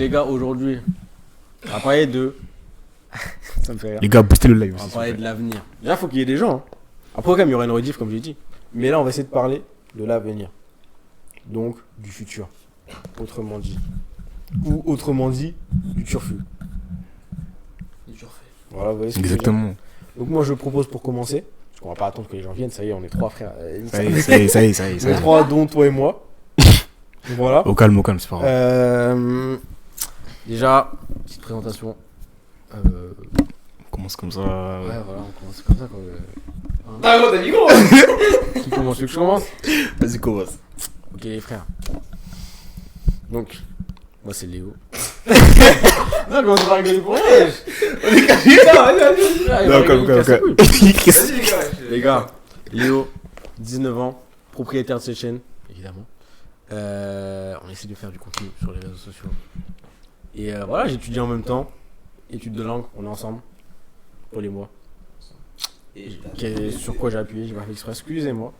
Les gars, aujourd'hui, on va parler de. Ça me fait rire. Les gars, boostez le live. On va parler de l'avenir. Déjà, faut qu'il y ait des gens. Hein. Après, quand même, il y aura une rediff, comme j'ai dit. Mais là, on va essayer de parler de l'avenir. Donc, du futur. Autrement dit. Ou autrement dit, du turfu. Du turfu. Voilà, vous voyez ce que je veux dire. Exactement. Donc, moi, je propose pour commencer. Parce qu'on va pas attendre que les gens viennent. Ça y est, on est trois frères. Ça y est. On est trois, dont toi et moi. Donc, voilà. Au calme, c'est pas grave. Déjà, petite présentation. On commence comme ça. Ouais, voilà, on commence comme ça. Ah gros, t'as dit gros. Qui commence? Tu veux que je commence? Vas-y, commence. Ok, les frères. Donc, moi c'est Léo. Non, comment tu vas rigoler pour rien? On est caché. Non, comme. Les gars, Léo, 19 ans, propriétaire de cette chaîne, évidemment. On essaie de faire du contenu sur les réseaux sociaux. Et voilà, j'étudie en même temps. Études de langue, on est ensemble. Paul et moi. Sur quoi j'ai appuyé, j'ai pas fait exprès, excusez-moi.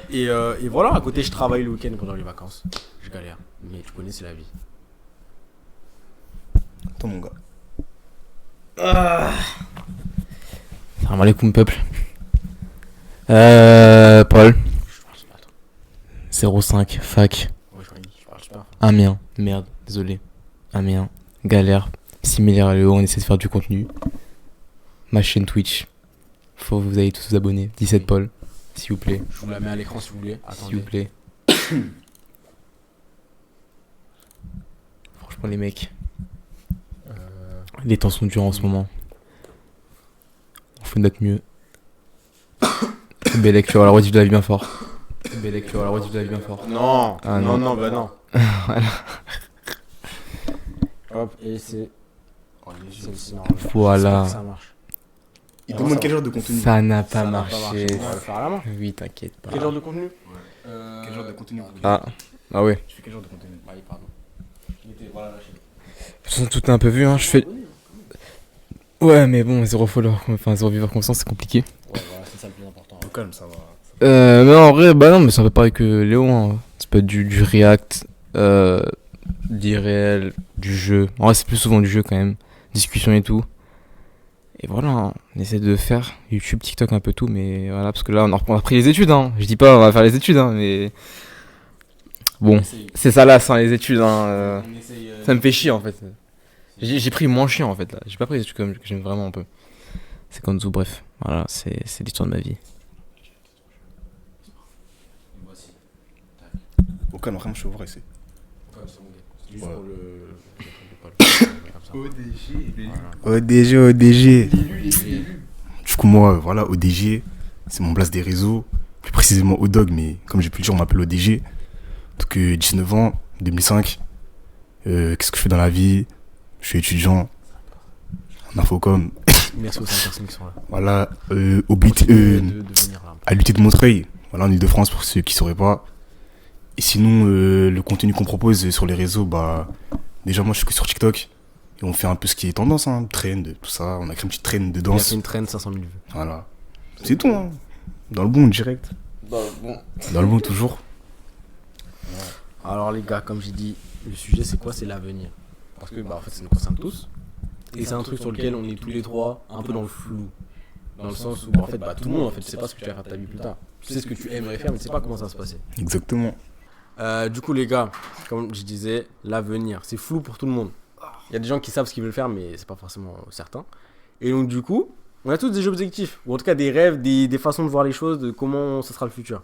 Et voilà, à côté, je travaille le week-end pendant les vacances. Je galère, mais tu connais, c'est la vie. Toi, mon gars. Salam alaikum peuple. Paul. 05, fac. Ouais, je parle super. Amiens. Merde, désolé. Amiens. Galère. Similaire à Léo, on essaie de faire du contenu. Ma chaîne Twitch. Faut que vous allez tous vous abonner. 17 Paul, s'il vous plaît. Je vous la mets à l'écran si vous voulez. S'il vous plaît. Franchement, les mecs, les temps sont durs en ce moment. On fait de notre mieux. Belle lecture à la rediff de la vie bien fort. Belle lecture à la rediff de la vie bien fort. Non, Ah, non, non. bah non. Voilà. Hop, et c'est celle-ci, non. Voilà. J'espère que ça marche. Il demande quel genre de contenu. Ça n'a pas Ça n'a marché. On va le faire à la main. Oui, t'inquiète pas. Quel genre de contenu? Quel genre de contenu Ah ouais. Tu fais quel genre de contenu? Oui, pardon. Voilà la chaîne. De toute façon, tout est un peu vu, hein. Je fais. Ouais, mais bon, 0 follower, enfin 0 viewer constant, c'est compliqué. Ouais, voilà, c'est ça le plus important. Au calme, ça va. Mais en vrai, bah non, mais c'est un peu pareil que Léo, hein. Ça peut être du react, d'irréel, du jeu. En vrai, c'est plus souvent du jeu quand même. Discussion et tout. Et voilà, hein, on essaie de faire YouTube, TikTok, un peu tout, mais voilà, parce que là, on a repris les études, hein. Je dis pas, on va faire les études, hein, mais. Bon, c'est ça là, sans les études, hein. On essaye, Ça me fait chier en fait. J'ai pris moins chiant en fait là. J'ai pas pris les trucs que j'aime vraiment un peu. C'est comme tout, bref. Voilà, c'est l'histoire de ma vie. Au calme, vraiment, je suis au vrai ici. C'est juste Ouais. pour le. ODG. Du coup, moi, voilà, ODG, c'est mon blast des réseaux. Plus précisément ODOG, mais comme j'ai pu le dire, on m'appelle ODG. Donc, 19 ans, 2005. Qu'est-ce que je fais dans la vie? Je suis étudiant en infocom. Merci aux 5 personnes qui sont là. Voilà, au but, De venir là. à l'UT de Montreuil, voilà, en Ile-de-France, pour ceux qui sauraient pas. Et sinon, le contenu qu'on propose sur les réseaux, bah, déjà, moi, je suis que sur TikTok. Et on fait un peu ce qui est tendance, hein, trend, tout ça. On a créé une petite trend de Il a danse. fait une traîne 500 000 vues. Voilà. C'est tout, hein. Dans le bon, direct. Dans le bon, toujours. Alors les gars, comme j'ai dit, le sujet c'est quoi? C'est l'avenir. Parce que bah en fait ça nous concerne tous. Et c'est un truc sur lequel on est tous les trois un peu dans le flou. Dans le sens où bah, en fait bah tout le monde en fait tu sais pas ce que tu vas faire de ta vie plus tard. Tu sais ce que tu aimerais faire mais tu sais pas comment ça va se passer. Exactement. Du coup les gars, comme je disais, l'avenir, c'est flou pour tout le monde. Il y a des gens qui savent ce qu'ils veulent faire mais c'est pas forcément certain. Et donc du coup, on a tous des objectifs, ou en tout cas des rêves, des façons de voir les choses, de comment ça sera le futur.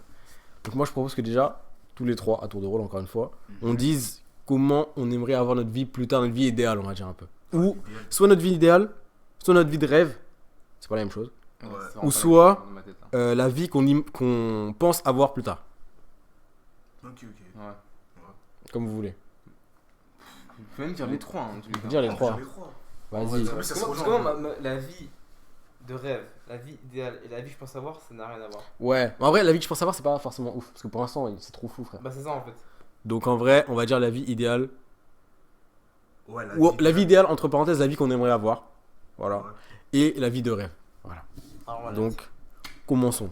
Donc moi je propose que déjà, tous les trois, à tour de rôle encore une fois, on dise comment on aimerait avoir notre vie plus tard, notre vie idéale on va dire un peu. Ou soit notre vie idéale, soit notre vie de rêve, c'est pas la même chose. Ou soit la vie qu'on pense avoir plus tard, Ok. comme vous voulez. Tu peux même dire les trois. Hein, Tu peux dire les trois. Vas-y. Comment la vie de rêve, la vie idéale et la vie que je pense avoir, ça n'a rien à voir. Ouais, en vrai la vie que je pense avoir c'est pas forcément ouf, parce que pour l'instant c'est trop flou frère. Bah c'est ça en fait. Donc en vrai on va dire la vie idéale. Ouais, Ou la vie idéale, entre parenthèses, la vie qu'on aimerait avoir. Voilà. Ouais. Et la vie de rêve. Alors, voilà. Donc, commençons.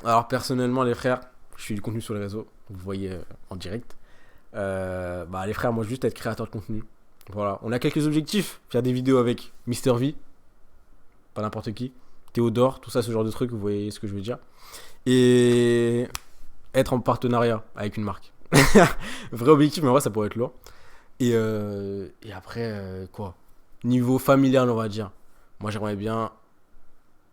Alors, personnellement, les frères, je fais du contenu sur les réseaux. Vous voyez en direct. Bah, les frères, moi, juste être créateur de contenu. Voilà. On a quelques objectifs. Faire des vidéos avec Mister V, pas n'importe qui. Théodore, tout ça, ce genre de trucs, vous voyez ce que je veux dire. Et être en partenariat avec une marque. Vrai objectif, mais en vrai, ça pourrait être lourd. Et après, quoi? Niveau familial, on va dire. Moi, j'aimerais bien.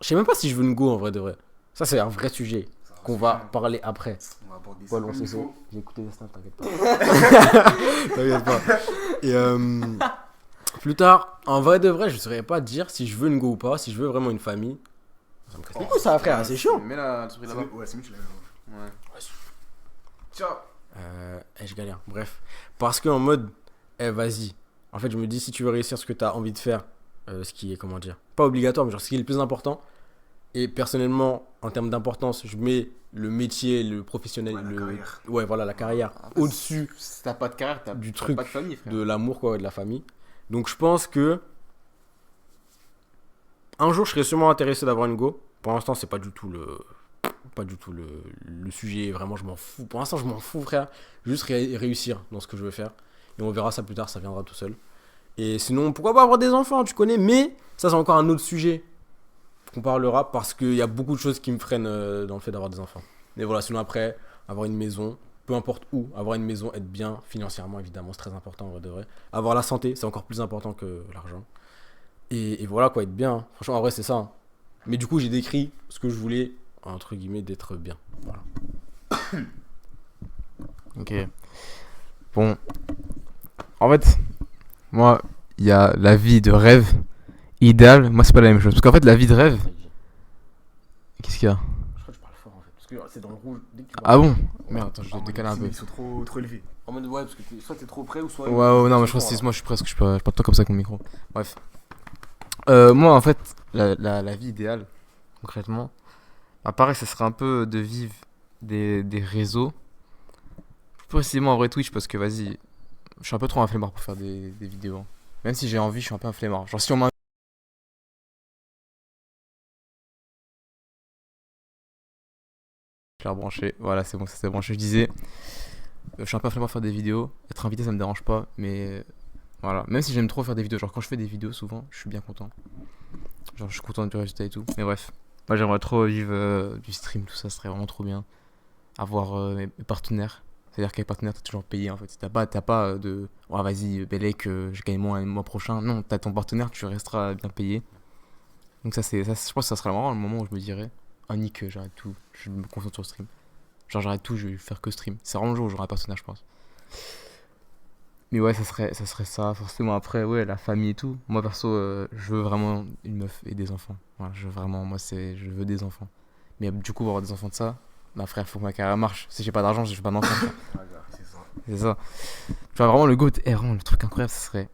Je sais même pas si je veux une go en vrai de vrai. Ça, c'est un vrai sujet qu'on va parler après. On va aborder ça. Paul, on comme sait il ça. faut. J'ai écouté les snaps, t'inquiète pas. T'inquiète pas. Et plus tard, en vrai de vrai, je saurais pas dire si je veux une go ou pas, si je veux vraiment une famille. Ça me casse les couilles, ça, frère, c'est chiant. Mets la souris là-bas. Ouais, c'est mieux que tu l'as. Ouais. Tiens. Je galère. Bref. Parce que en mode, vas-y. En fait, je me dis, si tu veux réussir ce que tu as envie de faire, ce qui est, comment dire, pas obligatoire, mais genre ce qui est le plus important. Et personnellement, en termes d'importance, je mets le métier, le professionnel, Ouais, la carrière. Ouais, voilà, la carrière Après, au-dessus Si t'as pas de carrière, t'as du t'as truc pas de famille, frère. de l'amour, quoi, et de la famille. Donc, je pense que un jour, je serais sûrement intéressé d'avoir une go. Pour l'instant, c'est pas du tout le sujet. Vraiment, je m'en fous. Pour l'instant, je m'en fous, frère. Juste réussir dans ce que je veux faire. Et on verra ça plus tard, ça viendra tout seul. Et sinon, pourquoi pas avoir des enfants, tu connais. Mais ça, c'est encore un autre sujet qu'on parlera parce qu'il y a beaucoup de choses qui me freinent dans le fait d'avoir des enfants. Mais voilà, sinon après, avoir une maison, peu importe où, avoir une maison, être bien financièrement, évidemment, c'est très important en vrai de vrai. Avoir la santé, c'est encore plus important que l'argent. Et voilà quoi, être bien. Franchement, en vrai, c'est ça. Hein. Mais du coup, j'ai décrit ce que je voulais, entre guillemets, d'être bien. Voilà. Ok. Bon. En fait, moi, il y a la vie de rêve idéale. Moi, c'est pas la même chose. Parce qu'en fait, la vie de rêve. Qu'est-ce qu'il y a? Je crois que je parle fort en fait. Parce que c'est dans le rouge. Dès que tu Ah parles- bon? Merde, attends, je vais décaler un peu. Ils sont trop élevés. En mode, ouais, parce que soit t'es trop près ou soit. Ouais, non, mais je pense que c'est moi, je suis presque. Je parle pas comme ça avec mon micro. Bref. Moi, en fait, la vie idéale, concrètement, bah, pareil, ça serait un peu de vivre des réseaux. Plus précisément en vrai Twitch, parce que vas-y, je suis un peu trop un flemmard pour faire des vidéos. Hein. Même si j'ai envie, je suis un peu un flemmard. Genre, si on m'a. Je l'ai rebranché. Voilà, c'est bon, ça s'est branché. Je disais, je suis un peu un flemmard pour faire des vidéos. Être invité, ça me dérange pas, mais. Voilà, même si j'aime trop faire des vidéos, genre quand je fais des vidéos souvent, je suis bien content. Genre je suis content du résultat et tout. Mais bref, moi j'aimerais trop vivre du stream, tout ça, ce serait vraiment trop bien. Avoir mes partenaires, c'est-à-dire qu'avec partenaire t'es toujours payé en fait. T'as pas de oh vas-y Bellec, je gagne moins le mois prochain. Non, t'as ton partenaire, tu resteras bien payé. Donc ça, je pense que ça serait vraiment le moment où je me dirais ah nick, j'arrête tout, je me concentre sur le stream. Genre j'arrête tout, je vais faire que stream. C'est vraiment le jour où j'aurai un partenaire, je pense. Mais ouais, ça serait ça, forcément. Après, ouais, la famille et tout. Moi, perso, je veux vraiment une meuf et des enfants. Voilà, je veux vraiment, je veux des enfants. Mais du coup, pour avoir des enfants de ça, bah frère, faut que ma carrière marche. Si j'ai pas d'argent, j'ai pas d'enfants. frère. C'est ça. C'est ça. Tu vois, vraiment, le goût, vraiment, le truc incroyable, ce serait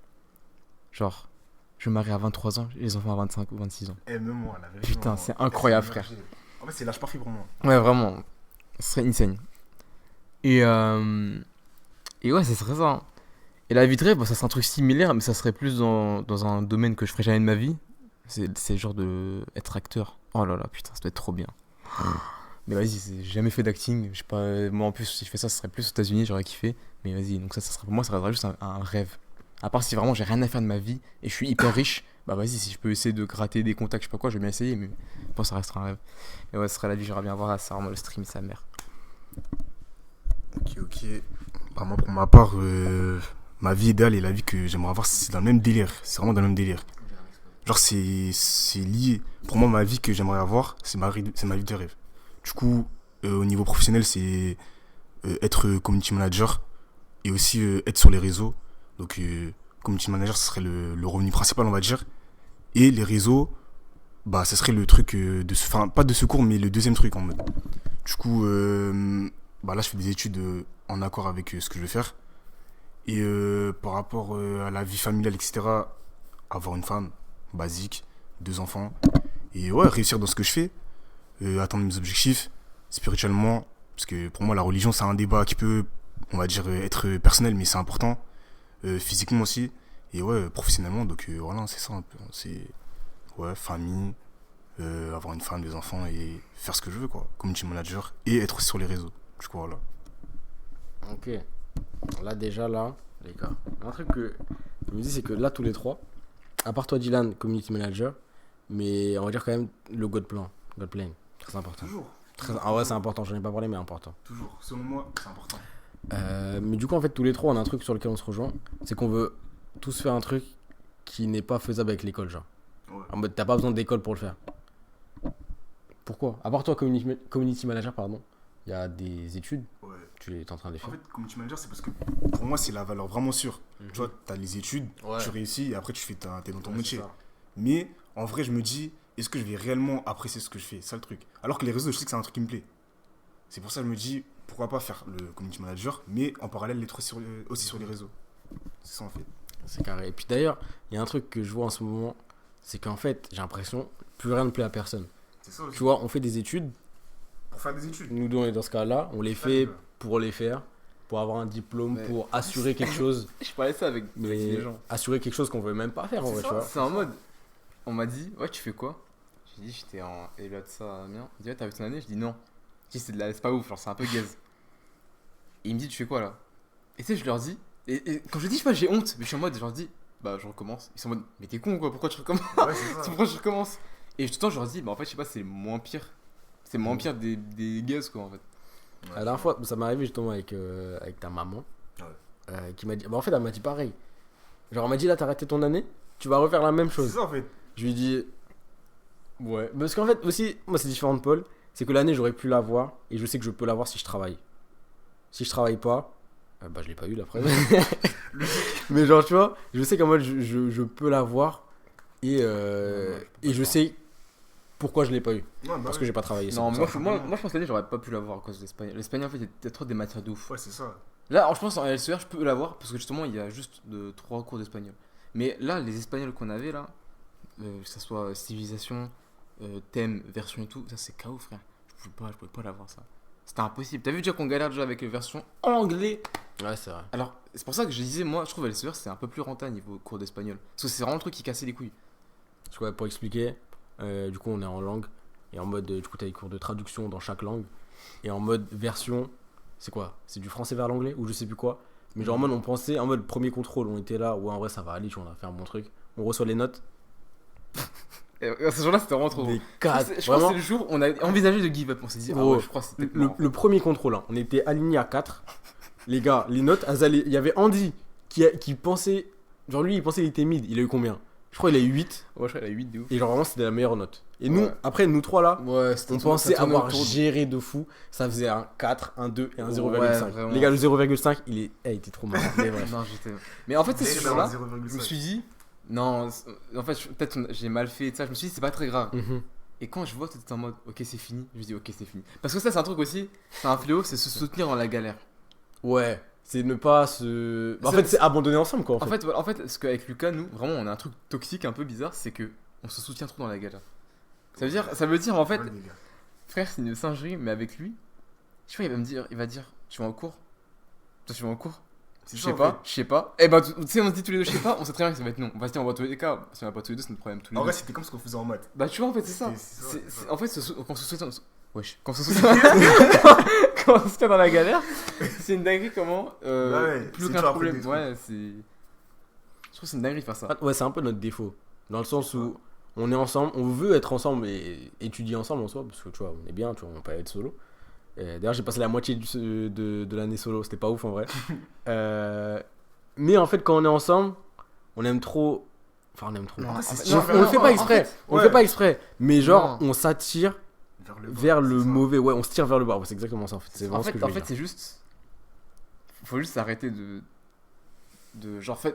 genre, je me marie à 23 ans, et les enfants à 25 ou 26 ans. Même moi, la vérité. Putain, moi, c'est incroyable, c'est frère. En fait, c'est l'âge parfait pour moi. Ouais, vraiment, ce serait insane. Et ouais, ce serait ça. Hein. Et la vie de rêve, bah, ça serait un truc similaire, mais ça serait plus dans un domaine que je ferais jamais de ma vie. C'est le genre de être acteur. Oh là là, putain, ça doit être trop bien. Mais vas-y, j'ai jamais fait d'acting. Je sais pas, moi en plus, si je fais ça, ce serait plus aux États-Unis, j'aurais kiffé. Mais vas-y, donc ça serait pour moi, ça resterait juste un rêve. À part si vraiment j'ai rien à faire de ma vie et je suis hyper riche, bah vas-y, si je peux essayer de gratter des contacts, je sais pas quoi, je vais bien essayer, mais bon, ça restera un rêve. Et ouais, ce serait la vie que j'aimerais bien voir, c'est vraiment le stream, sa mère. Ok. Bah, moi, pour ma part, ma vie idéale et la vie que j'aimerais avoir, c'est dans le même délire. C'est vraiment dans le même délire. Genre, c'est lié. Pour moi, ma vie que j'aimerais avoir, c'est ma vie de rêve. Du coup, au niveau professionnel, c'est être community manager et aussi être sur les réseaux. Donc, community manager, ce serait le revenu principal, on va dire. Et les réseaux, bah, ce serait le truc enfin, pas de secours, mais le deuxième truc en mode. Du coup, bah là, je fais des études en accord avec ce que je veux faire. Et par rapport à la vie familiale, etc., avoir une femme basique, 2 enfants. Et ouais, réussir dans ce que je fais, atteindre mes objectifs spirituellement. Parce que pour moi, la religion, c'est un débat qui peut, on va dire, être personnel, mais c'est important. Physiquement aussi. Et ouais, professionnellement. Donc voilà, c'est ça un peu. C'est ouais, famille, avoir une femme, des enfants et faire ce que je veux, quoi. Community manager et être aussi sur les réseaux. Du coup, voilà. Ok. Là, déjà, là, les gars, un truc que je me dis, c'est que là, tous les trois, à part toi, Dylan, community manager, mais on va dire quand même le Godplane, très important. Toujours. Ah ouais, c'est important, j'en ai pas parlé, mais important. Toujours. Selon moi, c'est important. Mais du coup, en fait, tous les trois, on a un truc sur lequel on se rejoint, c'est qu'on veut tous faire un truc qui n'est pas faisable avec l'école, genre. Ouais. En mode, t'as pas besoin d'école pour le faire. Pourquoi? À part toi, community manager, pardon, il y a des études, Ouais. tu es en train de les En faire. fait, community manager, c'est parce que pour moi, c'est la valeur vraiment sûre. Mhm. Tu vois, t'as les études, Ouais. tu réussis et après, t'es dans ton Ouais, métier. c'est ça. Mais en vrai, je me dis, est-ce que je vais réellement apprécier ce que je fais? C'est ça le truc. Alors que les réseaux, je sais que c'est un truc qui me plaît. C'est pour ça que je me dis, pourquoi pas faire le community manager, mais en parallèle, l'être aussi sur les réseaux. C'est ça en fait. C'est carré. Et puis d'ailleurs, il y a un truc que je vois en ce moment, c'est qu'en fait, j'ai l'impression, plus rien ne plaît à personne. C'est ça aussi. Tu vois, on fait des études, Pour faire des études. nous dans ce cas-là, on les fait pour les faire, pour avoir un diplôme, Mais- pour assurer quelque chose, Je parlais de ça avec mais les gens. assurer quelque chose qu'on veut même pas faire en vrai, tu vois. C'est en mode, on m'a dit, ouais, tu fais quoi? J'ai dit, j'étais en élève de ça à Amiens. Il dit, ouais, t'as vu ton année? Je dis, non. Je dis, c'est pas ouf, genre, c'est un peu gaze. Et il me dit, tu fais quoi là? Et tu sais, je leur dis, et quand je dis, je sais pas, j'ai honte, mais je suis en mode, je leur dis, bah, je recommence. Ils sont en mode, mais t'es con ou quoi? Pourquoi tu recommences? Ouais, c'est ça. Pourquoi je recommence? Et tout le temps, je leur dis, bah, en fait, je sais pas, c'est moins pire. C'est moins pire des gazes, quoi, en fait. La dernière fois, ça m'est arrivé justement avec ta maman, Ouais. qui m'a dit, bah en fait, elle m'a dit pareil. Genre, elle m'a dit, là, t'as raté ton année, tu vas refaire la même C'est chose. ça en fait. Je lui ai dit, ouais. Parce qu'en fait, aussi, moi, c'est différent de Paul. C'est que l'année, j'aurais pu l'avoir. Et je sais que je peux l'avoir si je travaille. Si je travaille pas, bah, je l'ai pas eu la preuve. Mais genre, tu vois, je sais qu'en mode, je peux l'avoir. Et, et je sais pourquoi je l'ai pas eu. Parce que j'ai pas travaillé. c'est Non, pour moi, ça. moi, je pense que l'année, j'aurais pas pu l'avoir à cause de l'espagnol. L'espagnol, en fait, il y a trop des matières de ouf. Ouais, c'est ça. Là, alors, je pense en LCR, je peux l'avoir parce que justement, il y a juste 3 cours d'espagnol. Mais là, les espagnols qu'on avait là, que ça soit civilisation, thème, version et tout, ça c'est KO, frère. Je pouvais pas l'avoir ça. C'était impossible. T'as vu déjà qu'on galère déjà avec les versions anglais. Ouais, c'est vrai. Alors, c'est pour ça que je disais, moi, je trouve LCR c'est un peu plus rentable niveau cours d'espagnol. Parce que c'est vraiment le truc qui cassait les couilles. Parce que, ouais, pour expliquer, du coup, on est en langue. Et en mode, du coup, t'as des cours de traduction dans chaque langue. Et en mode version, c'est quoi? C'est du français vers l'anglais ou je sais plus quoi. Mais genre en mode, on pensait, en mode premier contrôle, on était là, ouais, en vrai, ça va aller, tu vois, on a fait un bon truc. On reçoit les notes. Et ce jour-là, c'était vraiment trop Des drôle. Je 4. crois que c'est Vraiment, le jour où on a envisagé de give up. On s'est dit, ah Gros, ouais, je crois que c'était le premier contrôle, hein, on était alignés à 4. Les gars, les notes, il y avait Andy qui pensait, genre lui, il pensait qu'il était mid. Il a eu combien? Je crois qu'il a eu 8. Ouais, je crois qu'elle a 8 de ouf. Et genre vraiment, c'était la meilleure note. Et nous, Ouais. après, nous trois là, Ouais, on pensait avoir géré de fou. Ça faisait un 4, un 2 et un 0,5. vraiment. Les gars, le 0,5, il était trop marrant. Mais vrai. Non, j'étais. Mais en fait, c'est ce jour-là, je me 0,5. suis dit, non, en fait, peut-être j'ai mal fait, ça. Je me suis dit, c'est pas très grave. Mhm. Et quand je vois que t'es en mode, ok, c'est fini, je me dis, ok, c'est fini. Parce que ça, c'est un truc aussi, c'est un fléau, c'est se soutenir dans la galère. Ouais, c'est ne pas se. Bah, en C'est- fait, c'est abandonner ensemble quoi. En fait, voilà, en fait, ce qu'avec Lucas, nous, vraiment, on a un truc toxique un peu bizarre, c'est que on se soutient trop dans la galère. Ça veut dire, en fait, frère, c'est une singerie, mais avec lui, je sais pas, il va dire, tu vas en cours? Toi, tu vas en cours? Je sais pas. Et bah, tu sais, on se dit tous les deux, je sais pas, on sait très bien que ça va être non. On va se dire, on va tous les cas, si on va pas tous les deux, c'est notre problème tous les En deux. vrai, c'était comme ce qu'on faisait en maths. Bah, tu vois, en fait, c'est ça. C'est ça, c'est ça. En fait, quand on se soutient. Wesh, quand on se soutient. Quand on se soutient dans la galère, c'est une dinguerie comment. Ouais, Plus c'est aucun dur à problème. apprendre des Ouais, c'est. Je trouve que c'est une dinguerie de faire ça. Ouais, c'est un peu notre défaut. Dans le sens où on est ensemble, on veut être ensemble et étudier ensemble en soi, parce que tu vois, on est bien, tu vois, on peut être solo. D'ailleurs, j'ai passé la moitié de l'année solo, c'était pas ouf en vrai. Mais en fait, quand on est ensemble, on aime trop. Enfin, on aime trop. Non, On- c'est on, sûr. on le fait pas exprès. On le ouais. fait pas exprès. Mais genre, Non. on s'attire bas, vers le c'est ça. mauvais. Ouais, on se tire vers le bas. Ouais, c'est exactement ça en fait. C'est vraiment En ce que fait, je veux dire. c'est juste. Faut juste arrêter genre, faire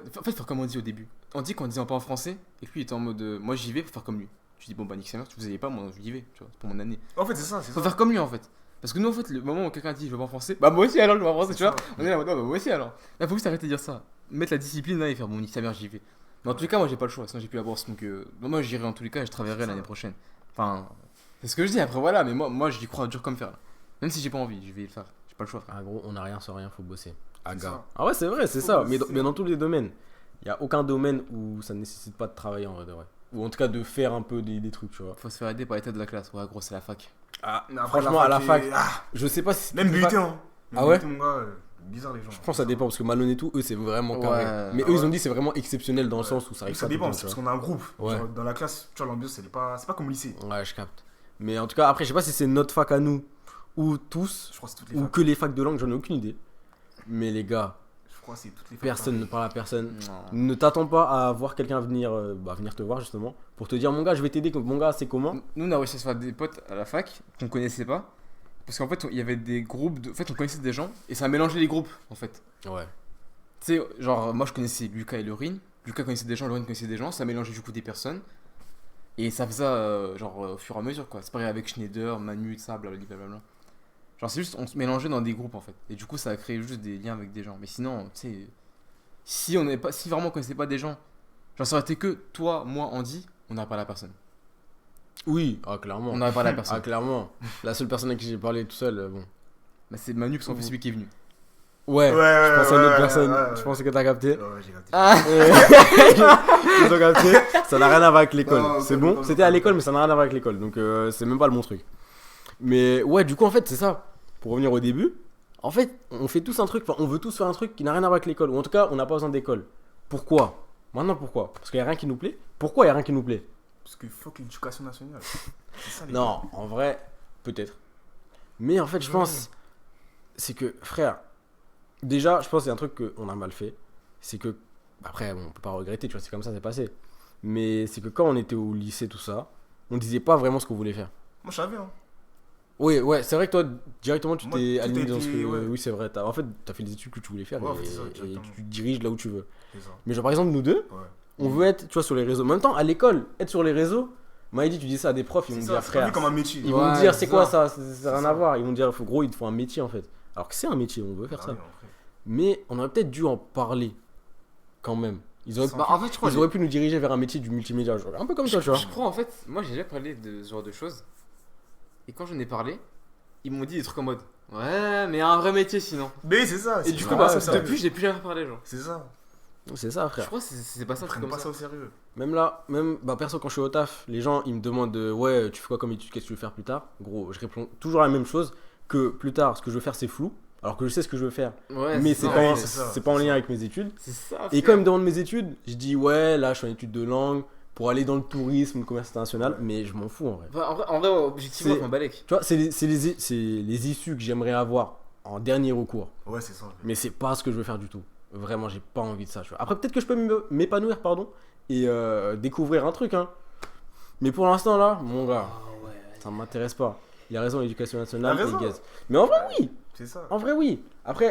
comme on dit au début. On dit qu'on disait pas en français, et lui il était en mode moi j'y vais, faut faire comme lui. Je dis bon bah nique sa mère, tu faisais pas, moi j'y vais, tu vois, c'est pour mon année. En fait, c'est ça. Faut faire comme lui en fait. Parce que nous en fait, le moment où quelqu'un dit je veux pas en français, bah moi aussi alors je veux pas en français, tu vois. ça. On est là, en mode, bah moi aussi alors. Là faut juste arrêter de dire ça. Mettre la discipline là et faire bon nique sa mère, j'y vais. Mais en tous les cas, moi j'ai pas le choix, sinon j'ai plus la bourse. Donc moi j'irai en tous les cas et je travaillerai C'est ça. l'année prochaine. Enfin, c'est ce que je dis après voilà, mais moi j'y crois dur comme fer là. Même si j'ai pas envie, je vais le faire. J'ai pas le choix frère. Ah gros, on a rien sans rien, faut bosser. C'est Aga. ça. Ah ouais, c'est vrai, c'est Faut ça. bosser. Mais dans tous les domaines. Il y a aucun domaine où ça ne nécessite pas de travailler en vrai de vrai. Ou en tout cas de faire un peu des trucs, tu vois. Faut se faire aider par les têtes de la classe. Ouais, gros, c'est la fac. Ah, Mais après, franchement, à la fac, Ah, je sais pas si. même c'était BUT, pas- hein. Ah ouais BUT, mon gars. Bizarre les gens. Je pense que ça dépend parce que Malone et tout, eux c'est vraiment carré. Ouais. Mais eux ils ont dit c'est vraiment exceptionnel dans le sens où ça arrive Ça pas tout le dépend, temps, c'est tu parce vois. qu'on a un groupe. Ouais. Genre, dans la classe, tu vois, l'ambiance, c'est pas comme au lycée. Ouais, je capte. Mais en tout cas, après, je sais pas si c'est notre fac à nous ou tous Je crois que c'est toutes les ou facs. que les facs de langue, j'en ai aucune idée. Mais les gars, Je crois que c'est toutes les facs. personne ne parle à personne. Non. Ne t'attends pas à voir quelqu'un venir, venir te voir justement pour te dire mon gars, je vais t'aider. Mon gars, c'est comment? Nous, on a réussi à se faire des potes à la fac qu'on connaissait pas. Parce qu'en fait, il y avait des groupes. En fait, on connaissait des gens et ça a mélangé les groupes en fait. Ouais. Tu sais, genre, moi je connaissais Lucas et Laurine. Lucas connaissait des gens, Laurine connaissait des gens. Ça a mélangé du coup des personnes. Et ça faisait genre au fur et à mesure quoi. C'est pareil avec Schneider, Manu, ça, blablabla. Genre, c'est juste, on se mélangeait dans des groupes en fait. Et du coup, ça a créé juste des liens avec des gens. Mais sinon, tu sais, si vraiment on connaissait pas des gens, genre ça aurait été que toi, moi, Andy, on n'a pas la personne. Oui, ah clairement. On n'aurait pas la Ah personne. clairement. La seule personne à qui j'ai parlé tout seul, bon. Bah, c'est Manu parce qu'en fait, c'est lui qui est venu. Ouais. Ouais, je pense à une autre ouais, personne. ouais, ouais. Je pense que t'as capté. Ouais, j'ai capté. Ah Ils ont capté. Ça n'a rien à voir avec l'école. Non, C'est non, bon. non, C'était non, à l'école, non. mais ça n'a rien à voir avec l'école. Donc c'est même pas le bon truc. Mais ouais, du coup, en fait, c'est ça. Pour revenir au début, en fait, on fait tous un truc. Enfin, on veut tous faire un truc qui n'a rien à voir avec l'école. Ou en tout cas, on n'a pas besoin d'école. Pourquoi? Maintenant, pourquoi? Parce qu'il n'y a rien qui nous plaît. Pourquoi il n'y a rien qui nous plaît? Parce qu'il faut que l'éducation nationale. C'est ça, les Non, en vrai, peut-être. Mais en fait, je pense, c'est que, frère, déjà, je pense qu'il y a un truc qu'on a mal fait. C'est que, après, on peut pas regretter, tu vois, c'est comme ça, c'est passé. Mais c'est que quand on était au lycée, tout ça, on disait pas vraiment ce qu'on voulait faire. Moi, je savais, hein. Oui, ouais, c'est vrai que toi, directement, tu Moi, t'es tout a aligné dans ce été- que. ouais. Oui, c'est vrai. En fait, t'as fait les études que tu voulais faire Ouais, en fait, et, c'est ça, et directement. tu te diriges là où tu veux. C'est ça. Mais genre, par exemple, nous deux, Ouais. on veut être, tu vois, sur les réseaux. En même temps, à l'école, être sur les réseaux, Maïdi, tu dis ça à des profs, ils vont C'est me ça, dire, c'est pas frère. vu comme un métier. Ils vont Ouais, me dire c'est c'est quoi ça. ça, ça n'a C'est rien ça. à voir. Ils vont me dire gros il te faut un métier en fait. Alors que c'est un métier, on veut faire Ah ça. oui, en vrai. Mais on aurait peut-être dû en parler quand même. Ils auraient, Ça, Bah, en fait, je crois ils auraient pu nous diriger vers un métier du multimédia, genre, un peu comme toi, tu vois. Je crois en fait, moi j'ai déjà parlé de ce genre de choses. Et quand j'en ai parlé, ils m'ont dit des trucs en mode ouais, mais un vrai métier sinon. Mais c'est ça. Et du coup, ouais, bah, c'est ça. depuis, j'ai plus jamais parlé, genre. C'est ça. C'est ça, Je frère. crois que c'est pas ça, Ils c'est prennent comme pas ça ça. au sérieux. Même là, même bah, perso, quand je suis au taf, les gens ils me demandent ouais, tu fais quoi comme étude, qu'est-ce que tu veux faire plus tard. Gros, je réponds toujours la même chose que plus tard, ce que je veux faire c'est flou. Alors que je sais ce que je veux faire. Ouais, Mais c'est ça, pas, ouais, c'est ça, c'est pas en c'est lien ça. avec mes études. C'est ça. Et frère. quand ils me demandent mes études, je dis ouais, là je suis en études de langue pour aller dans le tourisme, le commerce international, mais je m'en fous en vrai. Enfin, en vrai, objectivement, C'est- je m'en balèque. Tu vois, c'est les issues que j'aimerais avoir en dernier recours. Ouais, c'est ça. Mais c'est pas ce que je veux faire du tout. Vraiment, j'ai pas envie de ça. Tu vois. Après, peut-être que je peux m'épanouir, pardon, et découvrir un truc, hein. Mais pour l'instant, là, mon gars, Ah ouais. ça m'intéresse pas. Il a raison, l'éducation nationale, Il a raison. et gaz. Mais en vrai, oui. C'est ça. En vrai, oui. Après,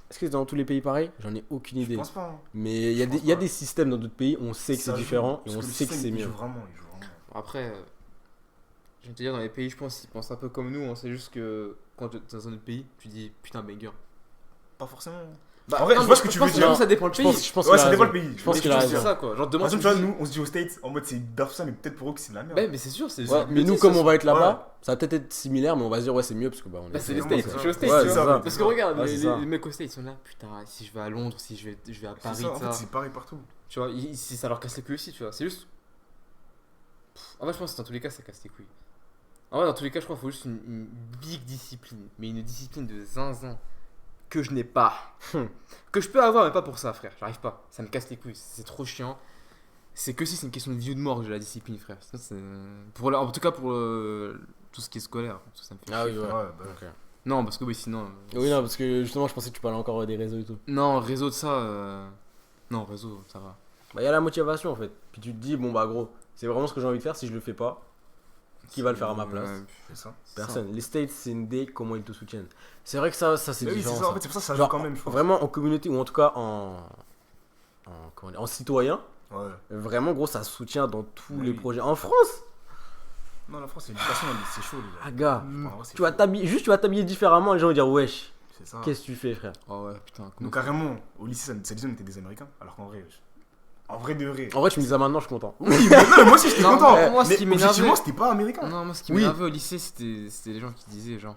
est-ce que c'est dans tous les pays pareil? J'en ai aucune Je idée. pense pas. Hein. Mais il y, a Je des- pense il y a pas. des systèmes dans d'autres pays, on sait que Ça c'est joue, différent et parce on le sait que système, c'est il mieux. joue vraiment, il joue vraiment. Après, je vais te dire, dans les pays, je pense qu'ils pensent un peu comme nous. On sait juste que quand tu es dans un autre pays, tu dis putain, banger. Pas forcément. Bah, En vrai, non, je vois mais ce que tu pense veux dire. ça dépend le Je pays. pense Ouais, qu'il ça a dépend raison. le pays. Je pense Mais qu'il a c'est raison. ça quoi. Genre, demain, Par exemple, tu tu vois, dis- nous, on se dit aux States, en mode c'est bizarre tout ça, mais peut-être pour eux que c'est de la merde. Ouais, mais c'est sûr, c'est Ouais, mais le nous, métier, comme ça, on va être là-bas, Ouais. ça va peut-être être similaire, mais on va se dire, ouais, c'est mieux parce que bah, on est. Bah, c'est les vraiment, States, c'est je ça. suis aux States, Ouais, tu c'est vois. ça. Parce que regarde, Ouais, les, c'est ça. les mecs aux States, ils sont là, putain, si je vais à Londres, si je vais à C'est Paris, ça, en fait, ça. c'est pareil partout. Tu vois, ça leur casse les couilles aussi, tu vois. C'est juste. En vrai, je pense que dans tous les cas, ça casse les couilles. En vrai, dans tous les cas, je crois qu'il faut juste une big discipline. Mais une discipline de zinzin que je n'ai pas. Que je peux avoir, mais pas pour ça, frère. J'arrive pas. Ça me casse les couilles. C'est trop chiant. C'est que si c'est une question de vie ou de mort que j'ai la discipline, frère. Sinon, en tout cas, pour tout ce qui est scolaire. Ça me fait Ah chier, oui, ouais. Ouais, bah, Ok. Non, parce que oui, sinon. Oui, non, parce que justement, je pensais que tu parlais encore des réseaux et tout. Non, réseau de ça. Non, réseau, ça va. Bah, il y a la motivation en fait. Puis tu te dis, bon, bah, gros, c'est vraiment ce que j'ai envie de faire. Si je le fais pas, qui va le faire à ma place? c'est ça. Personne. Les States, c'est une idée, comment ils te soutiennent. C'est vrai que ça c'est Mais oui, c'est différent. ça. En ça. fait, c'est pour ça que ça joue Genre, quand même, je pense. Vraiment en communauté, ou en tout cas comment dire, en citoyen, Ouais. vraiment, gros, ça soutient dans tous Oui. les projets. En France, Non, la France, c'est l'éducation, c'est chaud, les ah, gars. gars, En vrai, c'est tu vas chaud. t'habiller, juste tu vas t'habiller différemment, les gens vont dire, wesh, C'est ça. qu'est-ce que tu fais, frère? Oh ouais, putain. Donc, carrément, au lycée, ça disait on était des Américains. Alors qu'en vrai, en vrai de vrai. En vrai, tu me dis ça maintenant, je suis content. Oui, mais non, mais moi aussi, j'étais Non, content. moi, ce Mais qui m'énervait- objectivement, c'était pas américain. Non, moi, ce qui Oui. m'énervait au lycée, c'était les gens qui disaient, genre,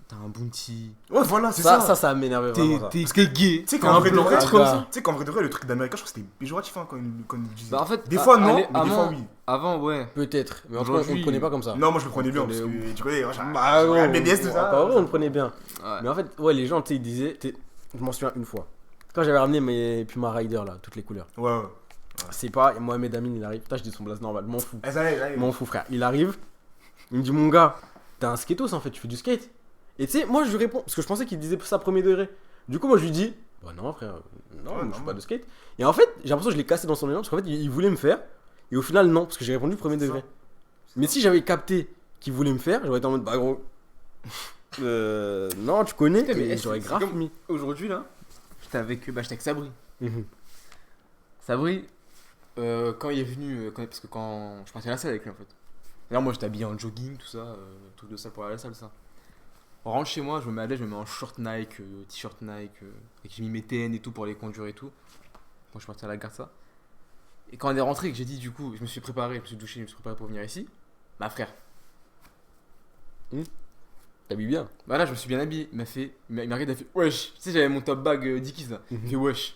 t'as un bounty, Ouais, voilà, c'est Ça, ça. ça m'énervait vraiment. Ça. t'es gay. Tu sais t'es qu'en un vrai de blanc, vrai, un truc comme ça. tu sais qu'en vrai de vrai, le truc d'américain, je crois que c'était péjoratif hein, quand ils disaient. Bah en fait, Des fois, non, allez, mais des fois, oui. Avant, ouais. Peut-être, mais en tout cas, on Aujourd'hui- le prenait pas comme ça. Non, moi je le prenais bien On parce est- que tu connais, moi, Bah, j'ai ouais, BBS, tout ça. pas vrai, on le prenait bien. Ouais. Mais en fait, ouais, les gens, tu sais, ils disaient. Je m'en souviens une fois. Quand j'avais ramené mes Puma Rider, là, toutes les couleurs. Ouais, ouais. C'est pas. Mohamed Amin, il arrive. Putain, je dis son blaze normal, m'en fous. Eh, ça allait, M'en fous, frère. Il arrive, il me dit, mon gars, t'es un skatos en fait, tu fais du skate. Et tu sais, moi je lui réponds, parce que je pensais qu'il disait ça premier degré. Du coup, moi je lui dis, bah non, frère, non, Ouais, moi, je non, fais non. pas de skate. Et en fait, j'ai l'impression que je l'ai cassé dans son élan, parce qu'en fait, il voulait me faire. Et au final, non, parce que j'ai répondu premier C'est degré. ça. Mais si j'avais capté qu'il voulait me faire, j'aurais été en mode, bah gros. Non, tu connais, Putain, mais et est-ce j'aurais que c'est grave comme- mis. Aujourd'hui, là, j'étais avec Sabri. Mhm. Sabri, quand il est venu, parce que quand je partais à la salle avec lui en fait. D'ailleurs, moi j'étais habillé en jogging, tout ça, truc de salle pour aller à la salle, ça. On rentre chez moi, je me mets à l'aise, je me mets en short Nike, t-shirt Nike, et que j'ai mis mes TN et tout pour les conduire et tout. Quand je suis parti à la gare, ça. Et quand on est rentré, et que j'ai dit du coup, je me suis préparé, je me suis douché, je me suis préparé pour venir ici, bah frère, T'habilles bien. bah là je me suis bien habillé. Il m'a regardé, il a fait wesh. Tu sais, j'avais mon top bag Dickies là. Il Mhm. fait wesh.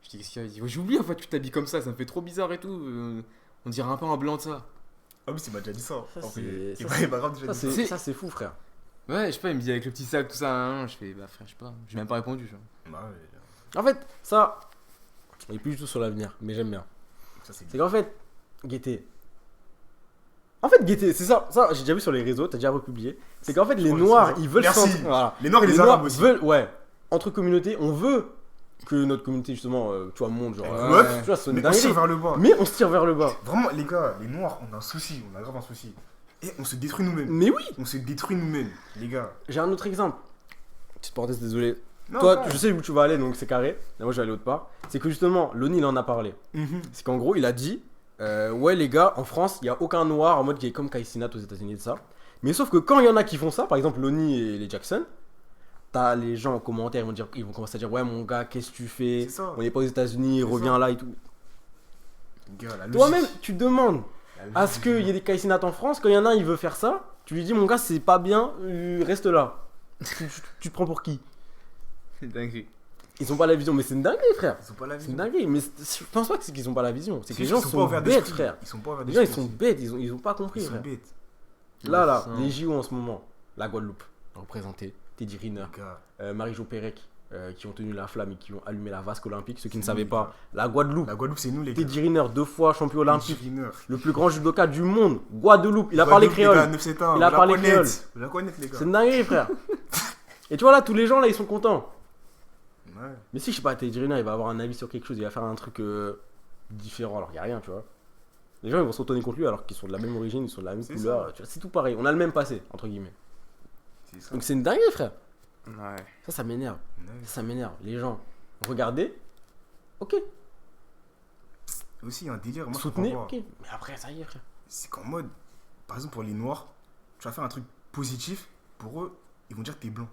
Je dis qu'est-ce qu'il y a? Il dit ouais, j'ai oublié en fait, tu t'habilles comme ça me fait trop bizarre et tout. On dirait un peu un blanc de ça. Ah oui, c'est m'a déjà dit ça. Ça, En fait, c'est- il ça, m'a- il m'a grave déjà Ça, dit ça. ça, c'est fou, frère. Ouais, je sais pas, il me dit avec le petit sac, tout ça. Hein, je fais bah frère, je sais pas. J'ai même pas répondu. Genre. Bah ouais, En fait, ça, on est plus du tout sur l'avenir, mais j'aime bien. ça c'est C'est qu'en fait, Gaieté. En fait, Gaieté, c'est ça, j'ai déjà vu sur les réseaux, t'as déjà republié. C'est qu'en fait, les Oh, Noirs, c'est- ils veulent Merci. voilà. Les Noirs et les Noirs Arabes aussi. veulent, ouais, entre communautés, on veut que notre communauté, justement, tu vois, monte, genre, Ouais. tu vois, c'est une Mais on se tire dinguerie. vers le bas. Mais on se tire vers le bas. Vraiment, les gars, les Noirs, on a un souci, on a grave un souci. Et on se détruit nous-mêmes. Mais oui, On se détruit nous-mêmes, les gars. j'ai un autre exemple. Petite parenthèse, désolé. Non, Toi, pas. je sais où tu vas aller, donc c'est carré. Là, moi, je vais aller autre part. C'est que justement, Loni, il en a parlé. Mhm. C'est qu'en gros, il a dit ouais, les gars, en France, il n'y a aucun noir en mode qui est comme Kai Cenat aux États-Unis et tout ça. Mais sauf que quand il y en a qui font ça, par exemple Loni et les Jackson, t'as les gens en commentaire, ils vont commencer à dire ouais, mon gars, qu'est-ce que tu fais? C'est ça. On n'est pas aux États-Unis, C'est reviens ça. là et tout. Les gars, la logique. Toi-même, tu demandes La à ce qu'il y ait des Kai Cenat en France, quand il y en a un, il veut faire ça, tu lui dis mon gars, c'est pas bien, reste là. Tu te prends pour qui? C'est dingue. Ils ont pas la vision, mais c'est une dinguerie, frère. Ils sont pas la C'est vie. une dinguerie, mais je pense pas que c'est qu'ils ont pas la vision. C'est que les juste gens qu'ils sont pas ouverts bêtes, d'esprit. frère. Ils sont pas ouverts Les gens, ils d'esprit. sont bêtes, ils ont pas compris, Ils sont frère. bêtes. Là, Ça. les JO en ce moment, la Guadeloupe, représentée, Teddy Riner, Les gars. Marie-Jo Pérec, qui ont tenu la flamme et qui ont allumé la vasque olympique. Ceux qui ne C'est savaient nous, pas, la Guadeloupe, La Guadeloupe, c'est nous, les gars. Teddy Riner, 2 fois champion olympique, Teddy Riner. le plus grand judoka du monde, Guadeloupe, il a parlé Guadeloupe, les gars, créole. 971, Il a vous la parlé connaissez. créole. Vous la connaissez, les gars. C'est une dinguerie, frère. Et tu vois là, tous les gens là, ils sont contents. Ouais. Mais si, je sais pas, Teddy Riner, il va avoir un avis sur quelque chose, il va faire un truc différent, alors qu'il n'y a rien, tu vois. Les gens, ils vont s'autonner contre lui alors qu'ils sont de la même origine, ils sont de la même C'est couleur. ça. Tu vois, c'est tout pareil, on a le même passé, entre guillemets. C'est ça. Donc c'est une dinguerie, frère. Ouais. Ça m'énerve. Ouais. Ça m'énerve. Les gens, regardez, ok. Aussi, il y a un délire. Moi, je Soutenez, comprends pas. ok. Mais après, ça y est, frère. C'est qu'en mode, par exemple, pour les Noirs, tu vas faire un truc positif, pour eux, ils vont dire que t'es blanc.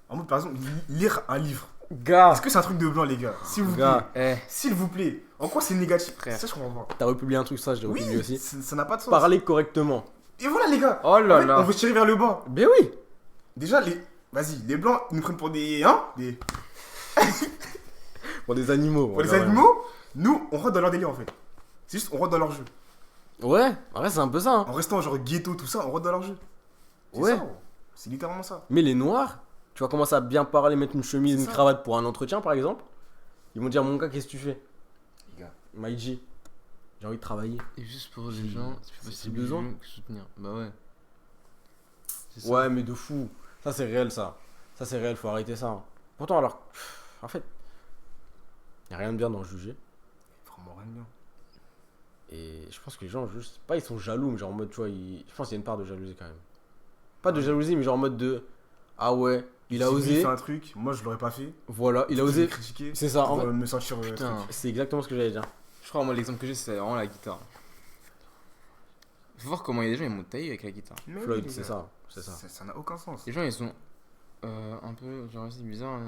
En mode, par exemple, lire un livre. Gars, Est-ce que c'est un truc de blanc, les gars? S'il vous plaît. Gars. S'il vous plaît. En quoi c'est négatif? Frère. Ça, je comprends pas. t'as republié un truc, ça, je l'ai Oui, republié aussi. ça n'a pas de sens. Parler correctement. Et voilà, les gars. Oh là En fait, là. on veut se tirer vers le bas. Ben oui. Déjà, vas-y, les blancs, ils nous prennent pour des. Hein? Pour des animaux. Pour les voilà, animaux, nous, on rentre dans leur délire, en fait. C'est juste, on rentre dans leur jeu. Ouais, en vrai, c'est un peu ça. Hein. En restant genre ghetto, tout ça, on rentre dans leur jeu. C'est Ouais. ça, gros. C'est littéralement ça. Mais les noirs, tu vas commencer à bien parler, mettre une chemise, C'est une ça. cravate pour un entretien, par exemple. Ils vont dire, mon gars, qu'est-ce que tu fais? Les gars. Maïji, j'ai envie de travailler. Et juste pour les gens, c'est plus c'est facile besoin. que soutenir. Bah ouais. C'est ça. Ouais, mais de fou. Ça, c'est réel, ça. Ça, c'est réel, faut arrêter ça. Hein. Pourtant, alors, en fait, y a rien de bien d'en juger. Vraiment rien de bien. Et je pense que les gens, juste, pas ils sont jaloux, mais genre en mode, tu vois, je pense qu'il y a une part de jalousie quand même. Pas de jalousie, mais genre en mode de, ah ouais, il a Si lui, osé, fait un truc, moi je l'aurais pas fait. voilà, il a Je vais osé. critiquer. C'est ça, en Pour vrai, me sentir. Putain. truc. c'est exactement ce que j'allais dire. Je crois, moi, l'exemple que j'ai, c'est vraiment la guitare. Faut voir comment il y a des gens, ils m'ont taillé avec la guitare. Mais Floyd, oui, les c'est gars. ça, c'est ça. Ça n'a aucun sens. Les gens, ils sont un peu, genre, c'est bizarre.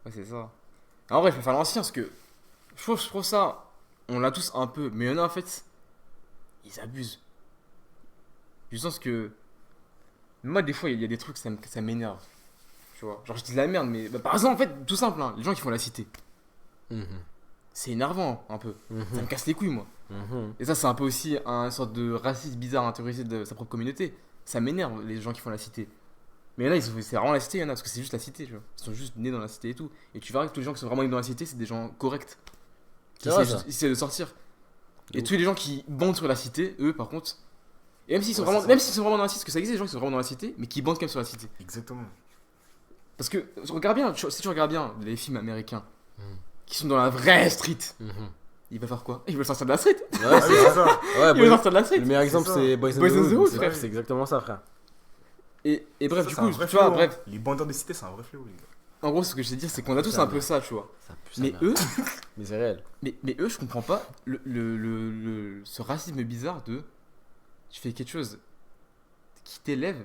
Ouais, c'est ça. En vrai, je préfère l'ancien parce que je trouve ça, on l'a tous un peu, mais il y en a en fait, ils abusent. Du sens que Moi, des fois, il y a des trucs, ça m'énerve. Tu vois, genre je dis de la merde, mais par exemple, en fait, tout simple, hein, les gens qui font la cité, Mhm. c'est énervant un peu. Ça me Mhm. casse les couilles, moi. Mhm. Et ça, c'est un peu aussi une sorte de racisme bizarre intériorisé de sa propre communauté. Ça m'énerve, les gens qui font la cité. Mais il y en a, c'est vraiment la cité, il y en a, parce que c'est juste la cité, tu vois. Ils sont juste nés dans la cité et tout. Et tu verras que tous les gens qui sont vraiment nés dans la cité, c'est des gens corrects. Qui C'est vrai, essaient, ça. ils essaient de sortir. Et De tous les gens qui bandent sur la cité, eux, par contre. Et même s'ils sont, Ouais, vraiment, c'est ça. même s'ils sont vraiment dans la cité, parce que ça existe des gens qui sont vraiment dans la cité, mais qui bandent quand même sur la cité. Exactement. Parce que, regarde bien, si tu regardes bien les films américains Mhm. qui sont dans la vraie street, Mhm. ils veulent faire quoi? Ils veulent sortir de la street. Ouais, Ah oui, c'est ça. ouais, Ils veulent boy- sortir de la street. le meilleur exemple, ça. c'est Boys Boys in in the the Hood. Hood, C'est frère. c'est exactement ça, frère. Et bref, Ça, du c'est coup, un vrai tu vois, fléau, hein. bref. Les bandeurs de cité, c'est un vrai fléau, les gars. En gros, ce que je veux dire, c'est qu'on a tous Ça un peu merde. ça, tu vois. Ça pue sa Mais mère. eux, Mais c'est réel. mais eux, je comprends pas ce racisme bizarre de. Tu fais quelque chose qui t'élève,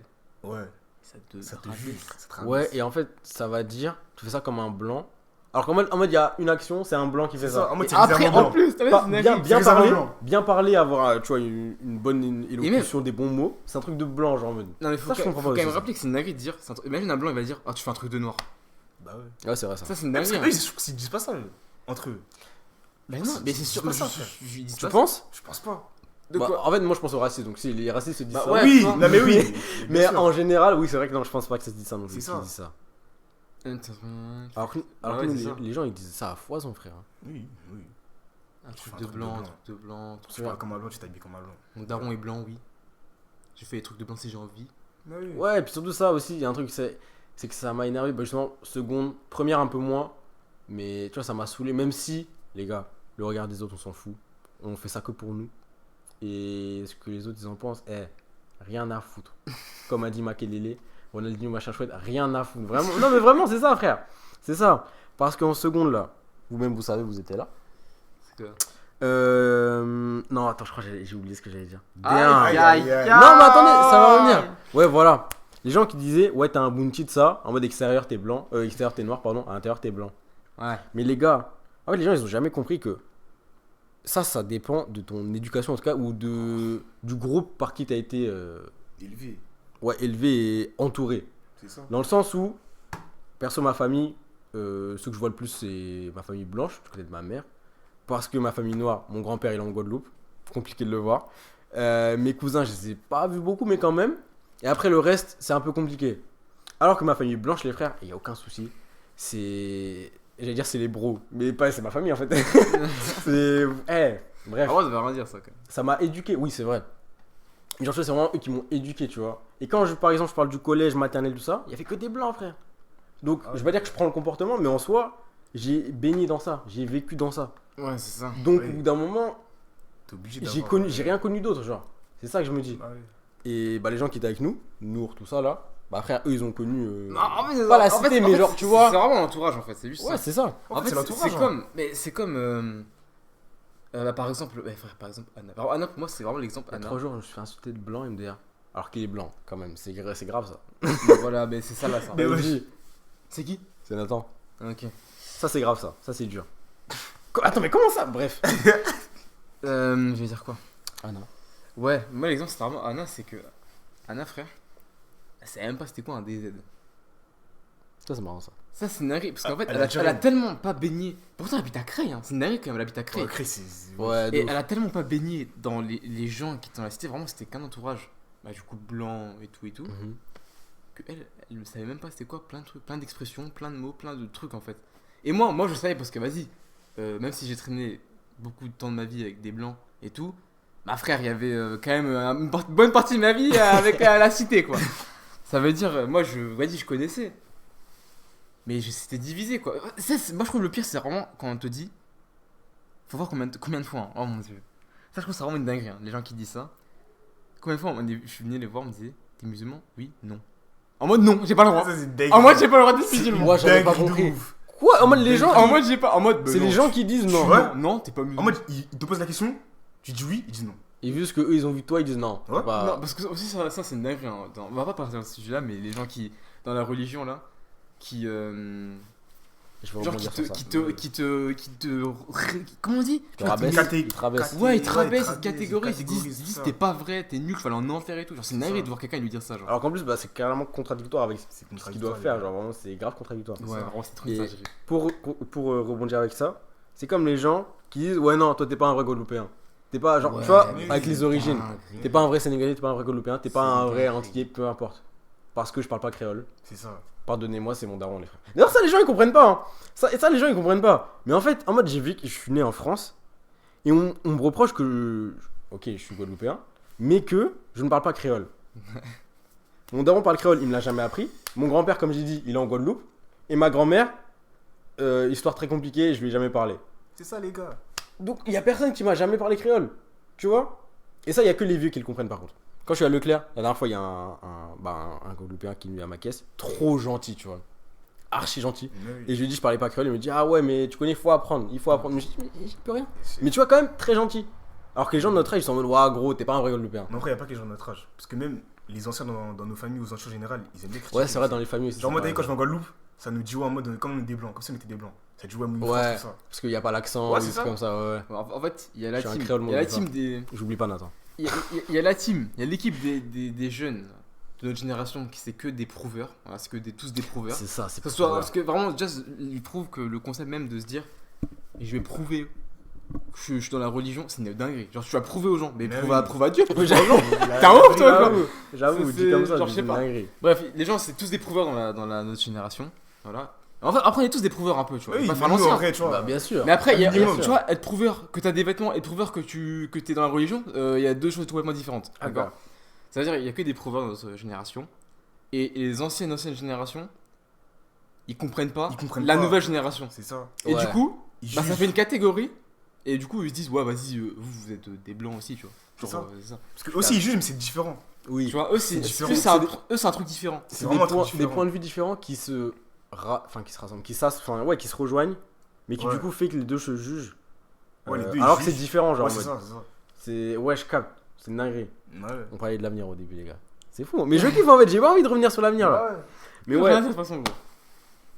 Ouais. ça te Ça te rabaisse. juge. Ça te rabaisse. Ouais, et en fait, ça va dire, tu fais ça comme un blanc. Alors qu'en mode, il y a une action, c'est un blanc qui fait C'est ça. ça. En mode, Et c'est après, bizarrement en blanc. plus, t'as vu, Pas- c'est bien, une bien C'est ça, parler, blanc. bien parler, avoir tu vois, une bonne élocution, des bons mots. C'est un truc de blanc, genre en mode. Non, mais faut Ça, je quand comprends faut pas quand même aussi, rappeler que c'est une dinguerie de dire. Imagine un blanc, il va dire, ah, tu fais un truc de noir. Bah ouais. Ouais, c'est vrai ça. Ça, c'est une Parce dinguerie. que eux, Hein. je trouve qu'ils disent pas ça entre eux. Bah non, mais c'est sûr, pas ça, je frère. dis Tu pas penses Je pense pas. De Bah, quoi en fait, moi je pense aux racistes. Donc si les racistes se disent Bah ça. ouais, Oui, toi. non mais oui. Mais bien sûr. en général, oui, c'est vrai que non, je pense pas que ça se dit ça non plus. C'est qu'ils ça. disent ça. Un Alors que, alors ouais, que nous, c'est ça. les gens ils disent ça à foison, frère. Oui, oui. truc fais un de truc de blanc, un blanc. truc de blanc. Tu parles comme un blanc, tu t'habilles comme un blanc. Mon daron est blanc, oui. J'ai fait des trucs de blanc si j'ai envie. Oui. Ouais, et puis surtout ça aussi, il y a un truc, c'est que ça m'a énervé. Bah, justement, seconde, première un peu moins. Mais tu vois, ça m'a saoulé. Même si, les gars, le regard des autres, on s'en fout. On fait ça que pour nous. Et ce que les autres ils en pensent, rien à foutre. Comme a dit Makelele, Ronaldinho machin chouette, rien à foutre. Vraiment, non mais vraiment, c'est ça, frère. C'est ça. Parce qu'en seconde là, vous-même vous savez, vous étiez là. C'est que. Non, attends, je crois que j'ai oublié ce que j'allais dire. Aïe, aïe, aïe. Non, mais attendez, ça va revenir. Ouais, voilà. Les gens qui disaient, ouais, t'as un bounty de ça, en mode extérieur t'es blanc, extérieur t'es noir, pardon, à l'intérieur t'es blanc. Ouais. Mais les gars, en fait, les gens ils ont jamais compris que ça dépend de ton éducation en tout cas, ou du groupe par qui t'as été Élevé. élevé et entouré. C'est ça. Dans le sens où, perso, ma famille, ceux que je vois le plus, c'est ma famille blanche, du côté de ma mère. Parce que ma famille noire, mon grand-père il est en Guadeloupe, compliqué de le voir. Mes cousins, je les ai pas vus beaucoup, mais quand même. Et après, le reste, c'est un peu compliqué. Alors que ma famille blanche, les frères, il n'y a aucun souci. C'est. J'allais dire, c'est les bros. Mais pas, c'est ma famille en fait. c'est. Bref. Ah ouais, ça veut rien dire ça quand même. Ça m'a éduqué, oui, c'est vrai. Mais genre, c'est vraiment eux qui m'ont éduqué, tu vois. Et quand, par exemple, je parle du collège, maternelle, tout ça, il y avait que des blancs, frère. Donc, Ah ouais. je vais pas dire que je prends le comportement, mais en soi, j'ai baigné dans ça. J'ai vécu dans ça. Ouais, c'est ça. Donc, Oui. au bout d'un moment, T'es obligé j'ai rien connu d'autre, genre. C'est ça que je me dis. Ah ouais. Et bah, les gens qui étaient avec nous, Nour, tout ça, là, bah, frère, eux, ils ont connu. Non, en fait, c'est Pas ça. la En fait, cité, en mais fait, genre, tu vois. C'est vraiment l'entourage en fait, c'est juste Ouais, ça. c'est ça. En fait, c'est c'est l'entourage. hein. comme. Mais c'est comme. Bah, par exemple, frère, par exemple, Anna. Alors, Anna, pour moi, c'est vraiment l'exemple Il y a Anna. 3 jours, je me suis fait insulter de blanc, il me dit. Alors qu'il est blanc, quand même. C'est grave, ça. Bah, voilà, mais c'est ça là, ça. Mais ouais. Vas-y. C'est qui? C'est Nathan. Ok. Ça, c'est grave, ça. Ça, c'est dur. Attends, mais comment ça? Bref. Je vais dire quoi? Ah non. Ouais, moi, l'exemple, c'est vraiment Anna, c'est que. Anna, frère, elle savait même pas c'était quoi un DZ. Ça, c'est marrant, ça. Ça, c'est une dinguerie, parce qu'en fait, Elle elle a a, déjà elle a rien. tellement pas baigné. Pourtant, elle habite à Creil, hein. C'est une dinguerie quand même, elle habite à Creil. Ouais, Chris, Ouais, de Et ouf. elle a tellement pas baigné dans les gens qui étaient dans la cité, vraiment, c'était qu'un entourage. Bah, du coup, blanc et tout. Mhm. Que elle ne savait même pas c'était quoi, plein de trucs, plein d'expressions, plein de mots, plein de trucs en fait. Et moi je savais parce que vas-y, même si j'ai traîné beaucoup de temps de ma vie avec des blancs et tout, ma frère, il y avait quand même une bonne partie de ma vie avec la cité quoi. Ça veut dire, moi vas-y, je connaissais. Mais c'était divisé quoi. Moi je trouve le pire, c'est vraiment quand on te dit, faut voir combien de fois, hein. Oh mon dieu. Ça je trouve c'est vraiment une dinguerie, hein, les gens qui disent ça. Combien de fois je suis venu les voir, on me disait, t'es musulman? Oui, non. En mode non, j'ai pas le droit. Ça, c'est dingue. En mode j'ai pas le droit de musulman. Moi, j'avais pas Dingue de compris. ouf. Quoi? En mode, les gens. En mode j'ai pas. En mode. C'est les gens qui disent non. vois Non, t'es pas musulman. En mode, il te pose la question, tu dis oui, il dit non. Et vu ce que eux ils ont vu de toi, ils disent non. Ouais. Bah, Non, parce que aussi ça c'est une dinguerie. Hein. On va pas partir de ce sujet là, mais les gens qui. Dans la religion là, qui Je vais Genre rebondir sur ça. comment on dit? Te rabaisse, il te rabaisse. Ouais, il te Ouais, rabaisse, il il te te catégorise, il catégorise, dit ça. t'es pas vrai, t'es nul, faut aller en enfer et tout. Genre, c'est une C'est dinguerie ça. de voir quelqu'un lui dire ça, genre. Alors qu'en plus, bah, c'est carrément contradictoire avec C'est ce qu'ils contradictoire, doivent faire. les gars. Genre, vraiment, c'est grave contradictoire. Ouais, ça. vraiment, c'est trop Et- une singerie. Pour rebondir avec ça, c'est comme les gens qui disent ouais non toi t'es pas un vrai Guadeloupéen. T'es pas genre Ouais, tu vois mais avec oui, les origines. dingue. T'es pas un vrai Sénégalais, t'es pas un vrai Guadeloupéen, t'es pas C'est un vrai dingue. Antillais, peu importe. Parce que je parle pas créole. C'est ça. Pardonnez-moi, c'est mon daron les frères. D'ailleurs ça les gens ils comprennent pas. Hein. Ça les gens ils comprennent pas. Mais en fait en mode j'ai vu que je suis né en France et on me reproche que ok je suis Guadeloupéen mais que je ne parle pas créole. Mon daron parle créole, il me l'a jamais appris. Mon grand-père comme j'ai dit il est en Guadeloupe et ma grand-mère histoire très compliquée, je lui ai jamais parlé. C'est ça, les gars. Donc il y a personne qui m'a jamais parlé créole, tu vois. Et ça il y a que les vieux qui le comprennent par contre. Quand je suis à Leclerc, la dernière fois il y a un Guadeloupéen qui est venu à ma caisse, trop gentil, tu vois, archi gentil. Mais oui. Et je lui ai dit je parlais pas créole, il me dit ah ouais mais tu connais, il faut apprendre. Mais je dis mais j'y peux rien. Mais tu vois quand même très gentil. Alors que les gens de notre âge ils sont en mode ouah gros t'es pas un vrai Guadeloupéen. Mais après, il n'y a pas que les gens de notre âge. Parce que même les anciens dans nos familles, aux anciens en général, ils aiment bien critiquer. Ouais c'est vrai dans les familles aussi. Genre, moi, c'est t'as vu, quand vrai. je vais en Guadeloupe, ça nous dit ouais, en mode comme on est des blancs, comme si on était des blancs. Ça dit ouais, mon Ouais. frère, tout ça. Parce qu'il y a pas l'accent, Ouais, ou c'est des ça. trucs comme ça, ouais. En fait, il y a la Je suis un team. créole, Il y a la mon team des. J'oublie pas Nathan. Il y a la team, il y a l'équipe des jeunes de notre génération qui c'est que des prouveurs. Voilà, c'est que tous des prouveurs. C'est ça, c'est Que ce soit, parce que vraiment, Jazz, il prouve que le concept même de se dire je vais prouver que je suis dans la religion, c'est une dinguerie. Genre, tu vas prouver aux gens, mais Mais prouve, oui. prouve à Dieu, prouve aux gens. T'es T'es un ouf, toi, quoi. J'avoue, C'est- dit comme ça, genre, je je sais dis pas. une dinguerie. Bref, les gens, c'est tous des prouveurs dans notre génération. Voilà. En fait, après, on est tous des prouveurs un peu, tu vois. Oui, Pas mais faire nous, en l'ancien. vrai, tu vois. Bah bien sûr. Mais après, il y a, Un minimum. tu vois, être prouveur que t'as des vêtements et prouveur que t'es dans la religion, il y a deux choses complètement différentes. Ah, D'accord. Ça veut dire qu'il y a que des prouveurs dans notre génération. Et les anciennes générations, ils comprennent pas Ils comprennent la pas. nouvelle génération. C'est ça. Et Ouais. du coup, Ils bah, ça jugent. fait une catégorie. Et du coup, ils se disent, ouais, vas-y, vous êtes des blancs aussi, tu vois. C'est Genre, ça. c'est ça. Parce que aussi, ils jugent, mais c'est différent. Oui. Tu vois, eux, c'est différent. eux, c'est un truc différent. C'est C'est des vraiment un points, truc des différent. points de vue différents qui se rassemblent, qui se rejoignent, mais qui Ouais. du coup fait que les deux se jugent. Ouais, les deux, ils alors que jugent. c'est différent, genre Ouais, en c'est mode. ça, c'est ça. C'est ouais, je capte. C'est une dinguerie. Ouais. On parlait de l'avenir au début, les gars. C'est fou. Mais je kiffe en fait. J'ai pas envie de revenir sur l'avenir là. Ouais. Mais ouais. de toute façon, gros.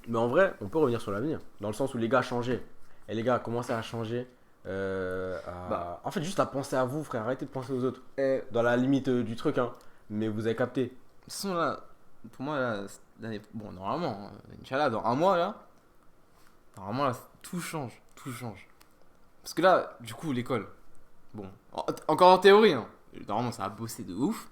Mais en vrai, on peut revenir sur l'avenir. Dans le sens où les gars changeaient. Et les gars commencé à changer. En fait, juste à penser à vous, frère. Arrêtez de penser aux autres. Dans la limite du truc, hein. Mais vous avez capté. De toute façon, là, pour moi, là, bon, normalement, Inch'Allah, dans un mois, là, normalement, là, tout change, tout change. Parce que là, du coup, l'école, bon, encore en théorie, hein, normalement, ça a bossé de ouf.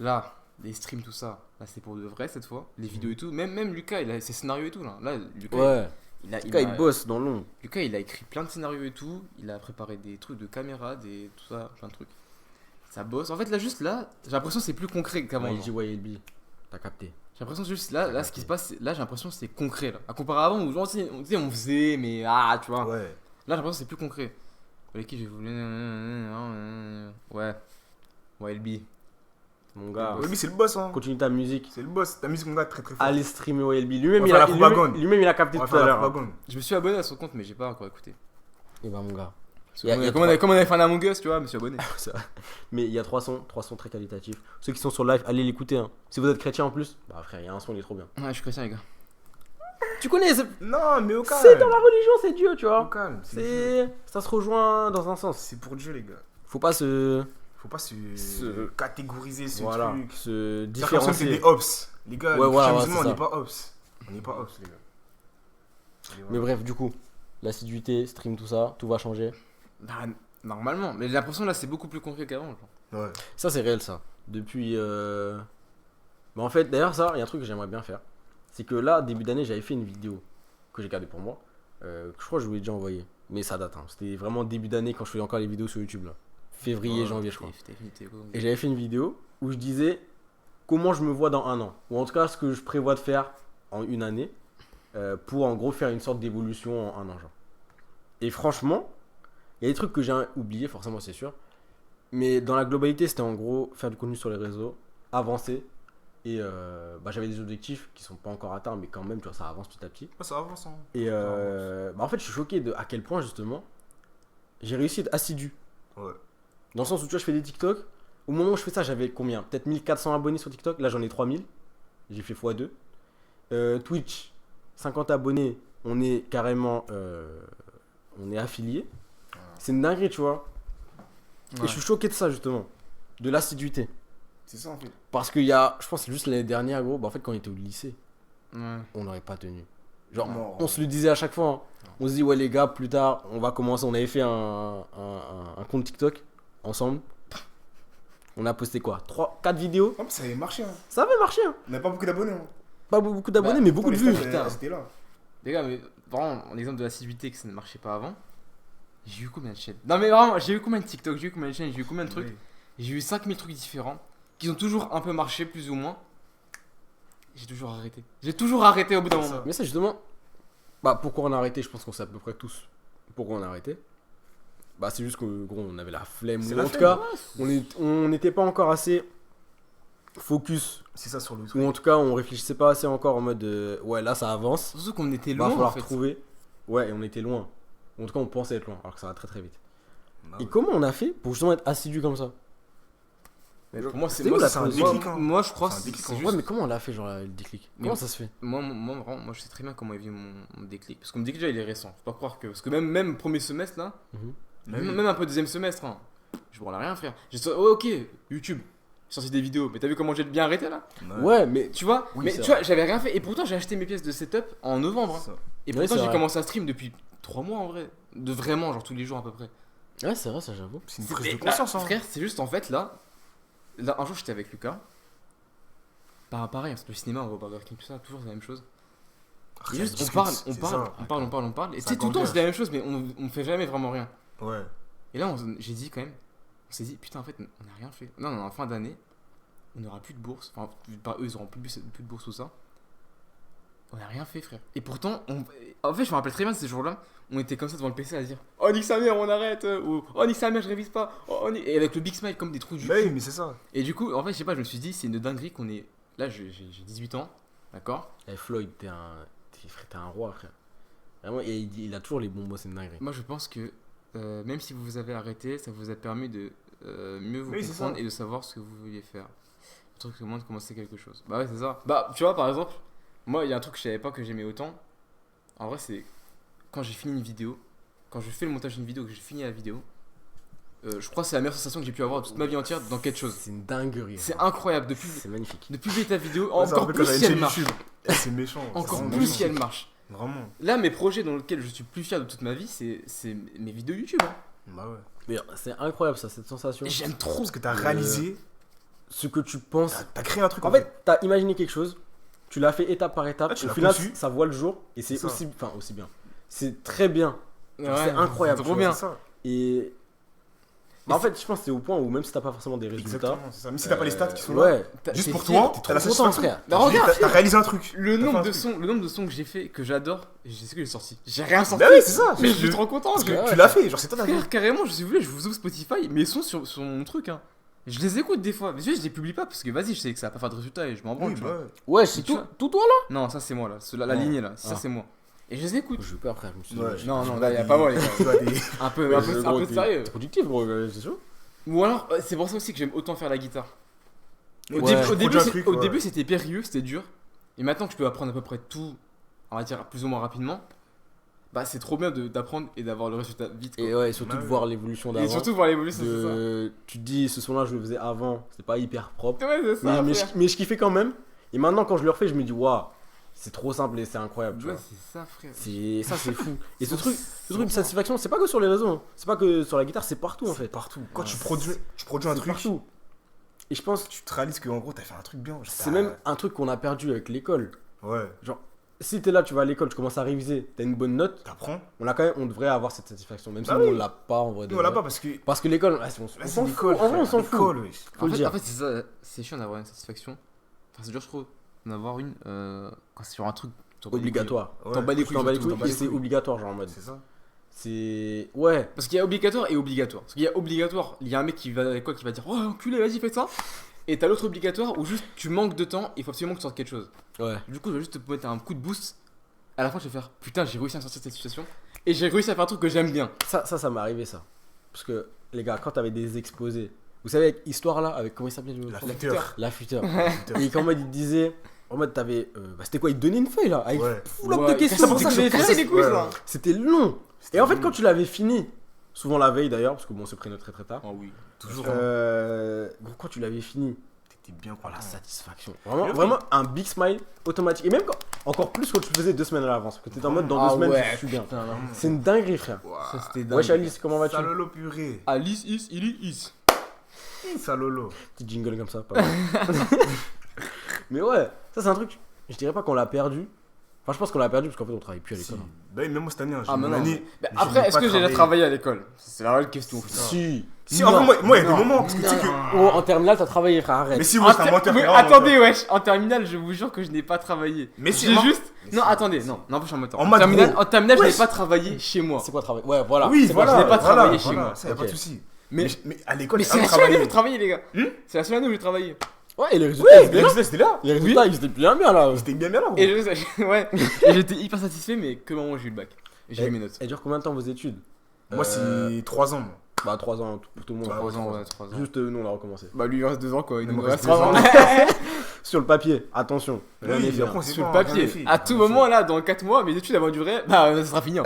Là, les streams, tout ça, là, c'est pour de vrai cette fois, les vidéos et tout. Même Lucas, il a ses scénarios et tout, là. Là, Lucas, Ouais. il a, Le gars, il bosse dans l'ombre. Lucas, il a écrit plein de scénarios et tout. Il a préparé des trucs de caméra, tout ça, plein de trucs. Ça bosse. En fait, là, juste là, j'ai l'impression que c'est plus concret qu'avant. Ouais, il genre. dit YLB. T'as capté. J'ai l'impression que juste là, ce qui se passe, là, j'ai l'impression que c'est concret. Là. À comparer à avant, où genre, on faisait, mais tu vois. Ouais. Là, j'ai l'impression que c'est plus concret. Avec qui j'ai voulu. Ouais. YLB. Mon gars, Ouais, lui, c'est le boss, hein. continue ta musique. C'est le boss. Ta musique, mon gars, très très fort. Allez streamer YLB. Lui-même, On il va a, faire la propagande. lui-même, il a capté On va tout à faire la l'heure. hein. propagande. Je me suis abonné à son compte, mais j'ai pas encore écouté. Et bah, mon gars. Parce Il y a- que il y a comme on avait fait un Among Us, tu vois, je me suis abonné. Mais il y a 3 sons très qualitatifs. Ceux qui sont sur live, allez l'écouter. Hein. Si vous êtes chrétien en plus, bah frère, il y a un son, il est trop bien. Ouais, je suis chrétien, les gars. Tu connais, Non, mais au calme. c'est dans la religion, c'est Dieu, tu Au vois. calme. C'est Dieu. Ça se rejoint dans un sens. C'est pour Dieu, les gars. Faut pas se. Faut pas se Ce- catégoriser ce Voilà. truc. Se Certaines personnes, c'est différencier. des ops. Les gars, Ouais, les voilà, chrétiens ouais, musulmans, c'est on n'est ça. pas ops. On n'est pas ops, les gars. Et Mais voilà. bref, du coup, l'assiduité, stream, tout ça, tout va changer. Bah, normalement. Mais j'ai l'impression là, c'est beaucoup plus concret qu'avant. Genre. Ouais. Ça, c'est réel, ça. Depuis. Bah, en fait, d'ailleurs, ça, il y a un truc que j'aimerais bien faire. C'est que là, début d'année, j'avais fait une vidéo que j'ai gardée pour moi. Que je crois que je vous l'ai déjà envoyée. Mais ça date, hein. C'était vraiment début d'année quand je faisais encore les vidéos sur YouTube, là. Février, Ouais, janvier, je crois. T'as fini tes Et j'avais fait une vidéo où je disais comment je me vois dans un an. Ou en tout cas, ce que je prévois de faire en une année. Pour en gros faire une sorte d'évolution en un an, genre. Et franchement, il y a des trucs que j'ai oubliés, forcément, c'est sûr. Mais dans la globalité, c'était en gros faire du contenu sur les réseaux, avancer. Et bah, j'avais des objectifs qui sont pas encore atteints, mais quand même, tu vois, ça avance petit à petit. Ouais, ça avance, hein. Et bah, en fait, je suis choqué de à quel point, justement, j'ai réussi à être assidu. Ouais. Dans le sens où, tu vois, je fais des TikTok. Au moment où je fais ça, j'avais combien? Peut-être 1400 abonnés sur TikTok. Là, j'en ai 3000. J'ai fait x2. Twitch, 50 abonnés, on est carrément. On est affilié. C'est une dinguerie, tu vois. Et je suis choqué de ça, justement. De l'assiduité. C'est ça en fait. Parce qu'il y a. Je pense que c'est juste l'année dernière, gros. Bah, en fait, quand on était au lycée, Ouais. on n'aurait pas tenu. Genre, Non. on se le disait à chaque fois. Hein. On se dit, ouais, les gars, plus tard, on va commencer. On avait fait un compte TikTok ensemble. On a posté quoi 4 vidéos. Oh, mais ça avait marché. Hein. Ça avait marché. Hein. On n'a pas beaucoup d'abonnés. Hein. Pas beaucoup d'abonnés, Bah, mais beaucoup de Pourtant, les vues. stats, putain. c'était là. Les gars, mais vraiment, en exemple de l'assiduité que ça ne marchait pas avant, j'ai eu combien de chaînes? Non, mais vraiment, j'ai eu combien de TikTok, j'ai eu combien de chaînes, j'ai eu combien de trucs? Oui. J'ai eu 5000 trucs différents qui ont toujours un peu marché, plus ou moins. J'ai toujours arrêté. J'ai toujours arrêté au bout d'un C'est moment. ça. Mais ça, justement, bah, pourquoi on a arrêté? Je pense qu'on sait à peu près tous pourquoi on a arrêté. Bah, c'est juste que, gros, on avait la flemme. C'est Ou la en tout flemme. cas, on n'était pas encore assez focus. C'est ça sur le Ou truc. en tout cas, on réfléchissait pas assez encore en mode ouais, là, ça avance. Surtout qu'on était Va loin en falloir fait. trouver. Ouais, et on était loin. En tout cas, on pensait être loin, alors que ça va très très vite. Bah Et ouais. comment on a fait pour justement être assidu comme ça? Mais pour moi, c'est C'était moi, où la c'est fin un de moi, déclic, hein. moi, je crois C'est un que déclic, c'est en juste. Ouais, mais comment on l'a fait, genre, le déclic? Mais- Comment ça se fait? Vraiment, moi, je sais très bien comment est venu mon déclic. Parce que mon déclic, déjà, il est récent. Faut pas croire que. Parce que même premier semestre, là, Mhm. Bah oui. même un peu deuxième semestre, hein, je branle rien, frère. Ok, YouTube, j'ai sorti des vidéos. Mais t'as vu comment j'ai bien arrêté là? Ouais, mais Tu vois, Oui, mais c'est tu vois, j'avais rien fait. Et pourtant, j'ai acheté mes pièces de setup en novembre. Hein. Ça. Et Ouais, pourtant, c'est j'ai vrai. commencé à stream depuis 3 mois en vrai. De vraiment, genre tous les jours à peu près. ouais, c'est vrai, ça, j'avoue. C'est une prise Mais de conscience. là, Hein. frère, c'est juste en fait là, un jour j'étais avec Lucas. Pareil, le cinéma, on va au Burger King, tout ça, toujours la même chose. Rien, Juste, on discute, parle, c'est on ça. parle. Et tu Ça sais, tout le temps engage. c'est la même chose, mais on fait jamais vraiment rien. Ouais. Et là, j'ai dit quand même, on s'est dit, putain, en fait, on n'a rien fait. Non, en fin d'année, on n'aura plus de bourse. Enfin, pas eux, ils auront plus de bourse, tout ça. On n'a rien fait, frère. Et pourtant, en fait, je me rappelle très bien de ces jours-là, on était comme ça devant le PC à dire, oh, nique sa mère, on arrête. Ou, oh, nique sa mère, je révise pas. Et avec le big smile comme des trous du Bah cul. oui, mais c'est ça. Et du coup, en fait, je sais pas, je me suis dit, c'est une dinguerie qu'on est. Là, j'ai 18 ans, d'accord? Eh, Floyd, t'es un roi, frère. Vraiment, et il a toujours les bons mots, c'est une dinguerie. Moi, je pense que même si vous avez arrêté, ça vous a permis de mieux vous Oui, c'est comprendre ça. et de savoir ce que vous vouliez faire. Le truc, c'est au moins de commencer quelque chose. Bah ouais, c'est ça. Bah, tu vois, par exemple, moi, il y a un truc que je savais pas que j'aimais autant. En vrai, c'est quand j'ai fini une vidéo, quand je fais le montage d'une vidéo, que j'ai fini la vidéo, je crois que c'est la meilleure sensation que j'ai pu avoir toute ma vie entière dans quelque chose. C'est une dinguerie. C'est frère. incroyable. C'est magnifique. De publier ta vidéo, Ouais, c'est un encore peu plus comme si la elle chaîne marche. YouTube. Eh, c'est méchant. c'est Encore vraiment plus méchant. si elle marche. Vraiment. Là, mes projets dans lesquels je suis plus fier de toute ma vie, c'est mes vidéos YouTube. Hein. Bah ouais. Mais c'est incroyable, ça, cette sensation. J'aime trop. Parce que t'as réalisé, Ce que tu penses. t'as créé un truc. En fait, t'as imaginé quelque chose, tu l'as fait étape par étape, Ah, tu au l'as final, conçu. ça voit le jour, et c'est C'est ça. aussi bien. C'est très bien. Ouais, c'est incroyable, c'est tu trop vois, bien. C'est ça. Et. Bah, en fait, je pense que c'est au point où même si t'as pas forcément des résultats. Exactement. C'est ça. Même si t'as pas les stats qui sont là. Ouais. Juste T'es pour fier, toi, t'es t'as la trop content, satisfaction. frère. Bah, regarde, T'as réalisé un truc. Le T'as fait nombre un de truc. sons, le nombre de sons que j'ai fait que j'adore, je sais ce que j'ai sorti. J'ai rien sorti. Bah oui, c'est ça. Mais je suis Le- trop content. Parce je- que tu l'as fait. Genre, c'est toi ta vie. Frère, carrément, si vous voulez, je vous ouvre Spotify, mes sons sur mon truc. Hein. Je les écoute des fois, mais je les publie pas parce que vas-y, je sais que ça va pas faire de résultat et je m'en branle. Oui, tu vois. bah ouais. Ouais, c'est Tu tout, vois. tout toi là. Non, ça c'est moi là, la Non. lignée là, ça Ah. c'est moi. Et je les écoute. J'ai eu peur, frère. Je me suis dit, Ouais. Non, non, là y a pas moi les gars. Tu vois des. Un peu, un peu de sérieux. C'est productif, gros, c'est chaud. Ou alors, c'est pour ça aussi que j'aime autant faire la guitare. Au Ouais. début, Tu produis un truc, au ouais. début, c'était périlleux, c'était dur. Et maintenant que je peux apprendre à peu près tout, on va dire plus ou moins rapidement, bah c'est trop bien d'apprendre et d'avoir le résultat vite. Quoi. Et ouais, et surtout Ouais. de voir l'évolution Et d'avant. surtout voir l'évolution, c'est ça. Tu te dis, ce son-là, je le faisais avant, c'était pas hyper propre. Ouais, c'est ça. Mais, frère. mais je kiffais quand même. Et maintenant, quand je le refais, je me dis, waouh, c'est trop simple et c'est incroyable. Tu Ouais, vois. c'est ça, frère. Ça, c'est fou. Et ce C'est truc de satisfaction, c'est pas que sur les réseaux, hein. C'est pas que sur la guitare, c'est partout en C'est fait. partout. Quand Ouais. tu produis un C'est truc, partout. Et je pense que tu te réalises qu'en gros, t'as fait un truc bien. Genre, c'est t'as- même un truc qu'on a perdu avec l'école. Ouais. Si t'es là, tu vas à l'école, tu commences à réviser, t'as une bonne note, T'apprends. on devrait avoir cette satisfaction, même si Bah nous, oui. on l'a pas en vrai. de Nous, on l'a vrai. pas parce que. Parce que l'école, on Là, s'en c'est fout. l'école. En vrai, on frère, s'en fout. l'école, wesh. Faut le dire. En fait, c'est ça, c'est chiant d'avoir une satisfaction. Enfin, c'est dur, je trouve, d'en avoir une quand c'est sur un truc t'en bats les Obligatoire. Ouais. T'en bats les Tu t'en bats les surtout, couilles et c'est obligatoire, genre en mode. C'est ça. C'est. Ouais. Parce qu'il y a obligatoire et obligatoire. Parce qu'il y a obligatoire, il y a un mec qui va dire oh enculé, vas-y, fais ça. Et t'as l'autre obligatoire où juste tu manques de temps, il faut absolument que tu sortes quelque chose. Ouais. Du coup, je vais juste te mettre un coup de boost. À la fin, je vais faire putain, j'ai réussi à sortir de cette situation. Et j'ai réussi à faire un truc que j'aime bien. Ça m'est arrivé ça. Parce que, les gars, quand t'avais des exposés, vous savez, avec Histoire là, avec comment il s'appelait le La prof future. L'affûteur. Et quand il disait, en mode, t'avais. C'était quoi? Ils te donnaient une feuille là, avec Ouais. full up de Ouais, questions. c'est pour ça que j'avais cassé les quiz Ouais. là. C'était long. Et en fait, quand tu l'avais fini, souvent la veille d'ailleurs, parce que bon, on s'est pris notre très très tard. Ah oui. Toujours. Gros, quand tu l'avais fini, T'étais bien oh, la content. satisfaction. Vraiment, Mais vraiment un big smile automatique. Et même encore plus quand tu le faisais 2 semaines à l'avance. Parce que t'étais en mode dans 2 semaines, je suis bien. Putain, non. C'est une dinguerie, frère. Ça c'était dingue. Wesh, Alice, comment vas-tu? Salolo purée. Alice is. Salolo. Petit jingle comme ça, pas mal. Mais ouais, ça c'est un truc. Je dirais pas qu'on l'a perdu. Enfin, je pense qu'on l'a perdu parce qu'en fait, on travaille plus à Si. l'école. Bah, même moi cette année, hein, j'ai Ah, mon mais non. année. Mais je après, n'ai est-ce pas que j'ai déjà travaillé à l'école? C'est la vraie question. Si. Si, en vrai, moi, il y a des moments. Parce que tu sais que. Oh, en terminale, t'as travaillé, frère, arrête. Mais si, moi, c'est un menteur. Mais frère, un attendez, menteur. wesh, en terminale, je vous jure que je n'ai pas travaillé. Mais si, J'ai moi- juste. Mais Non, si, attendez, si. non, je suis en menteur. En maths, gros. En terminale, je n'ai Wesh. pas travaillé chez moi. C'est quoi travailler? Ouais, voilà. Oui, C'est voilà. quoi, je n'ai pas voilà, travaillé chez voilà, moi. Ça, y a pas de Ok. souci. Mais, Mais à l'école, mais c'est c'est un la seule année où travail. j'ai travaillé, les gars. C'est la seule année où j'ai travaillé. Ouais, et les résultats, Oui, ils les étaient là. résultats, c'était là. Les résultats, ils étaient bien là. C'était bien là, gros. Et ouais. Et j'étais hyper satisfait, mais que le moment où j'ai eu le bac. Et j'ai eu mes notes. Et dure combien de temps vos études? Moi, c'est 3 ans, moi. Bah, 3 ans pour tout le monde. Ouais, 3 ans, ouais, 3 ans. Juste nous, on a recommencé. Bah, lui, il reste 2 ans, quoi. Il Il nous me reste reste 3 ans. 2 ans. Sur le papier, attention. Rien Oui, n'est fait, après, hein. on sait Sur pas, le rien papier. n'est fait. À tout Rien n'est moment, là, dans 4 mois, mes études elles vont durer. Bah, ça sera fini. hein.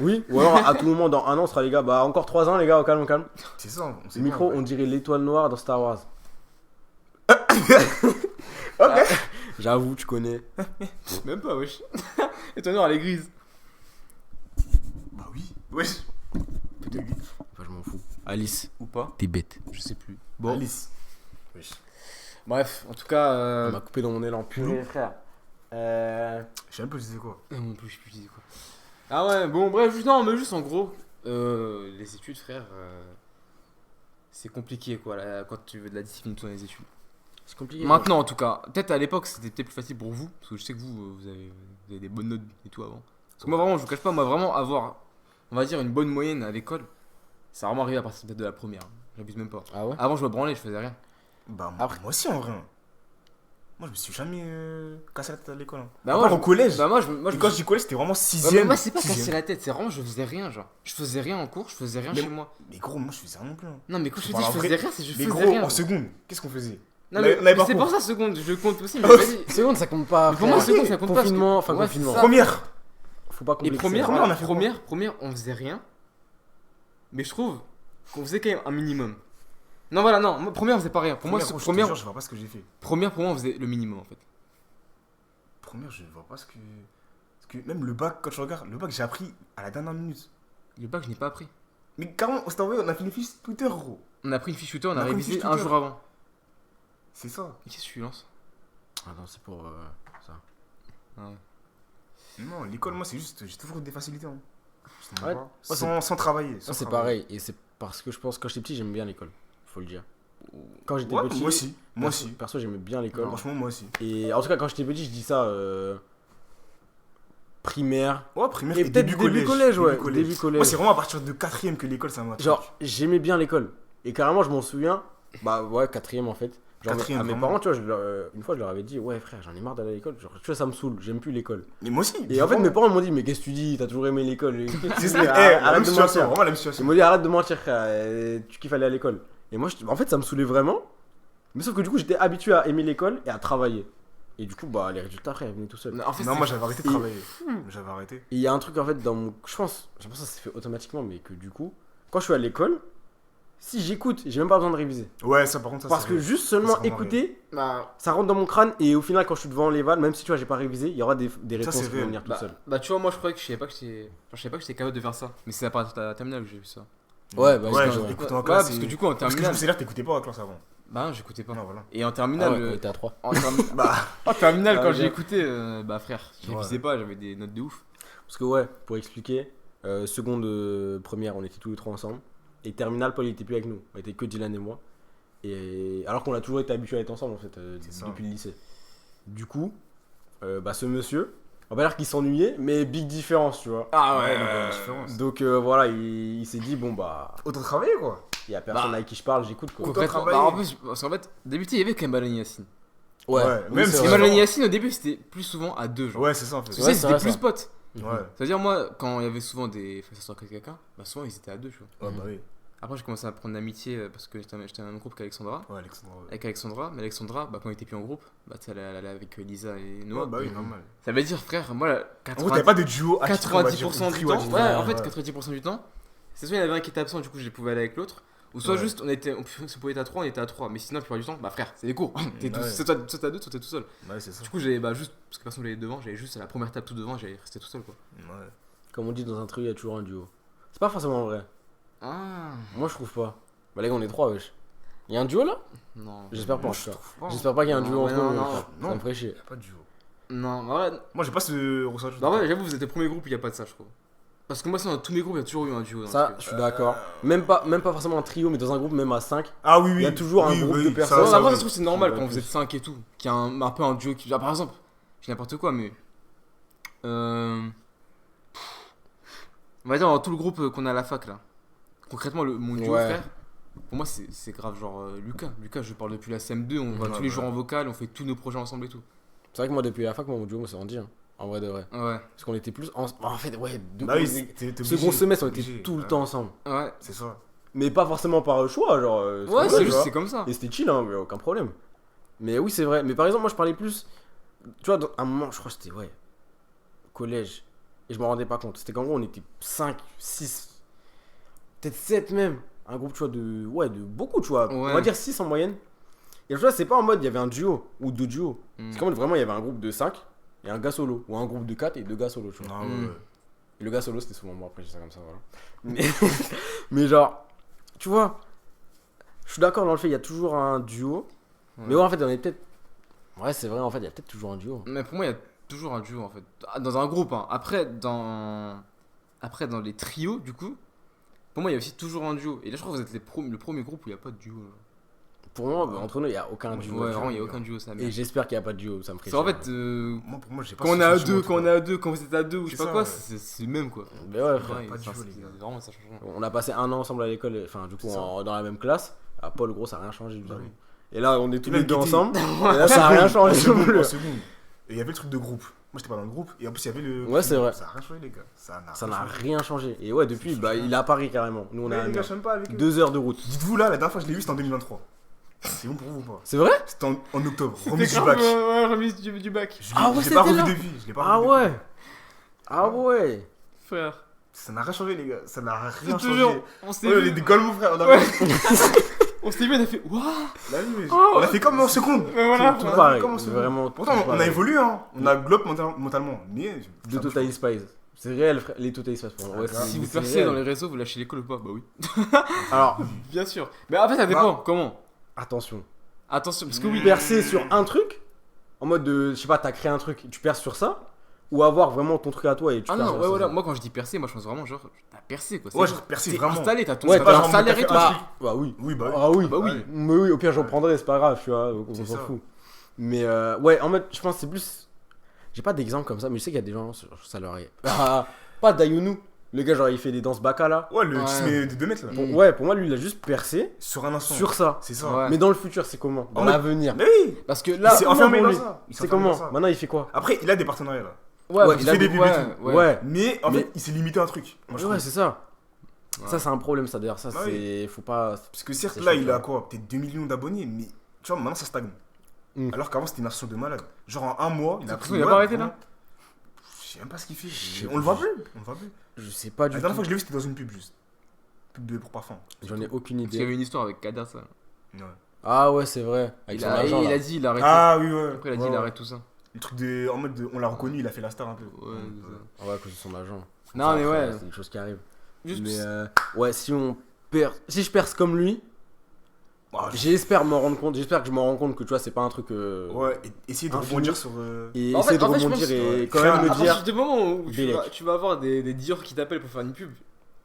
Oui, ou alors à tout moment, dans 1 an, on sera les gars. Bah, encore 3 ans, les gars, au calme, au calme. fait. C'est ça, on sait Le micro, pas, on dirait l'étoile noire dans Star Wars. Ok. J'avoue, tu connais. Même pas, wesh. Et ton noir, elle est grise. Bah oui. Wesh. Enfin, je m'en fous. Alice, Ou pas? t'es bête. Je sais plus. Bon. Alice. Wesh. Bref, en tout cas. On m'a coupé dans mon élan purée, frère. Je sais même pas, je disais quoi. Non plus, je sais plus dire quoi. Ah ouais, bon, bref, non, mais juste en gros, les études, frère, c'est compliqué quoi, là, quand tu veux de la discipline tout dans les études. C'est compliqué. Maintenant, en tout cas, peut-être à l'époque c'était peut-être plus facile pour vous, parce que je sais que vous avez des bonnes notes et tout avant. Parce que moi, vraiment, je vous cache pas, moi, vraiment avoir, on va dire, une bonne moyenne à l'école, ça a vraiment arrivé à partir peut-être de la première. J'abuse même pas. Ah ouais? Avant, je me branlais, je faisais rien. Bah, Après- moi aussi, en vrai. Moi, je me suis jamais cassé la tête à l'école. Hein. Bah, À moi, part au collège. Bah, moi, Et quand je dis collège, c'était vraiment Ouais, 6ème. mais moi, c'est pas casser 6ème. la tête, c'est vraiment, je faisais rien, genre. Je faisais rien en cours, je faisais rien Mais- chez moi. Mais gros, moi, je faisais rien non plus. Hein. Non, mais quand je te dis Voilà, je en faisais vrai- rien, c'est je Mais faisais gros, rien. en seconde, qu'est-ce qu'on faisait? Non, On mais, avait- on avait mais c'est pas pour cours. ça, seconde, je compte aussi, mais vas-y. Seconde, ça compte pas. Mais pour moi, frère. seconde, ça compte pas. parce que- Confinement, enfin Ouais, confinement. c'est ça. Première. Faut pas Et complexer. première, Première, on a fait quoi première, on faisait rien. Mais je trouve qu'on faisait quand même un minimum. Non, voilà, non, moi, première, on faisait pas rien. Pour moi, Première, gros, je te première, jure, je vois pas ce que j'ai fait. première, pour moi, on faisait le minimum en fait. Première, je vois pas ce que. Parce que même le bac, quand je regarde, le bac, j'ai appris à la dernière minute. Le bac, je n'ai pas appris. Mais carrément, on s'est envoyé, on a fait une fiche Twitter, gros. On a pris une fiche shooter, on On a a pris une révisé fiche un Twitter. jour avant. C'est ça. Et qu'est-ce que tu lances? Ah non, c'est pour ça. Non, l'école, moi, c'est juste. J'ai toujours eu des facilités. Hein. Je t'en Ouais, vois. moi, Sans travailler. Ça, sans c'est travailler. pareil. Et c'est parce que je pense, quand j'étais petit, j'aimais bien l'école. Faut le dire. Quand j'étais Ouais, petit. moi aussi. Moi perso- aussi. Perso, j'aimais bien l'école. Franchement, moi aussi. Et en tout cas, quand j'étais petit, je dis ça. Primaire. Ouais, primaire Et et peut-être début début collège. collège, ouais. Début collège. Début collège. Moi, c'est vraiment à partir de 4ème que l'école, ça m'a. Genre, j'aimais bien l'école. Et carrément, je m'en souviens. Bah ouais, 4ème en fait. Genre, Quatrième, à mes vraiment. parents, tu vois, une fois, je leur avais dit, ouais, frère, j'en ai marre d'aller à l'école. Genre, tu vois, ça me saule, j'aime plus l'école. Mais moi aussi. Et en fait, mes parents m'ont dit, mais qu'est-ce que tu dis? T'as toujours aimé l'école. C'est ça, Arrête la même de situation. mentir. Vraiment la même Ils situation. m'ont dit, arrête de mentir, frère. Tu kiffes aller à l'école. Et moi, en fait, ça me saoulait vraiment. Mais sauf que du coup, j'étais habitué à aimer l'école et à travailler. Et du coup, bah, les résultats, frère, ils venaient tout seuls. En fait, Non, c'est- moi, j'avais arrêté de Et- travailler. J'avais arrêté. Et il y a un truc en fait dans mon. Je pense que ça s'est fait automatiquement, mais que du coup, quand je suis à l'école, si j'écoute, j'ai même pas besoin de réviser. Ouais, ça, par contre, ça Parce c'est que vrai. juste Ça, seulement c'est vraiment écouter, Bah, ça rentre dans mon crâne et au final, quand je suis devant les vannes, même si tu vois, j'ai pas révisé, il y aura des réponses c'est qui vrai. vont venir tout bah, seul. bah, tu vois, moi je croyais que je savais pas que j'étais capable de faire ça. Mais c'est à partir de la terminale que j'ai vu ça. Ouais, bah, Ouais, c'est je vrai. écoute en Ouais, classe. parce et- que du coup, en Parce que je terminale. me sais là, t'écoutais pas en classe avant. Bah, j'écoutais pas. Non, voilà. Et en Ah terminale. ouais, on était à 3. Bah, En terminale, Ah, quand bien. j'ai écouté, bah frère, je Ouais. révisais pas, j'avais des notes de ouf. Parce que, ouais, pour expliquer, seconde, première, on était tous les trois ensemble. Et terminale, Paul, il était plus avec nous. On était que Dylan et moi. Et alors qu'on a toujours été habitués à être ensemble en fait, C'est ça. depuis le lycée. Du coup, bah, ce monsieur, on va pas dire qu'il s'ennuyait, mais big différence, tu vois. Ah ouais, donc, la différence. Donc voilà, il s'est dit, bon bah, Autant travailler, quoi. il y a personne Bah, avec qui je parle, j'écoute quoi. Concrètement, travailler. bah, en plus, parce qu'en fait, au début, il y avait quand même Malone Yacine. Ouais, oui, même c'est si- Et vrai. Malone Yacine, au début, c'était plus souvent à deux, genre. Ouais, c'est ça en fait. Tu Ouais, sais, c'est c'était vrai, plus ça. potes. Ouais. C'est-à-dire, moi, quand il y avait souvent des frères avec quelqu'un, bah souvent ils étaient à deux, tu vois. Ouais, bah oui. Après, j'ai commencé à prendre l'amitié parce que j'étais dans un même groupe qu'Alexandra. Ouais, Alexandre. Ouais. Avec Alexandra, mais Alexandra, bah, quand on était plus en groupe, bah, tu sais, elle allait avec Lisa et Noah. Ouais, bah oui, normal. Ça veut dire, frère, moi, En gros, t'avais pas de duo attitré, on va dire, 90% ou du trio temps, attitré. ouais, en fait, 90% du temps, c'est soit il y en avait un qui était absent, du coup, je pouvais aller avec l'autre, ou soit Ouais. juste, si on pouvait être à 3, on était à 3, mais sinon, la plupart du temps, bah, frère, c'est des cours. T'es Ouais. soit t'as 2, soit t'es tout seul. Ouais, c'est ça. Du coup, j'avais, bah, juste, parce que personne n'allait devant, j'avais juste à la première table tout devant, j'allais rester tout seul, quoi. Ouais. Comme on dit dans un trio, il y a toujours un duo. C'est pas forcément vrai. Ah, Moi, je trouve pas. Bah, les gars, on est 3, wesh. Il y a un duo là? non. J'espère pas, en Moi, tout je cas. trouve pas. J'espère pas qu'il y ait un Non, duo ouais, entre non, nous. non, frère. non. Ça me ferait chier. Y a pas de duo. Non, bah, ouais, Moi, j'ai pas ce ressenti. bah, ouais, j'avoue, vous êtes le premier groupe où il n'y a pas de ça, je trouve. Parce que moi, dans tous mes groupes, il y a toujours eu un duo. dans Ça, le je truc. suis d'accord. Même pas forcément un trio, mais dans un groupe, même à 5. Ah oui, oui. Il y a toujours un Oui, groupe oui, de ça, personnes. Ouais, ça, après, oui. je trouve que c'est normal Ça quand va vous êtes plus. 5 et tout. Qu'il y a un peu un duo qui. Ah, par exemple, j'ai n'importe quoi, mais. On va dire dans tout le groupe qu'on a à la fac là. Concrètement, mon duo Ouais. frère, pour moi, c'est grave. Genre Lucas. Lucas, je parle depuis la CM2, on va Ouais, tous les ouais. jours en vocal, on fait tous nos projets ensemble et tout. C'est vrai que moi, depuis la fac, moi, mon duo, moi, c'est Andy. Hein. En vrai de vrai. Ouais, Parce qu'on était plus. En fait, ouais. Bah oui, t'es Second obligé. semestre, on était Obligé. tout le Ouais. temps ensemble. ouais. C'est ça. Mais pas forcément par choix, genre. Ouais, comme ça, c'est tu juste, vois. c'est comme ça. Et c'était chill, hein, mais aucun problème. Mais oui, c'est vrai. Mais par exemple, moi, je parlais plus. Tu vois, dans un moment, je crois que c'était, ouais, collège. Et je me rendais pas compte. C'était qu'en gros, on était 5, 6, peut-être 7 même. Un groupe, tu vois, de. Ouais, de beaucoup, tu vois. Ouais. On va dire 6 en moyenne. Et tu vois, c'est pas en mode, il y avait un duo ou deux duos. Mm. C'est qu'en mode, vraiment, il y avait un groupe de 5 et un gars solo. Ou un groupe de 4 et 2 gars solo, tu vois. Ah ouais. Mm. Et le gars solo, c'était souvent moi, après, je dis ça comme ça, voilà. Mais, mais genre, tu vois, je suis d'accord dans le fait, il y a toujours un duo. Ouais. Mais ouais, en fait, on est peut-être. Ouais, c'est vrai, en fait, il y a peut-être toujours un duo. Mais pour moi, il y a toujours un duo en fait. Ah, dans un groupe, hein. Après, dans les trios, du coup, pour moi, il y a aussi toujours un duo. Et là, je crois que vous êtes le premier groupe où il n'y a pas de duo. Là. Pour moi, bah, entre nous, il n'y a aucun Ouais, duo. Ouais, tu vraiment, vois. il n'y a aucun duo, ça Et merde. j'espère qu'il n'y a pas de duo, ça me ferait C'est en chier, fait, Moi, pour moi, j'ai pas quand on ce est à sentiment, deux, en tout quand on cas. est à deux, quand vous êtes à deux ou je sais C'est pas ça, quoi, ouais. c'est le même quoi. Mais ouais, frère. Ouais, pas de ça, duo, les c'est- gars. Vraiment, ça change rien. On a passé un an ensemble à l'école, enfin, du coup, C'est ça. dans la même classe. À Paul, gros, ça n'a rien changé. du Bah tout. oui. Et là, on est tous Il a les deux guetté. ensemble. Et là, ça n'a rien En changé. non seconde, plus. en seconde. Et il y avait le truc de groupe. Moi, j'étais pas dans le groupe. Et en plus, il y avait le. Ouais, c'est vrai. Ça a rien changé, les gars. Ça n'a Ça n'a changé. rien changé. Et ouais, depuis, C'est bah, fou, il est à Paris carrément. Nous, on Ouais, a les gars, je suis même pas avec eux. 2 heures de route. Dites-vous, là, la dernière fois que je l'ai vu, c'était en 2023. C'est bon pour vous ou pas? C'est vrai? C'était en octobre. Remise du bac. Ouais, remise du bac. Ah ouais, Je l'ai pas c'était revu là. depuis. Je l'ai pas Ah revu ouais. depuis. Ah ouais. Frère. Ça n'a rien changé, les gars. Ça n'a C'est rien toujours. changé. On s'est Ouais, on est vu. des golemons, frère. On a Ouais. On s'est vu, on a fait. Waouh! Bah oui, mais Oh, on a fait comme en seconde. Mais voilà, Tout on a pareil. fait comme en seconde. Vraiment. Pourtant, tout on a pareil. évolué, hein. On a globe mentalement. Mais. De Total Spice. C'est réel, frère. Les Total Spice pour moi. Ouais, Ah, c'est- Si vous c'est percez réel. dans les réseaux, vous lâchez l'école ou pas? Bah oui. Alors, Bien sûr. Mais en fait, ça dépend. Bah. Comment? attention. Attention, parce que oui. Percer sur un truc, en mode de. Je sais pas, t'as créé un truc, tu perces sur ça. Ou avoir vraiment ton truc à toi et tu Ah perces non, sur ouais, ça. voilà. Moi, quand je dis percer, moi, je pense vraiment genre, t'as percé quoi. Ouais, C'est- genre, percer t'es vraiment. installé, t'as ton Ouais, t'as pas un genre, salaire t'as et fait tout. un Bah, truc. bah oui. Oui, bah. Ah oui. Bah oui. Ouais. Mais oui, au pire, j'en prendrai, c'est pas grave, tu vois. On C'est s'en ça. fout. Mais ouais, en mode, je pense que c'est plus. J'ai pas d'exemple comme ça, mais je sais qu'il y a des gens, ça leur est. Ah, pas Dayunu. Le gars, genre, il fait des danses baka là. Ouais, le Ouais. tisme de 2 mètres là. Pour- ouais, pour moi, lui, il a juste percé Sur un instant. sur ça. C'est ça. Ouais. Mais dans le futur, c'est comment? Dans En mode- l'avenir. Mais oui. Parce que Il là. s'est comment enfermé pour dans lui ça. Il s'est C'est enfermé comment? dans ça. Maintenant, il fait quoi? Après, il a des partenariats là. Ouais, il fait des pubs et tout. Ouais. Mais en Mais- fait, il s'est limité à un truc. Moi, je Ouais, trouve. c'est ça. Ouais. Ça, c'est un problème, ça d'ailleurs. Ça, Bah c'est. Faut pas. Parce que certes, C'est là, chaud, il a ça. quoi? Peut-être 2 millions d'abonnés, mais tu vois, maintenant ça stagne. Mm. Alors qu'avant, c'était une ascension de malade. Genre en un mois, il a pris. Il a ouais, pas arrêté vraiment. là? Je sais même pas ce qu'il fait. sais On le voit plus. On le voit plus. Je sais pas La du dernière tout. fois que je l'ai vu, c'était dans une pub juste. Pub pour parfum. J'en ai aucune Parce qu'il y avait idée. une histoire avec Kader, ça. Ouais. Ah ouais, c'est vrai. Avec Il son a, argent, il là. a dit, il a arrêté. Ah oui, ouais. Après, il a dit, Ouais, il ouais. arrête tout ça. Le truc de. En mode, on l'a reconnu, il a fait la star un peu. Ouais, c'est ça. Ah ouais, à cause de son agent. Non, Ça, mais après, ouais. C'est une chose qui arrive. Juste Mais ouais, si on perd. Si je perce comme lui, Ah, j'espère m'en rendre compte. J'espère que je m'en rends compte que tu vois, c'est pas un truc. Ouais, et essayer de Infini. rebondir sur. Et En essayer fait- de en fait, je rebondir pense- et ouais. quand même À me À dire. partir du moment où Bélec. tu vas avoir des Dior qui t'appellent pour faire une pub,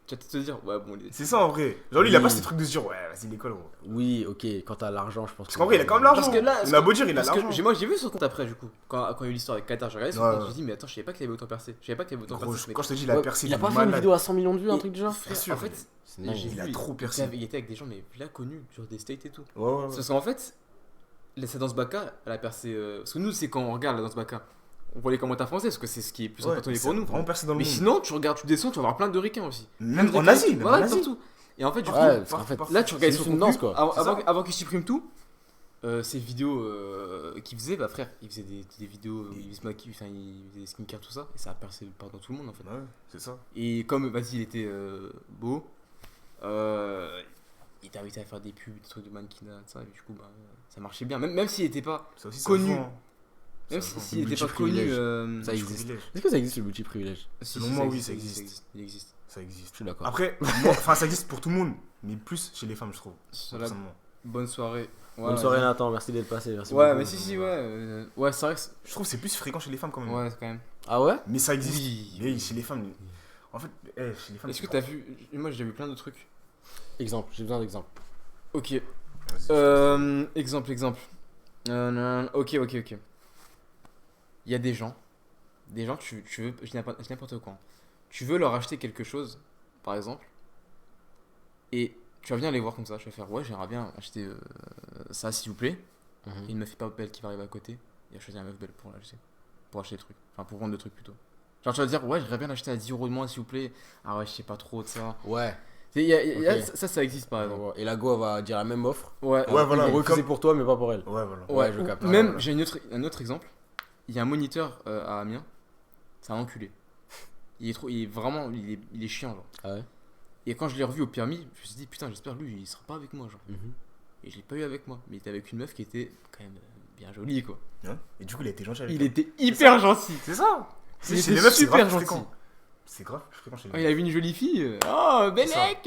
tu vas te dire, ouais, bon, C'est ça en vrai. Genre lui, il a Oui. pas ces trucs de se dire, ouais, vas-y, l'école, gros. Oui, ok, quand t'as l'argent, je pense. Parce qu'en vrai, il a quand même l'argent. Parce que là, On a beau dire, il a parce que l'argent. moi j'ai vu son compte après du coup quand il y a eu l'histoire avec Qatar j'ai regardé son Ouais, compte ouais. je me suis dit mais attends je savais pas qu'il avait autant percé je savais pas qu'il avait autant Gros, percé ce mec. quand je te dis, il a Ouais, percé. il a de pas fait une malade. vidéo à 100 millions de vues, un Et- truc du genre frère, sûr, en fait C'est dingue. j'ai Il a vu, trop percé. il était avec des gens mais là connus genre des States et tout Ouais, ouais, ouais. parce qu'en fait sa danse baka elle a percé parce que nous c'est quand on regarde la danse baka on voit les commentaires français parce que c'est ce qui est plus Ouais, important c'est pour nous vraiment percé dans le mais monde. sinon tu regardes tu descends tu vas voir plein de ricains aussi Même Plein en de ricains Asie, qui- même voilà, en Asie. partout. Et en fait, du coup, Ouais, parce qu'en fait, là, tu regardes c'est sur juste une contenu, danse, quoi. avant qu'il supprime tout, ces vidéos qu'il faisait, bah frère, il faisait des vidéos où il se maquille, enfin, il faisait des skincare, tout ça, et ça a percé dans tout le monde en fait. Ouais, c'est ça. Et comme, vas-y, il était beau, il t'a invité à faire des pubs, des trucs de mannequinat, tout ça, et du coup, bah, ça marchait bien. Même s'il était pas Ça aussi, connu. ça se vend, hein. Même Ça se vend. s'il était pas connu. multi-privilège. Ça Je existe. privilège. Est-ce que ça existe le multi-privilège? Si, Selon si, moi, oui, ça existe. Il existe. Ça existe. Je suis d'accord. Après, moi, enfin, ça existe pour tout le monde, mais plus chez les femmes, je trouve. Voilà, Personnellement. bonne soirée. Ouais, Bonne soirée vas-y. Nathan, merci d'être passé. Merci Ouais, beaucoup. mais si, ouais. Ouais, c'est vrai que. Je trouve que c'est plus fréquent chez les femmes quand même. Ouais, quand même. Ah ouais? Mais ça existe. Oui. Mais chez les femmes. En fait, chez les femmes. Est-ce que t'as vu. Moi, j'ai vu plein de trucs. Exemple, j'ai besoin d'exemple. Ok. Vas-y, Exemple. Ok. Il y a des gens, tu veux, je dis n'importe quoi. Tu veux leur acheter quelque chose, par exemple, et tu vas venir les voir comme ça. Je vais faire, ouais, j'aimerais bien acheter ça, s'il vous plaît. Mhm. Et une meuf hyper belle qui va arriver à côté, il va choisir une meuf belle pour l'acheter. Pour acheter le truc. Enfin, pour vendre le truc plutôt. Genre, tu vas dire, ouais, j'aimerais bien l'acheter à 10 € de moins, s'il vous plaît. Ah ouais, je sais pas trop de ça. Ouais. Ok. Ok. Ça existe par exemple. Et la go elle va dire la même offre. Ouais, Ouais, voilà. Ils vont refuser comme- pour toi, mais pas pour elle. Ouais, voilà. Ouais, je capte. Même, Ouais. j'ai un autre exemple. Il y a un moniteur à Amiens. C'est un enculé. Il est chiant, genre. Ah ouais? Et quand je l'ai revu au permis, je me suis dit, putain, j'espère lui, il sera pas avec moi, genre. Mhm. Et je l'ai pas eu avec moi. Mais il était avec une meuf qui était quand même bien jolie, quoi. Hein Et du coup, il a été gentil avec Il elle. était hyper gentil. C'est ça. Il Chez était les meufs, c'est super grave gentil. fréquent. C'est grave fréquent chez Oh, les il a meufs. vu une jolie fille. Oh, bel C'est ça. mec.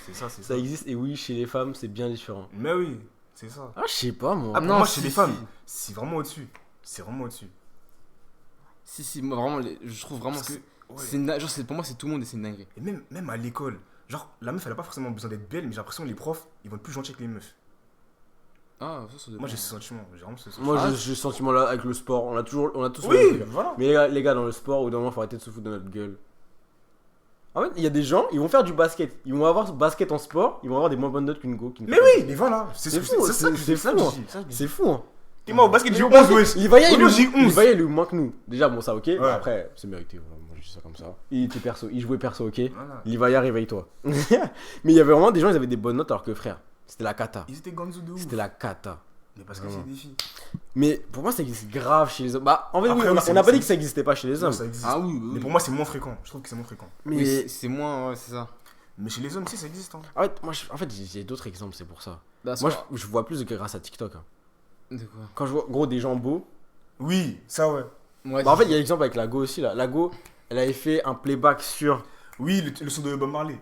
C'est ça, c'est Ça ça. existe, et oui, chez les femmes, c'est bien différent. Mais oui, c'est ça. Ah, je sais pas, moi. Ah, pour non, moi, si, chez les si. femmes, c'est vraiment au-dessus. C'est vraiment au-dessus. Si, moi vraiment, je trouve vraiment. Parce que, ouais. Genre, pour moi, c'est tout le monde et c'est une dinguerie. Et même à l'école, genre, la meuf, elle a pas forcément besoin d'être belle, mais j'ai l'impression que les profs, ils vont être plus gentils que les meufs. Ah, ça doit Moi, pas. j'ai ce sentiment. J'ai vraiment ce sentiment. Moi, Ah, j'ai ce sentiment-là avec le sport. On a tous Oui, le même truc. voilà. Mais les gars, dans le sport, au bout d'un moment, faut arrêter de se foutre de notre gueule. En fait, il y a des gens, ils vont faire du basket. Ils vont avoir ce basket en sport, ils vont avoir des moins bonnes notes qu'une go. Mais oui, mais voilà. C'est fou, c'est fou, hein. C'est C'est fou, hein. Et moi, au basket, j'ai eu Le 11, basket, wesh. il va y aller, Moi, j'ai 11. il va y aller moins que nous. Déjà, bon, ça, ok. Ouais. Mais après, c'est mérité. Voilà, moi, je dis ça comme ça. Il était perso, il jouait perso, ok. Voilà. Il va y aller, réveille-toi. Mais il y avait vraiment des gens, ils avaient des bonnes notes alors que frère, c'était la cata. Ils étaient ganzou de ouf. C'était la cata. Mais parce que Vraiment. c'est des filles. Mais pour moi, ça existe grave chez les hommes. Bah, en fait, Après, oui, oui, on n'a pas c'est- dit que ça existait pas chez les Non, hommes. ça existe. Ah oui, Mais pour moi, c'est moins fréquent. Je trouve que c'est moins fréquent. Mais Mais c'est moins, ouais, c'est ça. Mais chez les hommes, si, ça existe. Hein. en fait, moi, en fait, j'ai d'autres exemples, c'est pour ça. Bah, Moi, je vois plus que grâce à TikTok. Hein. De quoi? Quand je vois, gros, des gens beaux. Oui, ça, ouais. Ouais, Bah, en fait, il y a l'exemple avec la Go aussi, là. La Go, elle avait fait un playback sur. Oui, le son de Bob Marley.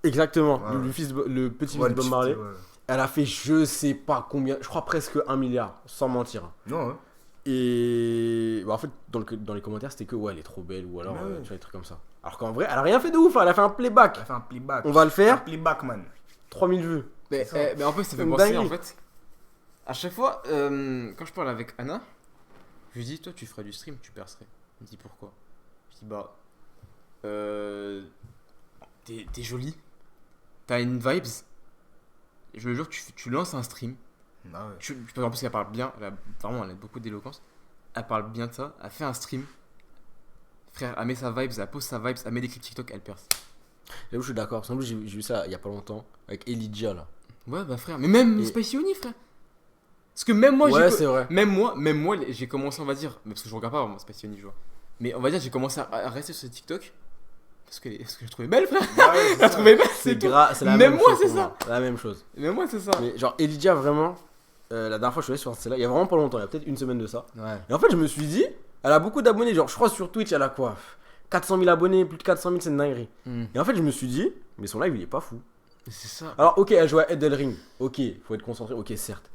Exactement, Ouais. le petit Ouais, fils de Bob le Marley. petit, ouais. Elle a fait je sais pas combien, je crois presque 1 milliard, sans mentir. Non, hein. Et bah, en fait, dans les commentaires, c'était que ouais, elle est trop belle ou alors Ouais, ouais. tu vois, des trucs comme ça. Alors qu'en vrai, elle a rien fait de ouf, hein, elle a fait un playback. Elle a fait un playback. On va le Un faire, playback, man. 3000 vues. Mais, C'est ça. mais en fait, ça fait Une penser dinguerie. en fait. À chaque fois, quand je parle avec Anna, je lui dis, toi, tu ferais du stream, tu percerais. Elle me dit pourquoi. Je dis, bah. T'es jolie. T'as une vibes. Je le jure, tu lances un stream. Ah ouais. En plus, elle parle bien. Vraiment, elle a beaucoup d'éloquence. Elle parle bien de ça. Elle fait un stream. Frère, elle met sa vibes, elle pose sa vibes, elle met des clips TikTok, elle perce. Là où je suis d'accord, parce qu'en plus, j'ai vu ça il y a pas longtemps avec Elijah là. Ouais, bah frère. Mais même Et- Spicy Oni, frère. Parce que même moi, Ouais, c'est vrai. Même moi, j'ai commencé, on va dire, mais parce que je regarde pas moi, Spicy Oni, je vois. Mais on va dire, j'ai commencé à rester sur TikTok parce que je la trouvais belle, frère. Ouais, c'est Je la ça. trouvais belle, C'est c'est tout. c'est la Même même moi, chose c'est pour ça. moi. La même chose. Mais moi, c'est ça. Mais genre, Elijah, vraiment, la dernière fois, je suis allé sur celle-là, il y a vraiment pas longtemps, il y a peut-être une semaine de ça. Ouais. Et en fait, je me suis dit, elle a beaucoup d'abonnés. Genre, je crois sur Twitch, elle a quoi 400 000 abonnés, plus de 400 000, c'est une dinguerie. Et en fait, je me suis dit, mais son live, il est pas fou. C'est ça. Alors, ok, elle joue à Elden Ring. Ok, faut être concentré. Ok, certes.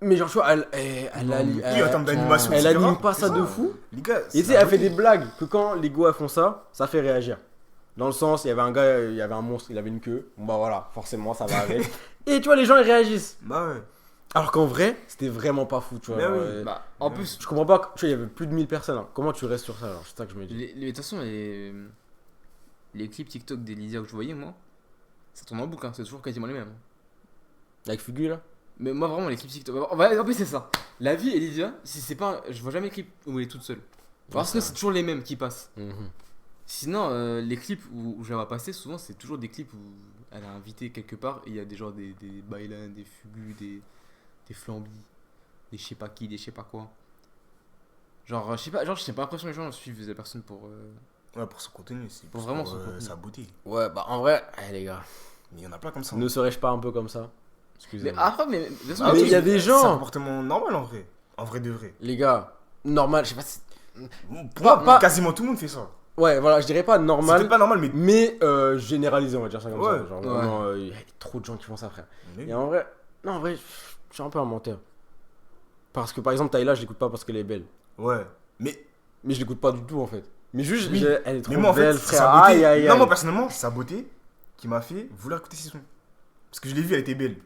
Mais genre, tu vois, Oui, en termes d'animation, elle etc. anime pas C'est ça de fou. Les gars, Et tu sais, elle fait des blagues que quand les go font ça, ça fait réagir. Dans le sens, il y avait un gars, il y avait un monstre, il avait une queue. Bon, bah voilà, forcément, ça va avec. Et tu vois, les gens, ils réagissent. Bah ouais. Alors qu'en vrai, c'était vraiment pas fou, tu vois. Mais genre, oui. Bah, en plus, Je comprends pas, tu vois, il y avait plus de 1000 personnes. Hein. Comment tu restes sur ça alors? C'est ça que je me dis. de toute façon, les clips TikTok des Lydia que je voyais, moi, ça tourne en boucle, hein, c'est toujours quasiment les mêmes. Avec Fugu là? Mais moi, vraiment, les clips TikTok. En plus, c'est ça. La vie et Lydia, si c'est pas. Je vois jamais les clips où elle est toute seule. Parce que Ouais, c'est toujours les mêmes qui passent. Mhm. Sinon, les clips où je la vois passer, souvent, c'est toujours des clips où elle a invité quelque part et il y a des gens, des bailans, des fugus, des flambis, des je sais pas qui, des je sais pas quoi. Genre, je sais pas, j'ai pas l'impression que les gens suivent la personne pour. Ouais, pour son contenu, c'est Pour vraiment son contenu. sa beauté. Ouais, bah en vrai, les gars, Mais il y en a plein comme ça. ne serais-je pas un peu comme ça? Mais Excusez-moi. après, mais de toute façon, Ah mais oui, il y a des C'est un gens, comportement normal en vrai. En vrai de vrai. les gars, normal, je sais pas si. Pour Pas- moi, pas- quasiment tout le monde fait ça. Ouais, voilà, je dirais pas C'est normal, peut-être pas normal, mais. mais généralisé, on va dire ça comme Ouais. ça. Genre, Ouais. vraiment, il y a trop de gens qui font ça, frère. mais Et en vrai, non, en vrai, je suis un peu un menteur. Parce que par exemple, Taïla, je l'écoute pas parce qu'elle est belle. Ouais. Mais Mais je l'écoute pas du tout en fait. Mais juste, Oui. elle est trop moi en fait, belle, c'est frère. sa beauté. Aïe, aïe, Non, aïe. moi personnellement, c'est sa beauté qui m'a fait vouloir écouter ses sons. Parce que je l'ai vue, elle était belle.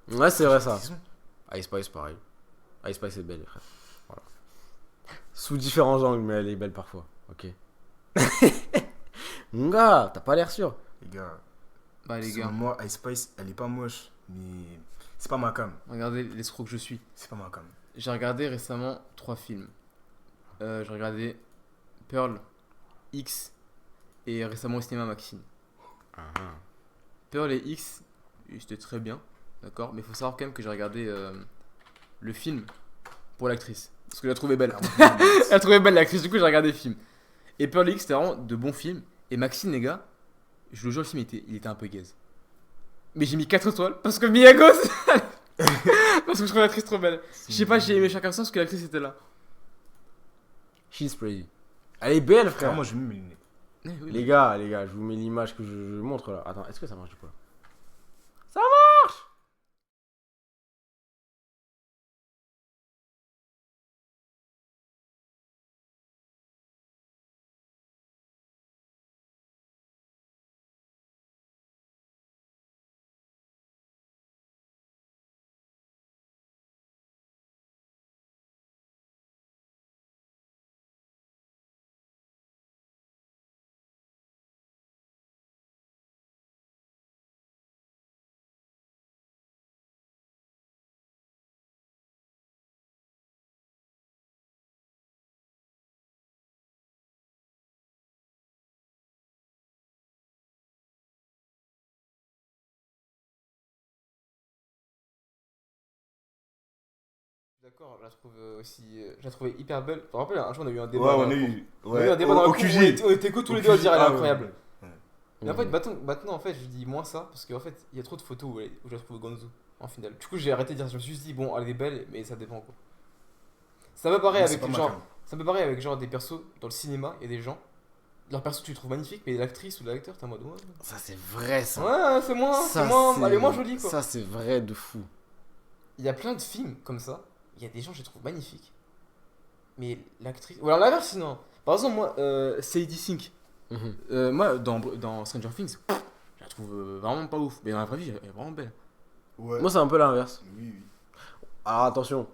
Ouais, c'est vrai ça. Ses sons. Ice Spice, pareil. Ice Spice est belle, frère. Voilà. Sous différents angles, mais elle est belle parfois. Ok. Mon gars, t'as pas l'air sûr. Les gars, bah les selon gars, moi, Ice Spice, elle est pas moche, mais c'est pas ma cam. regardez l'escroc que je suis. C'est pas ma cam. J'ai regardé récemment 3 films. J'ai regardé Pearl, X et récemment au cinéma Maxine. Pearl et X, c'était très bien, d'accord, mais il faut savoir quand même que j'ai regardé le film pour l'actrice. Parce que je la trouvais belle. Elle la trouvait belle l'actrice, du coup j'ai regardé le film. Et Pearl et X, c'était vraiment de bons films. Et Maxine, les gars, je le jure, le film il était un peu gaze. Mais j'ai mis 4 étoiles parce que Miyagos parce que je trouve l'actrice trop belle. Je sais pas, j'ai aimé chacun sens parce que l'actrice était là. She's pretty. Elle est belle, Frère, frère. moi je mets mes lunettes. Eh oui, Les gars, je vous mets l'image que je montre là. Attends, est-ce que ça marche du coup là? D'accord, je la trouve aussi. Je la trouvais hyper belle. Tu te rappelles, un jour on a eu un débat. Ouais, on dans a la cour. eu. On a eu un débat dans la cour, on était que tous les deux à dire elle est incroyable. Mais en fait, Mhm. maintenant, en fait, je dis moins ça parce qu'en fait, il y a trop de photos où je la trouve Gonzo en finale. Du coup, j'ai arrêté de dire. Je me suis dit, bon, elle est belle, mais ça dépend quoi. Ça me paraît avec genre. Ça me paraît avec genre des persos dans le cinéma, il y a des gens. Leur perso, tu le trouves magnifique, mais l'actrice ou l'acteur, t'es en mode ouais. Ça, c'est vrai ça. Ouais, c'est moins, Ça, elle est moins jolie quoi. Ça, c'est vrai de fou. Il y a plein de films comme ça. Il y a des gens que je trouve magnifiques. Mais l'actrice. Ou alors l'inverse sinon. Par exemple, moi, Sadie Sink. Mhm. Moi, dans Stranger Things, je la trouve vraiment pas ouf. Mais dans la vraie vie, elle est vraiment belle. Ouais. Moi, c'est un peu l'inverse. Oui, oui. Alors attention,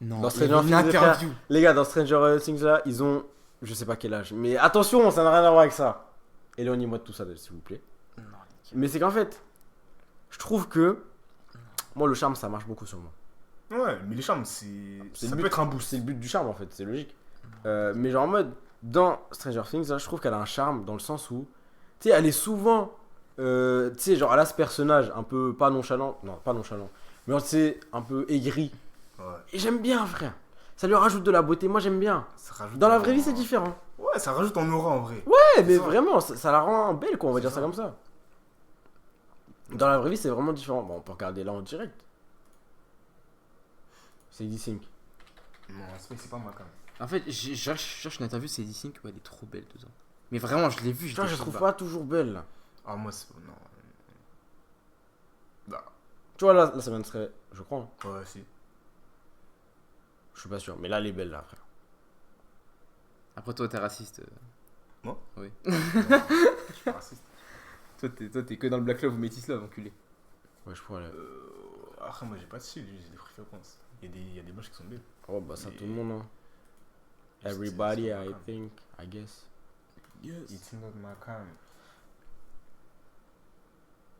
Non, Dans il y a Stranger une Things, interview. les gars, dans Stranger Things là, ils ont, je sais pas quel âge, mais attention, ça n'a rien à voir avec ça. Éloignez-moi de tout ça, s'il vous plaît. Non, Mais c'est qu'en fait, je trouve que moi, le charme, ça marche beaucoup sur moi. Ouais, mais les charmes, C'est ça le peut but. être un boost. C'est le but du charme en fait, c'est logique. Mais genre en mode, dans Stranger Things, là, je trouve qu'elle a un charme dans le sens où, tu sais, elle est souvent, tu sais, genre elle a ce personnage un peu pas nonchalant, non pas nonchalant, mais tu sais, un peu aigri. Ouais. Et j'aime bien, frère. Ça lui rajoute de la beauté, moi j'aime bien. Ça rajoute Dans la en- vraie vie, c'est différent. Ouais, ça rajoute en aura en vrai. Ouais, mais ça. vraiment, ça la rend belle, quoi, on va C'est dire ça ça. comme ça. Dans la vraie vie, c'est vraiment différent. Bon, on peut regarder là en direct. C'est Sink. Non, c'est pas ma cam. En fait, je cherche une interview de Sadie Sink où elle est trop belle dedans. Mais vraiment, je l'ai vue. Putain, je la trouve pas toujours belle. Là. Ah, moi, c'est. Non. Bah, Tu vois, là ça vient de se... Je crois. Hein. ouais, si. Je suis pas sûr. Mais là, elle est belle, là, frère. Après, toi, t'es raciste. Moi Oui. Je suis pas raciste. Toi, t'es que dans le Black Love ou Métis Love, enculé. Ouais, je crois. Là. Après, moi, j'ai pas de style, j'ai des préférences. Il y a des blanches qui sont belles. Oh, bah, ça, Mais- tout le monde, hein. C'est Everybody, pas ma I cam. think, I guess. It's not my cam.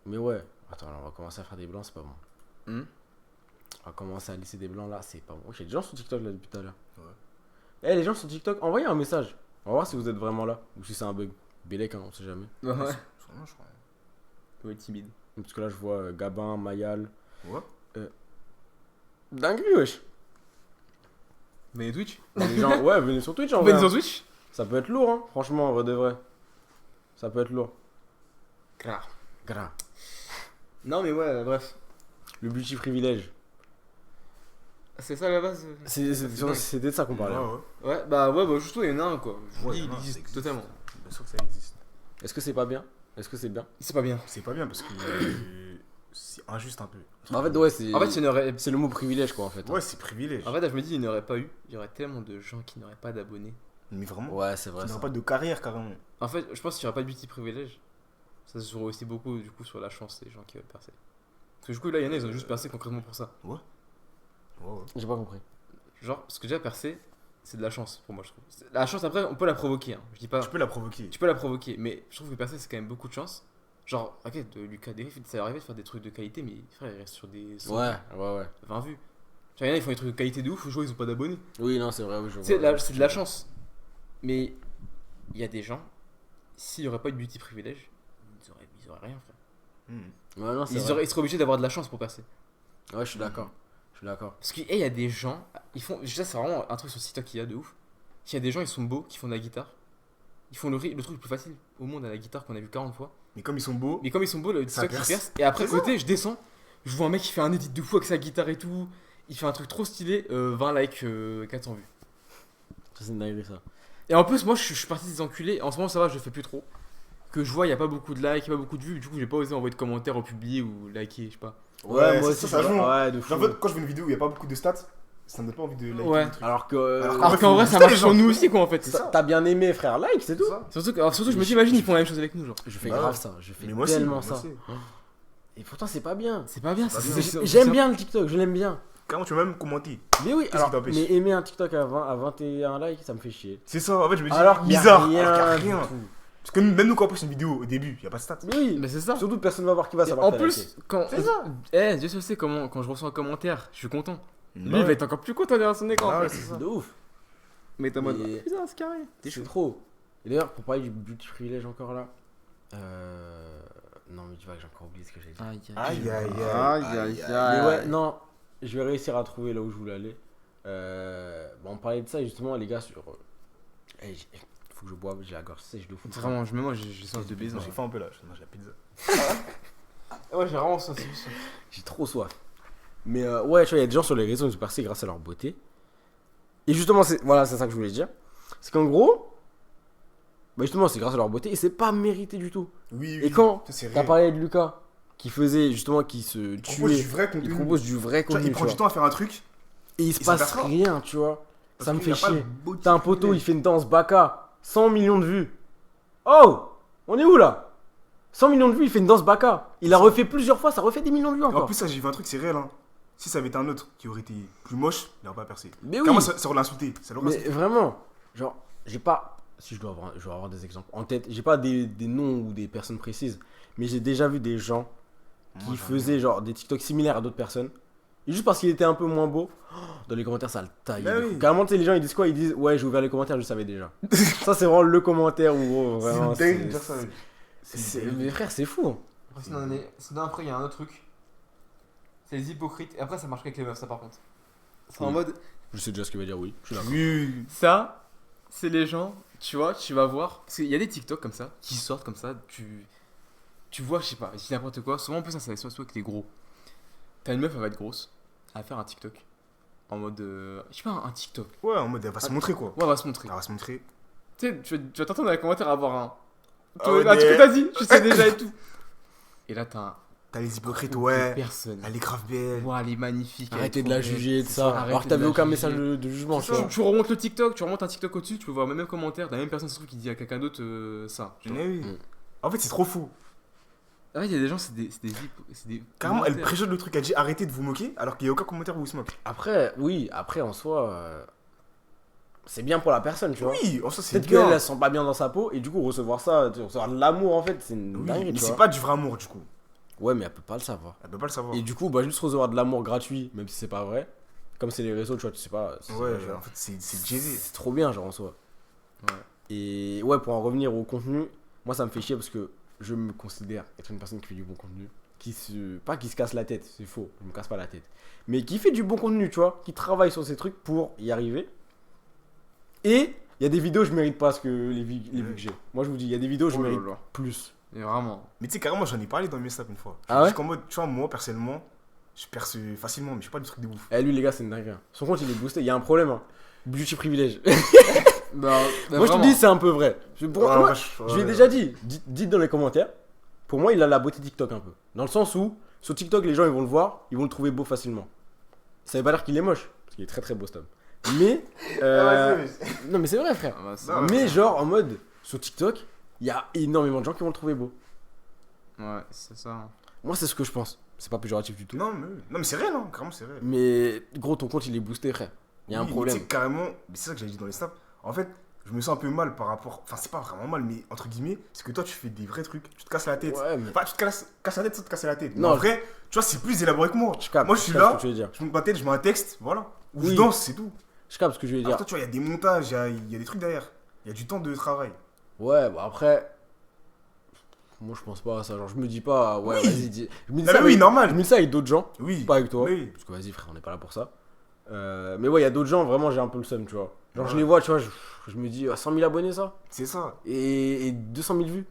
Mais ouais. Attends, là, on va commencer à faire des blancs, c'est pas bon. Hmm. On va commencer à laisser des blancs, là, c'est pas bon. Ok, des gens sur TikTok, là, depuis tout à l'heure. Ouais. Eh, les gens sur TikTok, envoyez un message. On va voir si vous êtes vraiment là ou si c'est un bug. Bélec, hein, on sait jamais. Ouais. Sûrement, je crois. Ouais, timide. Parce que là, je vois Gabin, Mayal. Ouais. Dinguerie, wesh. Mais Twitch Les gens, ouais, venez sur Twitch en On vrai. va hein. sur Twitch Ça peut être lourd, hein. Franchement, en vrai de vrai. Ça peut être lourd. Grave. Grave. Non, mais ouais, bref. Le beauty privilège. C'est ça la base C'était de ça qu'on parlait. Ouais. Ouais, justement, il y en a un quoi. Je vous Ouais, dis, il y en a il un, ça existe existe. totalement. Bien sûr que ça existe. Est-ce que c'est pas bien? Est-ce que c'est bien? C'est pas bien. C'est pas bien parce que c'est injuste un peu. Bah, en fait, ouais, c'est. En fait, il n'aurait. C'est le mot privilège, quoi, en fait. Ouais, c'est privilège. En fait, là, je me dis, il n'y aurait pas eu. Il y aurait tellement de gens qui n'auraient pas d'abonnés. Mais vraiment, Ouais, c'est vrai. tu Ça. n'auras pas de carrière carrément. En fait, je pense qu'il n'y aurait pas de beauty privilège. Ça se jouerait aussi beaucoup, du coup, sur la chance des gens qui veulent percer. Parce que du coup, là, il y en a, ils ont juste percé concrètement pour ça. Ouais. J'ai pas compris. Genre, parce que déjà, percer, c'est de la chance pour moi, je trouve. La chance, après, on peut la provoquer. Hein. Je dis pas. Tu peux la provoquer. Tu peux la provoquer, mais je trouve que percer, c'est quand même beaucoup de chance. Genre, ok, de Lucas Derry, ça lui arrive de faire des trucs de qualité, mais frère, il reste sur des 100, Ouais. 20 vues. Genre, il y en a, ils font des trucs de qualité de ouf, je vois, ils ont pas d'abonnés. Oui, non, c'est vrai. Oui, je C'est vois. c'est de la chance. Mais il y a des gens, s'il n'y aurait pas eu de beauty privilège, ils auraient rien, frère. Ouais, non, c'est Ils vrai. seraient obligés d'avoir de la chance pour passer. Ouais, je suis d'accord. Je suis d'accord. Parce qu'il y a des gens, ils font. Ça, c'est vraiment un truc sur TikTok qu'il y a de ouf. Il y a des gens, ils sont beaux, qui font de la guitare. Ils font le truc le plus facile au monde à la guitare qu'on a vu 40 fois. Mais comme ils sont beaux, Mais comme ils sont beaux, le Ça TikTok il perce. perce. Et après, C'est côté, je descends, je vois un mec qui fait un edit de fou avec sa guitare et tout. Il fait un truc trop stylé, 20 likes, 400 vues. Ça, c'est une dinguerie, ça. Et en plus, moi, je suis parti des enculés. En ce moment, ça va, je le fais plus trop. Que je vois, il n'y a pas beaucoup de likes, pas beaucoup de vues. Du coup, j'ai pas osé envoyer de commentaires, publier ou liker, je sais pas. Ouais, moi ça, aussi, ça joue. Ouais, de fou. genre, en fait, quand je vois une vidéo où il n'y a pas beaucoup de stats, ça me donne pas envie de liker Ouais. le truc. Alors que. Alors qu'en vrai, ça booster marche les sur gens. nous aussi, quoi, en fait. C'est ça. T'as bien aimé, frère, like, c'est tout. C'est ça. Surtout, je me dis, imagine, ils font la même chose avec nous, genre. Je fais Bah grave ouais. ça. Je fais Mais moi aussi, tellement moi ça. aussi. Et pourtant, c'est pas bien. C'est pas bien, C'est c'est pas c'est- J'aime bien le TikTok, je l'aime bien. Carrément, tu veux même commenter. Mais oui, Qu'est-ce alors, qui t'empêche mais aimer un TikTok à 21 likes, ça me fait chier. C'est ça, en fait, je me dis, Alors qu'il y a bizarre. rien, Alors qu'il y a du rien. tout. Parce que même nous, quand on poste une vidéo au début, il n'y a pas de stats. Mais oui, Mais c'est ça. surtout personne va voir qui va Et savoir. en que t'as liké. plus, quand. C'est ça. Dieu seul sait comment, quand je reçois un commentaire, je suis content. Lui, Bah il va être encore plus content derrière son écran. Ah en ouais, fait. c'est ça. De ouf. Mais t'es en mode. Mais- Putain, c'est carré. T'es C'est chaud. trop. Et d'ailleurs, pour parler du beauty privilège encore là. Non, mais tu vois que j'ai encore oublié ce que j'ai dit. Aïe, aïe, aïe. Mais ouais, non, je vais réussir à trouver là où je voulais aller. On parlait de ça et justement, les gars, sur. Faut que je boive, j'ai la gorge sèche de fou. Vraiment, même moi, j'ai sens de baiser. J'ai faim un peu là, je mange la pizza. Ouais, j'ai vraiment sens. J'ai trop soif. Mais ouais, tu vois, il y a des gens sur les réseaux qui ont percé grâce à leur beauté. Et justement, voilà, c'est ça que je voulais dire. C'est qu'en gros, bah justement, c'est grâce à leur beauté et c'est pas mérité du tout. Oui, Et quand ça, c'est t'as réel. parlé de Lucas, qui faisait justement, qui se Il propose du tuait, vrai il contenu. propose du vrai Tu vois, contenu, il tu prend du vois. temps à faire un truc. Et il se Et ça passe perd pas. rien, tu vois. parce Ça me qu'il fait a pas chier. le beau T'as un type poteau, qu'il il fait une danse baka, 100 millions de vues. Oh, on est où là? 100 millions de vues, il fait une danse baka. Il a refait plusieurs fois, ça refait des millions de vues est. Et en encore. plus, ça, j'ai vu un truc, c'est réel. Hein. Si ça avait été un autre qui aurait été plus moche, il n'aurait pas percé. Mais oui, Carrément, ça aurait insulté. Ça l'aurait mais insulté. vraiment, genre, j'ai pas, si je dois avoir des exemples en tête, j'ai pas des noms ou des personnes précises, mais j'ai déjà vu des gens qui Moi, j'en ai faisaient genre des TikTok similaires à d'autres personnes. Et juste parce qu'il était un peu moins beau, dans les commentaires ça le taille. Bah oui. Carrément, tu sais, les gens ils disent quoi? Ils disent ouais, j'ai ouvert les commentaires, je savais déjà. Ça, c'est vraiment le commentaire où gros, vraiment. C'est dingue de dire ça. Mais frère, c'est fou. Hein. Sinon, après, il y a un autre truc. C'est les hypocrites. Et après, ça marche avec les meufs, ça par contre. C'est en Oui. mode. Je sais déjà ce qu'il va dire, oui. Je suis d'accord. Oui. Ça, c'est les gens, tu vois, tu vas voir. Parce qu'il y a des TikTok comme ça, qui sortent comme ça. Tu vois, je sais pas, je dis n'importe quoi. Souvent, en plus, ça, c'est soit avec les gros. T'as une meuf, elle va être grosse. Elle va faire un TikTok. En mode. Je sais pas, un TikTok. Ouais, en mode, elle va se montrer quoi. Ouais, elle va se montrer. Elle va se montrer. Tu sais, tu vas t'entendre dans les commentaires avoir un. Ah ouais, Ah, tu mais- t'as dit, je sais déjà et tout. Et là, t'as un. T'as les hypocrites, groupe de ouais. personnes. Elle est grave belle. Ouah, elle est magnifique. elle est Arrêtez de trop la belle. juger de C'est ça. arrêtez Alors que de t'avais la aucun juger. message de jugement, tu C'est vois. Tu remontes le TikTok, tu remontes un TikTok au-dessus, tu peux voir le même commentaire, la même personne se trouve qui dit à quelqu'un d'autre ça. tu vois. Mais oui. Mm. En fait, c'est trop fou. Ah ouais, il y a des gens, c'est des Carrément, elle commentaires. préchote le truc. Elle dit arrêtez de vous moquer alors qu'il n'y a aucun commentaire où il se moque. Après, oui, après en soi, c'est bien pour la personne, tu vois. Oui, en soi, c'est Peut-être qu'elle bien. elle se sent pas bien dans sa peau et du coup recevoir ça, recevoir de l'amour en fait, c'est une Oui, dinguerie, mais tu c'est vois. pas du vrai amour du coup. Ouais, mais elle peut pas le savoir. Elle peut pas le savoir. Et du coup, bah juste recevoir de l'amour gratuit, même si c'est pas vrai. Comme c'est les réseaux, tu vois, tu sais pas. Ouais, en fait, c'est jay C'est trop bien, genre en soi. Ouais. Et ouais, pour en revenir au contenu, Moi, ça me fait chier parce que je me considère être une personne qui fait du bon contenu. Pas qui se casse la tête, c'est faux, je me casse pas la tête. Mais qui fait du bon contenu, tu vois, qui travaille sur ces trucs pour y arriver. Et il y a des vidéos, je mérite pas les vues que j'ai. Moi, je vous dis, il y a des vidéos, je Oh là mérite là. plus. Mais vraiment. Mais tu sais, carrément, j'en ai parlé dans mes snaps une fois. Ah ouais? Jusqu'en mode, tu vois, moi, personnellement, je perce facilement, mais je fais pas du truc de ouf. Eh, lui, les gars, c'est une dinguerie. Son compte, il est boosté. Il y a un problème. Hein. Beauty privilège. Bah, Moi, je te vraiment. dis, c'est un peu vrai. Pour Ouais, moi, ouais, je lui ai déjà dit. Dites dans les commentaires. Pour moi, il a la beauté TikTok un peu. Dans le sens où, sur TikTok, les gens, ils vont le voir. Ils vont le trouver beau facilement. Ça veut pas dire qu'il est moche. Parce qu'il est très très beau, cet homme. Mais. Non, mais c'est vrai, frère. Ah bah, c'est- Non, Mais, genre, en mode. Sur TikTok, il y a énormément de gens qui vont le trouver beau. Ouais, c'est ça. Moi, c'est ce que je pense. C'est pas péjoratif du tout. Non, mais c'est réel, hein, carrément, c'est réel. Mais, gros, ton compte, il est boosté, frère. Il y a un Oui, mais problème. tu sais, carrément, mais c'est ça que j'avais dit dans les snaps. En fait, je me sens un peu mal par rapport. Enfin, c'est pas vraiment mal, mais entre guillemets, c'est que toi, tu fais des vrais trucs. Tu te casses la tête. Ouais, mais. Enfin, tu te casses la tête sans te casser la tête. Non, Mais en vrai, tu vois, c'est plus élaboré que moi. Je capte. Moi, je suis capte ce là, que tu veux dire. je me mets ma tête, je mets un texte, voilà. Ou Oui. je danse, c'est tout. Je capte ce que je veux dire. Alors, toi, tu vois, il y a des montages, il y a des trucs derrière. Il y a du temps de travail. Ouais, bah après. Moi, je pense pas à ça. Genre, je me dis pas, ouais, Oui. vas-y, dis. Je me dis Non, ça mais oui, avec- normal. Je me dis ça avec d'autres gens, Oui. pas avec toi. Oui. Parce que vas-y, frère, on n'est pas là pour ça. Mais ouais, il y a d'autres gens, vraiment, j'ai un peu le seum, tu vois. Genre, je Ouais. les vois, tu vois, je me dis, 100 000 abonnés, ça. C'est ça. Et 200 000 vues.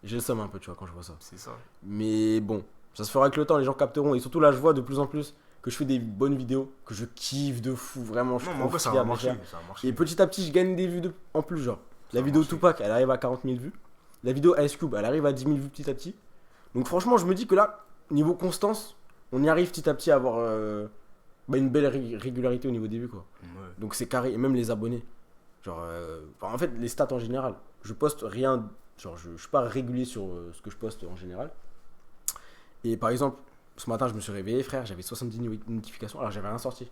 J'ai le seum un peu, tu vois, quand je vois ça. C'est ça. Mais bon, ça se fera avec le temps, les gens capteront. Et surtout, là, je vois de plus en plus que je fais des bonnes vidéos, que je kiffe de fou, vraiment. Je Non, suis mais en trop vrai, ça fier va de les faire. marcher. Ça va marcher. Et petit à petit, je gagne des vues en plus, genre. La va vidéo marcher. Tupac, elle arrive à 40 000 vues. La vidéo Ice Cube, elle arrive à 10 000 vues petit à petit. Donc franchement, je me dis que là, niveau constance, on y arrive petit à petit à avoir une belle régularité au niveau des vues, quoi. Ouais. Donc c'est carré, et même les abonnés. Genre, en fait, les stats en général. Je poste rien, genre, je suis pas régulier sur ce que je poste en général. Et par exemple, ce matin, je me suis réveillé, frère, j'avais 70 notifications, alors j'avais rien sorti.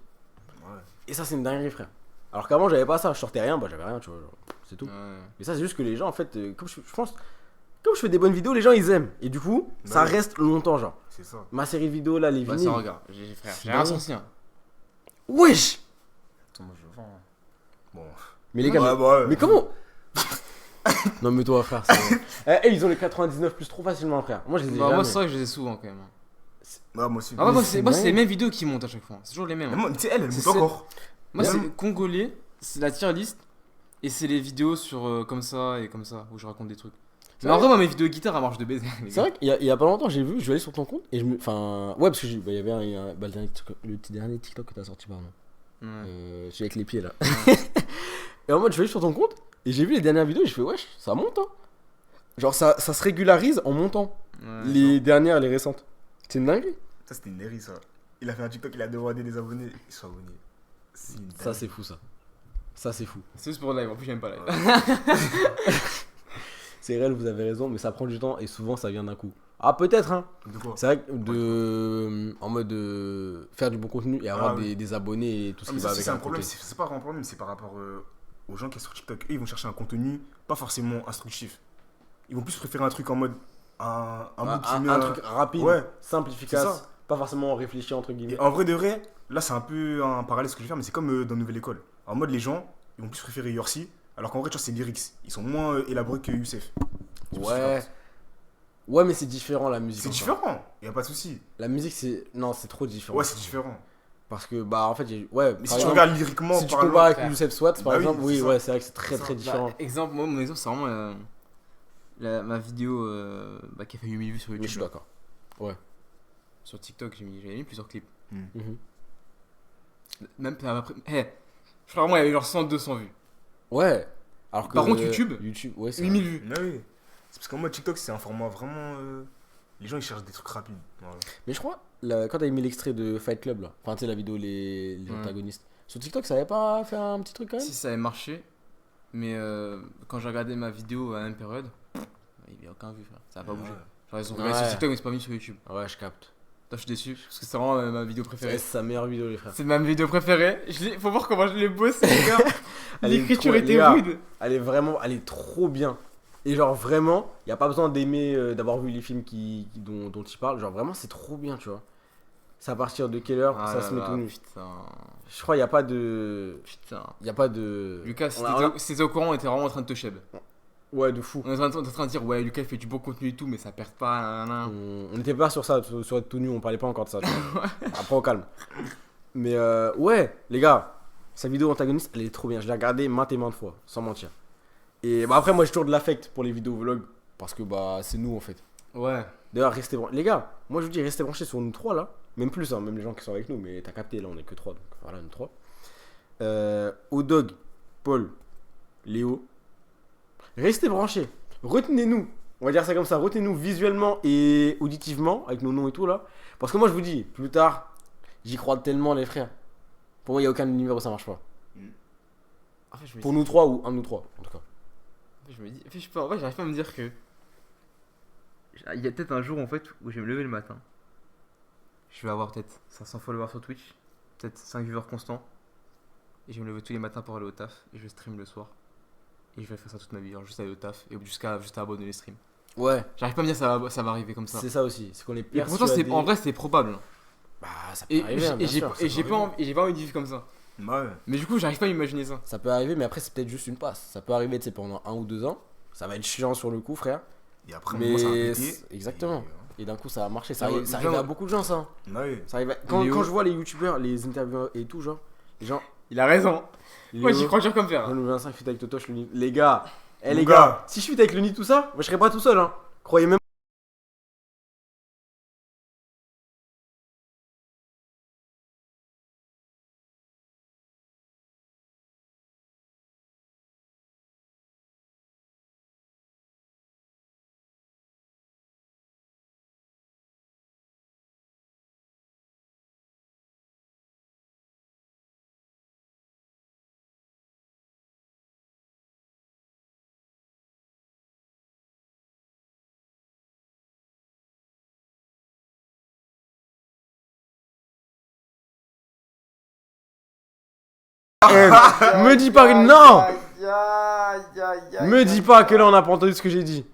Ouais. Et ça, c'est une dinguerie, frère. Alors qu'avant, j'avais pas ça, je sortais rien, bah j'avais rien, tu vois, genre, c'est tout. Ouais. Mais ça, c'est juste que les gens, en fait, comme je pense, comme je fais des bonnes vidéos, les gens ils aiment. Et du coup, ça Ouais. reste longtemps, genre. C'est ça. Ma série de vidéos, là, les Bah, vinyles. ça, regarde. Frère, j'ai C'est rien dingue. sorti. Hein. Wesh! Attends, moi, je vends. Bon. Mais les gars, Ouais, bah, ouais. mais comment? Non, mais toi, frère, ils ont les 99 plus trop facilement, frère. Moi, je les ai Bah, moi, jamais. c'est vrai que je les ai souvent quand même. Ouais, moi aussi. Ah, ouais, moi, c'est c'est les dingue. mêmes vidéos qui montent à chaque fois. C'est toujours les mêmes. Mais hein. moi, tu sais, elle C'est monte encore. Moi, Même- c'est congolais, c'est la tier list. Et c'est les vidéos sur comme ça et comme ça, où je raconte des trucs. C'est Mais en vrai vrai, moi, mes vidéos de guitare, elles marchent de baiser. les C'est gars. vrai qu'il y a pas longtemps, j'ai vu, je vais aller sur ton compte et je me. Enfin, ouais, parce que il y avait le dernier TikTok que t'as sorti, pardon. Ouais. Celui avec les pieds là. Et en mode, je vais aller sur ton compte et j'ai vu les dernières vidéos et je fais, wesh, ça monte, hein. Genre, ça se régularise en montant. Ouais. Les dernières, les récentes. C'est une dinguerie. Ça, c'était une dinguerie, ça. Il a fait un TikTok, il a demandé des abonnés. Ils sont abonnés. C'est une Ça, dinguerie. c'est fou, ça. Ça, c'est fou. C'est juste pour le live, en plus, j'aime pas live. C'est réel, vous avez raison, mais ça prend du temps et souvent ça vient d'un coup. Ah, peut-être, hein. De quoi C'est vrai que en mode faire du bon contenu et avoir Ah, oui. des abonnés et tout ce Ah, qui mais va ça, avec c'est un à problème. côté. C'est pas vraiment un problème, c'est par rapport aux gens qui sont sur TikTok. Eux, ils vont chercher un contenu pas forcément instructif. Ils vont plus préférer un truc en mode. Un bout qui met Un truc rapide, Ouais, simple, c'est efficace, ça. pas forcément réfléchi entre guillemets. Et en vrai de vrai, là, c'est un peu un parallèle ce que je vais faire, mais c'est comme dans Nouvelle École. En mode, les gens, ils vont plus préférer Yorsi, alors qu'en vrai, tu vois, c'est lyrics. Ils sont moins élaborés que Youssef. C'est plus Ouais. différent. Ouais, mais c'est différent la musique. C'est encore. différent, y a pas de souci. La musique, c'est. Non, c'est trop différent. Ouais, c'est différent. Parce que, bah, en fait, ouais. Mais par si tu exemple, regardes lyriquement, si tu parlant- compares avec frère. Youssef Swat, par Bah oui, exemple, oui, c'est ça. ouais, c'est vrai que c'est très C'est très ça. différent. Bah, exemple, moi, mon exemple, c'est vraiment ma vidéo qui a fait 8000 vues sur Mais je YouTube. suis là. d'accord. Sur TikTok, j'avais mis plusieurs clips. Mhm. Même après. Je crois vraiment, il y avait genre 100, 200 vues. Ouais. Alors que, Par contre, YouTube, ouais, c'est 8000 vrai. vues. Ah oui. C'est parce qu'en mode TikTok, c'est un format vraiment. Les gens, ils cherchent des trucs rapides. Voilà. Mais je crois, quand t'avais mis l'extrait de Fight Club, là, enfin, tu sais, la vidéo, les Ouais. antagonistes, sur TikTok, ça avait pas fait un petit truc quand même? Si ça avait marché, mais quand j'ai regardé ma vidéo à la même période, il n'y avait aucun vue, frère. Ça a pas bougé. Genre, ils ont regardé Ouais. sur TikTok, mais c'est pas mis sur YouTube. Ouais, je capte. Là, je suis déçu, parce que c'est vraiment ma vidéo C'est préférée. sa meilleure vidéo, les frères. C'est ma vidéo préférée. Faut voir comment je l'ai bossé, les gars. Elle est L'écriture trop- les était gars. rude. Elle est trop bien. Et genre, vraiment, y a pas besoin d'aimer, d'avoir vu les films dont il parle. Genre, vraiment, c'est trop bien, tu vois. C'est à partir de quelle heure Ah ça là se met là, tout nu. putain. Je crois, y a pas de. Putain. Y a pas de. Lucas, si On a- t'étais au courant, on était vraiment en train de te cheb. Ouais, de fou. On est en train de dire, ouais, Lucas il fait du bon contenu et tout, mais ça perd pas. Nanana. On n'était pas sur ça, sur être tout nu, on parlait pas encore de ça. Tu vois. Après, au calme. Mais ouais, les gars, sa vidéo antagoniste, elle est trop bien. Je l'ai regardée maintes et maintes fois, sans mentir. Et bah, après, moi, j'ai toujours de l'affect pour les vidéos vlogs, parce que bah, c'est nous en fait. Ouais. D'ailleurs, restez branchés. Les gars, moi je vous dis, restez branchés sur nous trois là. Même plus, hein, même les gens qui sont avec nous, mais t'as capté, là, on est que trois. Donc voilà, nous trois. Odog, Paul, Léo. Restez branchés. Retenez-nous. On va dire ça comme ça. Retenez-nous visuellement et auditivement, avec nos noms et tout là. Parce que moi, je vous dis, plus tard, j'y crois tellement, les frères. Pour moi, il n'y a aucun univers où ça marche pas. En fait, je me Pour dis, nous trois ou un de nous trois, en tout cas. en fait, je me dis, en fait, je sais pas, en fait, j'arrive pas à me dire que. Il y a peut-être un jour en fait où je vais me lever le matin. Je vais avoir peut-être 500 followers sur Twitch, peut-être 5 viewers constants. Et je vais me lever tous les matins pour aller au taf. Et je vais stream le soir. Et je vais faire ça toute ma vie, genre juste aller au taf et jusqu'à abandonner les streams. Ouais, J'arrive pas à me dire ça va arriver comme ça. c'est ça aussi. C'est qu'on est Et pourtant, persuadé. en vrai, c'est probable. Bah, ça peut arriver, hein, bien sûr. J'ai pas envie de vivre comme ça. Ouais. Mais du coup, j'arrive pas à imaginer ça. Ça peut arriver, mais après, c'est peut-être juste une passe. Ça peut arriver, tu sais, pendant 1 ou 2 ans. Ça va être chiant sur le coup, frère. Et après, Mais moi, ça va péter. exactement. Et d'un coup, ça va marcher. Ça Ah ouais, arrive, ça arrive genre- à beaucoup de gens, ça. Ouais. Ça arrive à- quand, Léo. quand je vois les youtubeurs, les intervieweurs et tout, genre, les gens. Il a raison. Moi, j'y Léo, crois dur comme fer. Renaud 25 fit avec Totoche, le nid. Les gars, Mon les gars. gars, si je suis avec le nid, tout ça, moi je serais pas tout seul, hein. Croyez même. Me dis pas que. Non! Me dis pas que là on a pas entendu ce que j'ai dit.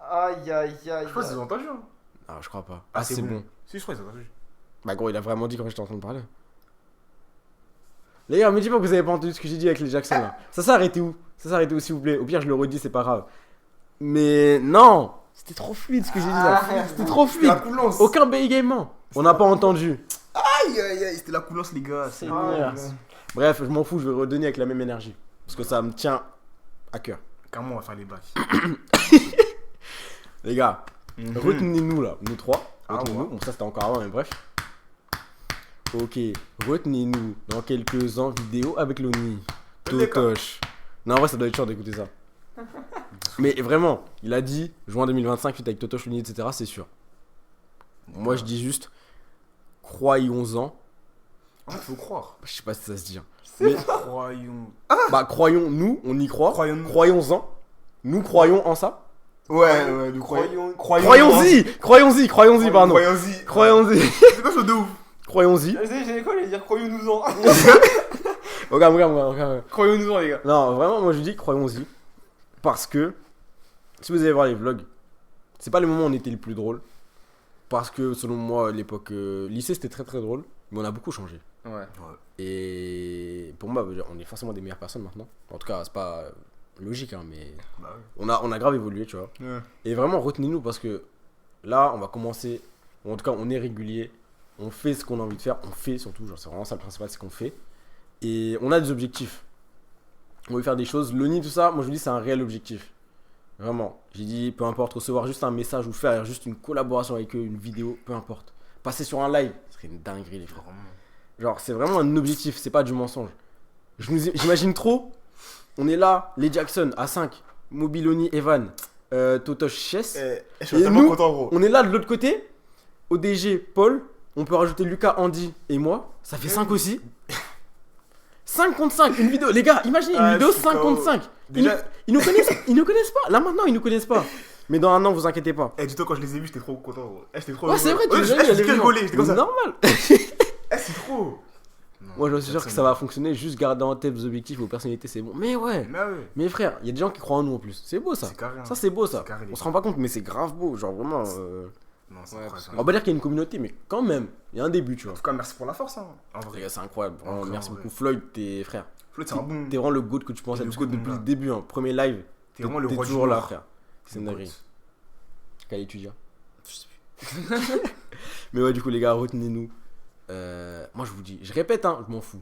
Aïe aïe aïe. Je crois qu'ils ont entendu. Hein. Ah, je crois pas. Ah, Ah, c'est c'est bon. bon. Si, je crois qu'ils ont entendu. Bah, gros, il a vraiment dit quand j'étais en train de parler. Les gars, me dis pas que vous avez pas entendu ce que j'ai dit avec les Jackson là. Ça s'est arrêté où? Ça s'est arrêté où, s'il vous plaît? Au pire, je le redis, c'est pas grave. Mais non! C'était trop fluide ce que j'ai dit là. C'était trop C'était la fluide. coulance. Aucun bégaiement. On n'a pas entendu. Aïe, aïe, aïe, c'était la coulance, les gars. C'est Ah, merde. ouais. Bref, je m'en fous, je vais redonner avec la même énergie. Parce que ça me tient à cœur. Comment on va faire les bacs? Les gars, retenez-nous là, nous trois. Ah, Retenez-nous. ouais. Bon, ça c'était encore avant, mais bref. Ok, retenez-nous dans quelques ans vidéo avec Loni. Totoche. Non, en vrai, ça doit être chiant d'écouter ça. Mais vraiment, il a dit juin 2025, fit avec Totoche, Loni, etc. C'est sûr. Moi, je dis juste, croyons-en. Faut croire. Je sais pas si ça se dit. Hein. Mais, Croyons. bah, croyons-nous, on y croit. Croyons-nous. Croyons-en. Nous croyons en ça. Ouais, nous Croyons-y, Croyons-y, pardon. Croyons-y. Croyons-y, C'est quoi ce de ouf? croyons-y. J'ai quoi les dire croyons-nous-en. Regarde. Croyons-nous-en les gars. Non, vraiment, moi je dis croyons-y. Parce que, si vous allez voir les vlogs, c'est pas le moment où on était le plus drôle. Parce que, selon moi, l'époque lycée c'était très très drôle. Mais on a beaucoup changé. Ouais. Et pour moi, on est forcément des meilleures personnes maintenant. En tout cas, c'est pas logique, hein, mais Bah ouais. on a grave évolué, tu vois. Ouais. Et vraiment, retenez-nous parce que là, on va commencer. En tout cas, on est régulier. On fait ce qu'on a envie de faire. On fait surtout. Genre, c'est vraiment ça le principal, c'est qu'on fait. Et on a des objectifs. On veut faire des choses. Loni, tout ça, moi je vous dis, c'est un réel objectif. Vraiment. J'ai dit, peu importe, recevoir juste un message ou faire juste une collaboration avec eux, une vidéo, peu importe. Passer sur un live, ce serait une dinguerie, les frères. Vraiment. Genre, c'est vraiment un objectif, c'est pas du mensonge. J'imagine trop, on est là, les Jackson à 5, Mobiloni, Evan, Totoche, Chess. Je suis Et tellement nous, content, gros. On est là de l'autre côté, ODG, Paul, on peut rajouter Lucas, Andy et moi, ça fait 5 aussi. 5 contre 5, une vidéo, les gars, imaginez une Ah, vidéo je suis 5 KO. contre 5. Déjà, Ils nous connaissent pas, là maintenant ils nous connaissent pas. Mais dans un an, vous inquiétez pas. dis-toi, quand je les ai vus, j'étais trop content, gros. J'étais trop Ouais, c'est vrai, tu les les as as vus, J'étais rigolé, j'étais comme ça. Normal. C'est trop. Moi, je suis sûr que ça va fonctionner, juste garder en tête vos objectifs, vos personnalités, c'est bon. Mais ouais. Mais ouais. Mais frère, il y a des gens qui croient en nous en plus. C'est beau ça. C'est carré. hein. Ça c'est beau ça. C'est carré, les On se gars. rend pas compte mais c'est grave beau. Genre vraiment. Non, c'est Ouais, incroyable. parce On va pas dire qu'il y a une communauté mais quand même. Il y a un début tu vois. En tout cas, merci pour la force. Hein. En Les vrai. gars c'est incroyable. Vraiment, Encore, merci ouais. beaucoup Floyd, t'es frère. Floyd, c'est un bon. T'es vraiment le goat que tu pensais Le parce que goat, depuis mon le gars. début, hein, premier live, T'es vraiment le T'es roi du toujours là, Nord. frère. C'est une Mon dinguerie. pote. Quel étudiant. Je sais plus. Mais ouais, du coup, les gars, retenez-nous. Moi, je vous dis, je répète, hein, je m'en fous.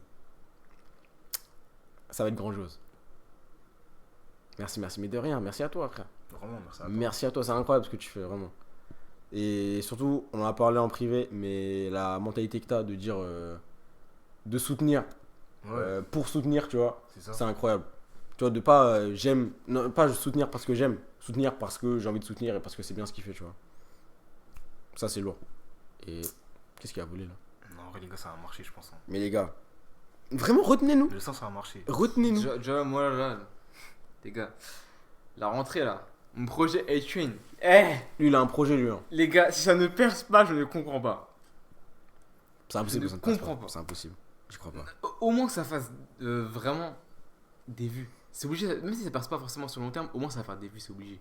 Ça va être grandiose. Merci, merci. Mais de rien, merci à toi, frère. Vraiment, merci à toi. Merci à toi, c'est incroyable ce que tu fais, vraiment. Et surtout, on en a parlé en privé, mais la mentalité que tu as de dire de soutenir Ouais, pour soutenir, tu vois, c'est ça. c'est incroyable. Tu vois, de pas j'aime, non, pas soutenir parce que j'aime, soutenir parce que j'ai envie de soutenir et parce que c'est bien ce qu'il fait, tu vois. Ça, c'est lourd. Et qu'est-ce qu'il a volé là? Non, en vrai, les gars, ça va marcher, je pense. Hein. Mais les gars, vraiment, retenez-nous. Je sens, ça va marcher. Retenez-nous. Déjà, moi là, les gars, la rentrée là, mon projet A-Train. Eh, Lui, il a un projet, lui. Hein. les gars, si ça ne perce pas, je ne comprends pas. C'est impossible Je que ça ne ne passe comprends pas. C'est impossible. Je crois pas. Au moins que ça fasse vraiment des vues. C'est obligé, même si ça passe pas forcément sur le long terme, au moins ça va faire des vues, c'est obligé.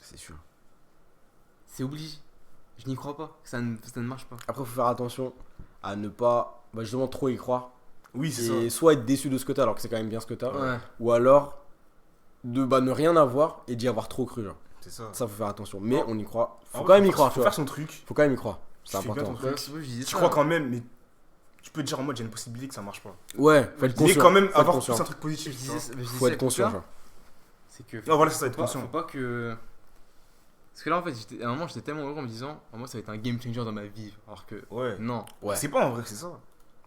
C'est sûr. C'est obligé. Je n'y crois pas, ça ne marche pas. Après, faut faire attention à ne pas justement trop y croire. Oui, c'est Et ça. soit être déçu de ce que t'as alors que c'est quand même bien ce que t'as. Ouais. Ou alors de ne rien avoir et d'y avoir trop cru. Genre. C'est ça. Ça, faut faire attention. Mais Non. on y croit. Faut En quand vrai, même y faut croire, tu faire vois. son truc. Faut quand même y croire. C'est Tu fais bien important. ton Ouais, truc. je disais Tu ça. crois quand même, mais tu peux te dire en mode, il y a une possibilité que ça marche pas. Ouais, faut être Mais conscient. quand même, Faut être avoir conscient. plus un truc positif. Je tu vois. disais, je disais Faut ça être conscient, plus tard, genre. c'est que Non, voilà, ça va être faut pas, conscient. faut pas que. Parce que là en fait, à un moment j'étais tellement heureux en me disant, moi ça va être un game changer dans ma vie. Alors que Ouais. non. Ouais. C'est pas en vrai, c'est ça.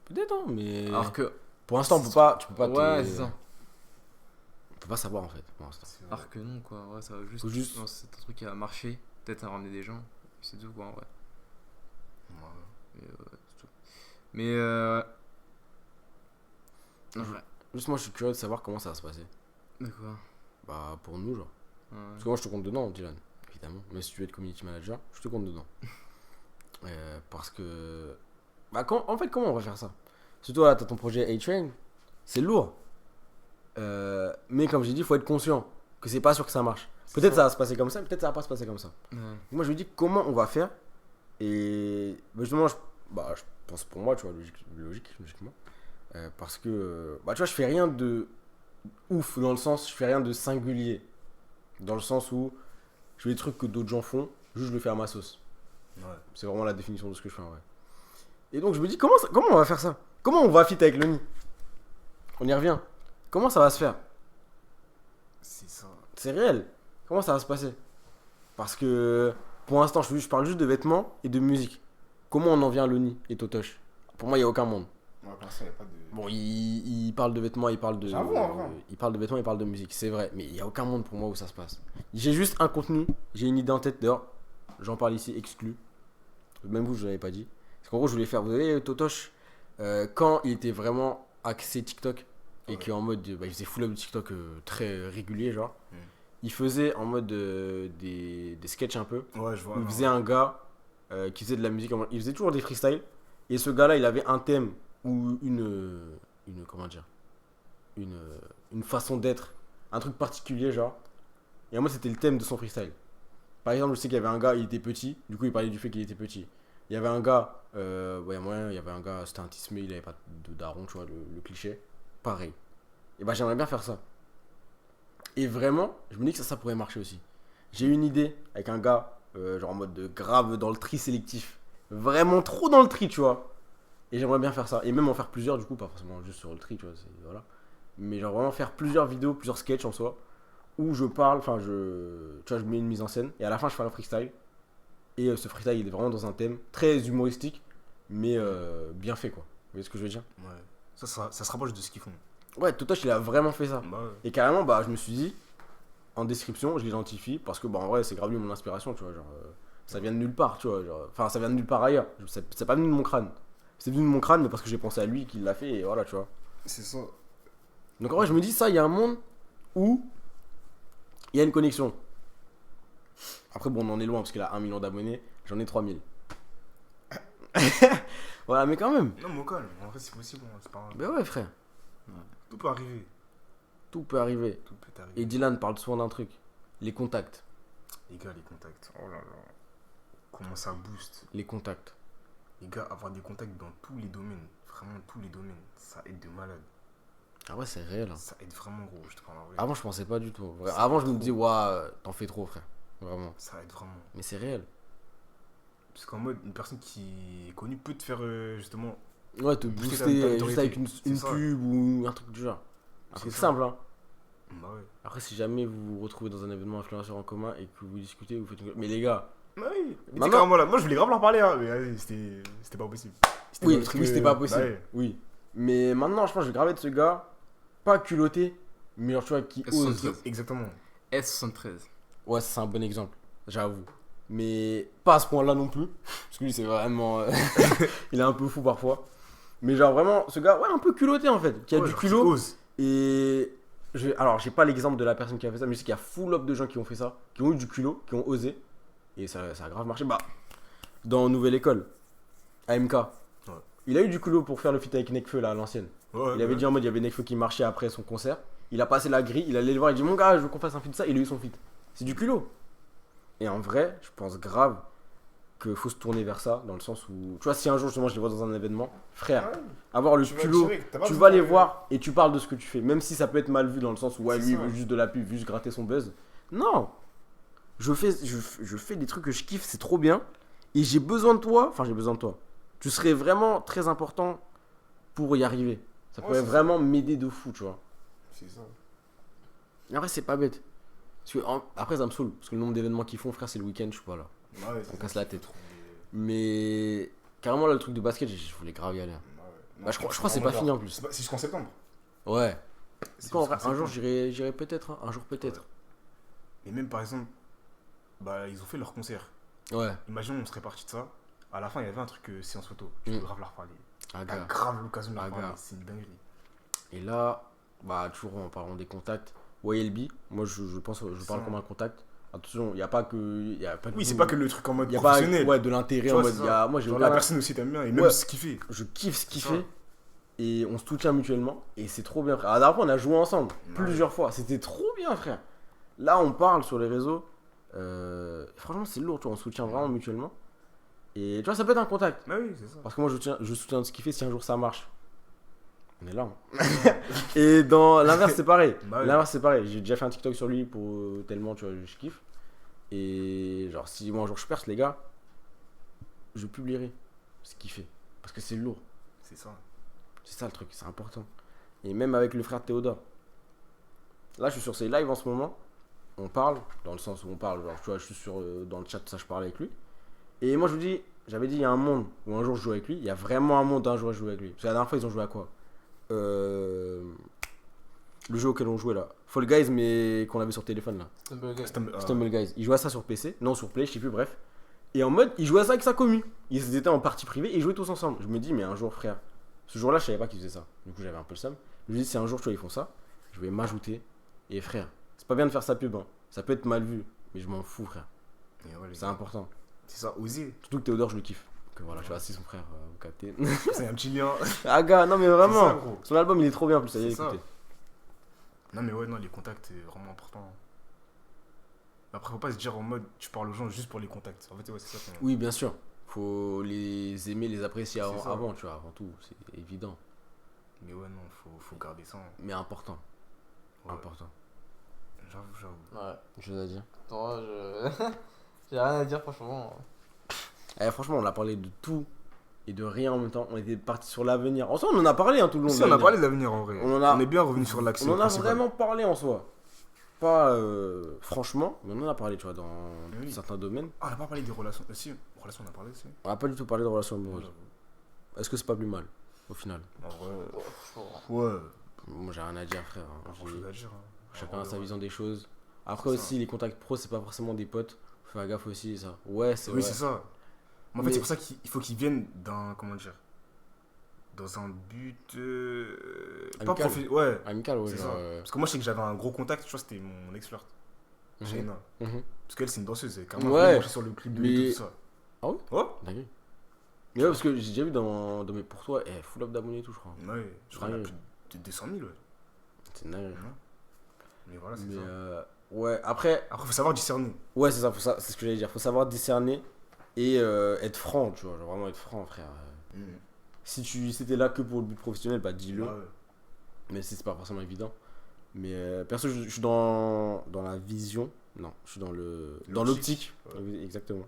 Peut-être, hein, mais. Alors que. Pour l'instant, tu peux pas Ouais, c'est ça. On peut pas savoir en fait. Pour l'instant. Alors que non, quoi. Ouais, ça va juste. Faut juste- Non, c'est un truc qui a marché. Peut-être à ramener des gens. C'est tout, quoi, en vrai. Ouais. Mais, c'est tout. Mais non, ouais. Juste, moi, je suis curieux de savoir comment ça va se passer. D'accord. Bah, pour nous, genre. Ouais. Parce que moi, je te compte dedans, Dylan. Évidemment. Mais si tu veux être community manager, je te compte dedans. Parce que. Bah, en fait, comment on va faire ça? Surtout là, t'as ton projet A-Train. C'est lourd. Mais comme j'ai dit, il faut être conscient que c'est pas sûr que ça marche. Peut-être ça va se passer comme ça, peut-être ça va pas se passer comme ça. Ouais. Moi, je me dis comment on va faire. Et bah, justement, je pense pour moi, tu vois, logiquement. Parce que, bah, tu vois, je fais rien de ouf dans le sens, je fais rien de singulier. Dans le sens où je fais des trucs que d'autres gens font, juste je le fais à ma sauce. Ouais. C'est vraiment la définition de ce que je fais en vrai. Et donc, je me dis comment on va faire ça? Comment on va fit avec Loni? On y revient. Comment ça va se faire? C'est ça. C'est réel. Comment ça va se passer? Parce que pour l'instant, je parle juste de vêtements et de musique. Comment on en vient à Loni et Totoche? Pour moi, il n'y a aucun monde. Ouais, pour l'instant, il n'y a pas de. Bon, il parle de vêtements, il parle de. J'avoue, en vrai. Il parle de vêtements, il parle de musique, c'est vrai. Mais il n'y a aucun monde pour moi où ça se passe. J'ai juste un contenu, j'ai une idée en tête d'ailleurs. J'en parle ici, exclu. Même vous, je ne l'avais pas dit. Parce qu'en gros, je voulais faire. Vous savez, Totoche, quand il était vraiment axé TikTok et Ouais. qu'en mode. Bah, il faisait full up de TikTok très régulier, genre. Mm. Il faisait en mode des sketchs un peu. Ouais, je vois. Il non. faisait un gars qui faisait de la musique. Il faisait toujours des freestyles. Et ce gars-là, il avait un thème ou comment dire, une façon d'être, un truc particulier, genre. Et moi, c'était le thème de son freestyle. Par exemple, je sais qu'il y avait un gars, il était petit. Du coup, il parlait du fait qu'il était petit. Il y avait un gars, ouais, moyen, il y avait un gars, c'était un tismé, il avait pas de daron, tu vois, le cliché. Pareil. Et bah, j'aimerais bien faire ça. Et vraiment, je me dis que ça pourrait marcher aussi. J'ai une idée avec un gars, genre en mode de grave dans le tri sélectif. Vraiment trop dans le tri, tu vois. Et j'aimerais bien faire ça. Et même en faire plusieurs, du coup, pas forcément juste sur le tri, tu vois. Voilà. Mais genre vraiment faire plusieurs vidéos, plusieurs sketchs en soi. Où je parle, enfin, tu vois, je mets une mise en scène. Et à la fin, je fais un freestyle. Et ce freestyle, il est vraiment dans un thème très humoristique, mais bien fait, quoi. Vous voyez ce que je veux dire? Ouais. Ça se rapproche de ce qu'ils font. Ouais, Totoche, il a vraiment fait ça. Bah ouais. Et carrément, bah, je me suis dit, en description, je l'identifie parce que, bah, en vrai, c'est grave lui mon inspiration, tu vois. Genre, ça vient de nulle part, tu vois. Enfin, ça vient de nulle part ailleurs. C'est pas venu de mon crâne. C'est venu de mon crâne, mais parce que j'ai pensé à lui qu'il l'a fait, et voilà, tu vois. C'est ça. Donc, en vrai, je me dis, ça, il y a un monde où il y a une connexion. Après, bon, on en est loin parce qu'il a 1 million d'abonnés, j'en ai 3000. Voilà, mais quand même. Non, mais au calme. En vrai, c'est possible. Hein. C'est pas grave. Ben ouais, frère. Tout peut arriver. Tout peut arriver. Tout peut arriver. Et Dylan parle souvent d'un truc, les contacts. Les gars, les contacts. Oh là là. Comment ça booste. Les contacts. Les gars, avoir des contacts dans tous les domaines. Vraiment tous les domaines. Ça aide de malade. Ah ouais, c'est réel. Hein. Ça aide vraiment, gros, je te parle en vrai. Avant, je pensais pas du tout. Ça Avant, aide je me trop. disais, ouah, t'en fais trop, frère. Vraiment. Ça aide vraiment. Mais c'est réel. Parce qu'en mode, une personne qui est connue peut te faire justement. Ouais, te Booster ta booster juste notoriété. avec une C'est ça. pub ou un truc du genre. Un C'est truc ça. simple, hein. Bah ouais. Après, si jamais vous vous retrouvez dans un événement influenceur en commun et que vous discutez, vous faites une... Mais les gars, Bah oui. Mais Maman- carrément là, moi je voulais grave leur parler, hein. Mais vas-y, c'était pas possible. oui, notre truc, oui, c'était pas bah possible. ouais. Oui. Mais maintenant, je pense que je vais graver de ce gars, pas culotté, mais genre, tu vois, qui ose. S73. Exactement. S73. Ouais, c'est un bon exemple, j'avoue. Mais pas à ce point-là non plus. Parce que lui, c'est vraiment. Il est un peu fou parfois. Mais genre, vraiment, ce gars, ouais, un peu culotté en fait. Qui a Ouais, du genre, culot. qui ose. Et. Alors, j'ai pas l'exemple de la personne qui a fait ça, mais je sais qu'il y a full up de gens qui ont fait ça, qui ont eu du culot, qui ont osé. Et ça a grave marché. Bah, dans Nouvelle École, AMK. Il a eu du culot pour faire le feat avec Nekfeu là à l'ancienne. Ouais, Il avait dit en mode il y avait Nekfeu qui marchait après son concert. Il a passé la grille, il allait le voir, il dit mon gars, je veux qu'on fasse un feat de ça. Il a eu son feat. C'est du culot. Et en vrai, je pense grave qu'il faut se tourner vers ça, dans le sens où, tu vois, si un jour justement je les vois dans un événement, frère, avoir le culot, tu vas les voir et tu parles de ce que tu fais, même si ça peut être mal vu dans le sens où ouais, C'est lui il ça. veut juste de la pub, juste gratter son buzz. Non, je fais des trucs que je kiffe, c'est trop bien, et j'ai besoin de toi, enfin j'ai besoin de toi. Tu serais vraiment très important pour y arriver. Ça Ouais, pourrait c'est vraiment m'aider de fou, tu vois. C'est ça. Et après, c'est pas bête. Parce que, après, ça me saoule. Parce que le nombre d'événements qu'ils font, frère, c'est le week-end, je suis pas là. Ouais, On casse la tête. Mais carrément, là, le truc de basket, je voulais grave y aller. Bah, je crois que c'est pas fini en plus. C'est jusqu'en septembre. Ouais. C'est Quand, en vrai, jusqu'en un jour, septembre. j'irai peut-être. Hein. Un jour, peut-être. Et même par exemple, bah ils ont fait leur concert. Ouais. Imaginons, on serait parti de ça. À la fin, il y avait un truc séance photo. Je Mm. peux grave leur parler. Ah, T'as gars. grave l'occasion de leur Ah, parler. gars. C'est une dinguerie. Et là, bah, toujours en parlant des contacts. YLB, moi, je pense, je parle Ça. comme un contact. Attention, il n'y a pas que. Y a pas Oui, c'est pas que le truc en mode Il y a pas professionnel. ouais, de l'intérêt Tu en vois, mode. c'est ça. Moi, j'ai Genre aucun- la personne aussi t'aime bien et même Ouais. ce qu'il fait. Je kiffe ce qu'il C'est ça. fait. Et on se soutient mutuellement. Et c'est trop bien, frère. La dernière fois, on a joué ensemble. Ouais. Plusieurs fois. C'était trop bien, frère. Là, on parle sur les réseaux. Franchement, c'est lourd, tu vois. On se soutient vraiment mutuellement. Et tu vois, ça peut être un contact. Bah oui, c'est ça. Parce que moi, je soutiens ce qu'il fait si un jour ça marche. On est là. Hein. Et dans l'inverse, c'est pareil. Bah oui. L'inverse, c'est pareil. J'ai déjà fait un TikTok sur lui pour tellement, tu vois, je kiffe. Et genre, si moi un jour je perce, les gars, je publierai ce qu'il fait. Parce que c'est lourd. C'est ça. C'est ça le truc, c'est important. Et même avec le frère de Théodore. Là, je suis sur ses lives en ce moment. On parle, dans le sens où on parle. Genre, tu vois, je suis dans le chat, ça, je parle avec lui. Et moi, je vous dis, j'avais dit, il y a un monde où un jour je joue avec lui. Il y a vraiment un monde où un jour je joue avec lui. Parce que la dernière fois, ils ont joué à quoi Le jeu auquel on jouait là. Fall Guys, mais qu'on avait sur téléphone là. Stumble Guys. Ils jouaient à ça sur PC. Non, sur Play, je sais plus, bref. Et en mode, ils jouaient à ça avec sa commu. Ils étaient en partie privée et ils jouaient tous ensemble. Je me dis, mais un jour, frère. Ce jour-là, je savais pas qu'ils faisaient ça. Du coup, j'avais un peu le seum. Je me dis, si un jour, tu vois, ils font ça, je vais m'ajouter. Et frère, c'est pas bien de faire sa pub. Hein. Ça peut être mal vu, mais je m'en fous, frère. Et ouais, les C'est gars, important. c'est ça, oser. Surtout que Théodore, je le kiffe. Que voilà, je suis assis, son frère, vous captez. C'est un petit lien. Ah, gars, non, mais C'est ça, vraiment. gros. Son album, il est trop bien en plus. Allez, C'est ça. écoutez. Non, mais ouais, non, les contacts, c'est vraiment important. Après, faut pas se dire en mode tu parles aux gens juste pour les contacts. En fait, ouais, c'est ça. Oui, bien sûr. Faut les aimer, les apprécier C'est ça. avant, tu vois, avant tout. C'est évident. Mais ouais, non, faut garder ça. Hein. Mais important. Ouais. Important. J'avoue. Ouais. Chose à dire. Attends, j'ai rien à dire, franchement. Franchement, on a parlé de tout et de rien en même temps. On était parti sur l'avenir. En soi, on en a parlé tout le long Si, de on a l'avenir. parlé de l'avenir en vrai. On est bien revenu sur l'axe. On en a principal. vraiment parlé en soi. Pas franchement, mais on en a parlé, tu vois, dans Oui. certains domaines. Ah, on n'a pas parlé des relations. Si, relations, on a parlé aussi. On n'a pas du tout parlé de relations amoureuses. J'avoue. Est-ce que c'est pas plus mal, au final? En vrai. Franchement. Ouais. Moi, j'ai rien à dire, frère. Pas grand chose à dire. Hein. Chacun En a vrai, sa ouais. vision des choses. Après C'est ça. aussi, les contacts pro, c'est pas forcément des potes. Faut faire gaffe aussi, ça. Ouais, c'est Oui, vrai. c'est ça. Mais en Mais- fait, c'est pour ça qu'il faut qu'ils viennent d'un. Comment dire dans un but. Pas Amical. Ouais. Amical, ouais. C'est genre, ça. Parce que moi, je sais que j'avais un gros contact, tu vois, c'était mon ex-flirt. mhm, Jaina. mhm. Parce qu'elle, c'est une danseuse. Elle est carrément Ouais. branchée sur le clip de Mais- lui, tout ça. Ah ouais Ouais. Dingue. Mais ouais, parce que j'ai déjà vu dans mes pour toi, full up d'abonnés et tout, je crois. Ouais. Je crois qu'il y a Dingue. plus de 200 000, ouais. C'est dingue. Mais voilà, c'est Mais ça. ouais, après, Après, faut savoir discerner. ouais, c'est ça, c'est ce que j'allais dire. Faut savoir discerner et être franc, tu vois. Genre vraiment être franc, frère. Si t'es là que pour le but professionnel, bah dis-le. Ah ouais. Même si c'est pas forcément évident. Mais perso, je suis dans la vision. Non, je suis dans l'optique. Ouais. Exactement.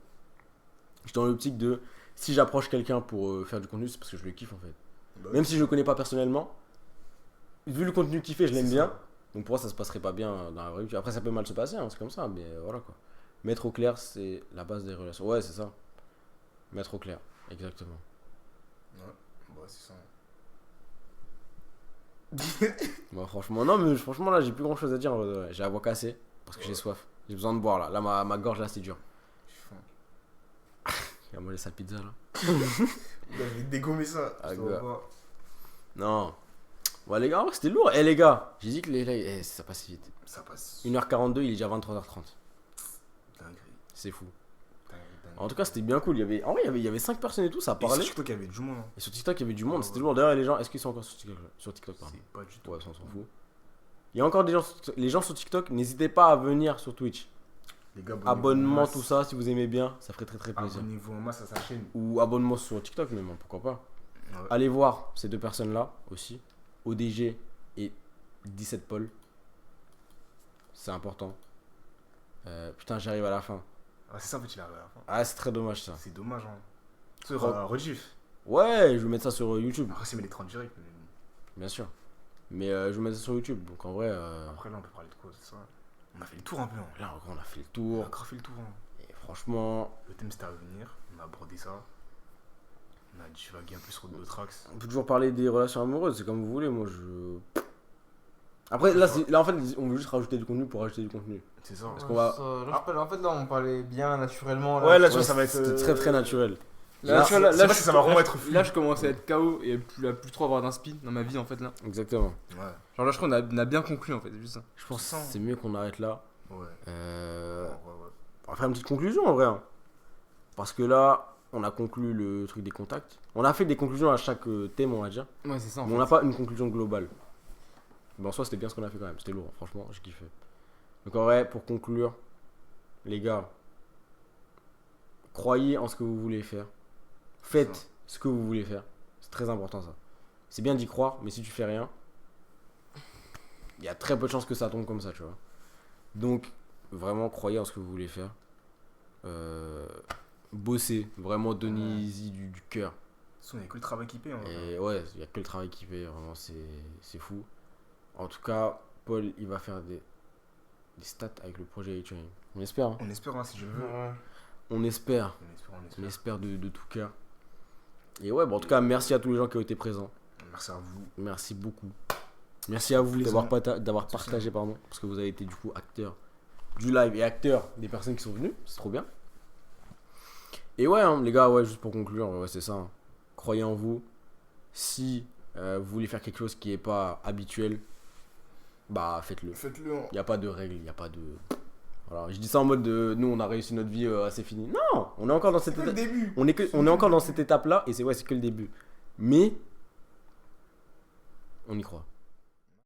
Je suis dans l'optique de si j'approche quelqu'un pour faire du contenu, c'est parce que je le kiffe en fait. Bah, Même si je le connais pas personnellement, vu le contenu qu'il fait, je l'aime c'est bien. ça. Donc pour moi, ça se passerait pas bien dans la vraie vie. Après, ça peut mal se passer, hein, c'est comme ça, mais voilà quoi. Mettre au clair, c'est la base des relations. Ouais, c'est ça. Mettre au clair, exactement. Ouais, c'est ça. Moi, franchement, non, mais franchement, là, j'ai plus grand chose à dire. Ouais. J'ai la voix cassée parce que j'ai Ouais. soif. J'ai besoin de boire là. Là, ma gorge, là, c'est dur. J'ai faim. Il a mangé sa pizza là. Il avait dégommé ça. Ah, je te gars. vois. Non. Ouais, les gars, en vrai, c'était lourd. Eh, les gars, j'ai dit que ça passe vite. Ça passe. 1h42, il est déjà 23h30. Dinguerie. C'est fou. Dinguerie. En tout cas, c'était bien cool. En vrai, il y avait 5 personnes et tout, ça Et sur parlait. TikTok, il y avait du monde. Hein. Et sur TikTok, il y avait du monde, Ouais, c'était ouais. lourd. D'ailleurs, les gens, est-ce qu'ils sont encore sur TikTok pardon. C'est pas du tout. Ouais, ça, on s'en fout. Il y a encore des gens, les gens sur TikTok, n'hésitez pas à venir sur Twitch. Les gars, Abonnement, tout ça, si vous aimez bien, ça ferait très très plaisir. Abonnez-vous en masse à sa chaîne. Ou abonnement sur TikTok même, hein, pourquoi pas. Ouais. Allez voir ces deux personnes-là aussi. ODG et 17 Paul. C'est important. Putain, j'arrive à la fin. Ah, c'est ça en fait, il arrive à la fin. Ah, c'est très dommage ça. C'est dommage. Hein. C'est Re- rediff. Ouais, je vais mettre ça sur YouTube, Après, c'est met les 30 directs. Mais bon. bien sûr. Mais je vais mettre ça sur YouTube, donc en vrai, Après, là, on peut parler de quoi, c'est ça. On a fait le tour un peu. Hein. là encore on a fait le On tour. a grave fait le tour. Hein. Et franchement, Le thème c'était à venir. On a abordé ça. On a divagué un peu sur d'autres axes. on peut toujours parler des relations amoureuses, c'est comme vous voulez, moi je... Après, là, là en fait, on veut juste rajouter du contenu pour rajouter du contenu. C'est ça. Parce qu'on va... En fait, là, on parlait bien naturellement. Ouais, là, tu Ouais, vois, ça va être. c'était très très naturel. Là, tu vois, c'est pas si ça va vraiment être fluide. là, je commence à être KO et plus trop avoir d'inspi dans ma vie en fait là. Exactement. Ouais. Genre là, je crois qu'on a bien conclu en fait, c'est juste ça. Je pense Sans- que c'est mieux qu'on arrête là. Ouais. Euh... Ouais. On va faire une petite conclusion en vrai. Hein. Parce que là, on a conclu le truc des contacts. On a fait des conclusions à chaque thème, on va dire. Ouais, c'est ça en Mais on n'a pas une conclusion globale. Mais en soi, c'était bien ce qu'on a fait quand même. C'était lourd, franchement, j'ai kiffé. Donc en vrai, pour conclure, les gars, croyez en ce que vous voulez faire. Faites ce que vous voulez faire. C'est très important ça. C'est bien d'y croire, mais si tu fais rien, il y a très peu de chances que ça tombe comme ça, tu vois. Donc, vraiment, croyez en ce que vous voulez faire. Bossez, vraiment, donnez-y du cœur. De toute façon, il n'y a que le travail qui paye. Hein. Et ouais, il n'y a que le travail qui fait, vraiment, c'est fou. En tout cas, Paul, il va faire des stats avec le projet A-Train. On espère, hein. On espère, hein, si je veux. On espère. On espère. On espère de tout cœur. Et ouais, bon, en tout cas, merci à tous les gens qui ont été présents. Merci à vous. Merci beaucoup. Merci à vous d'avoir Plaisant. partagé, pardon, parce que vous avez été du coup acteur du live et acteur des personnes qui sont venues. C'est trop bien. Et ouais, hein, les gars, ouais, juste pour conclure, ouais, c'est ça. Hein. Croyez en vous. Si vous voulez faire quelque chose qui n'est pas habituel, bah faites-le. Faites-le. Hein. Il n'y a pas de règles, il n'y a pas de... Voilà, je dis ça en mode de... Nous, on a réussi notre vie, c'est fini. Non, on est encore dans cette C'est que le étape. début. On est encore dans cette étape-là, et c'est que le début. Mais, on y croit.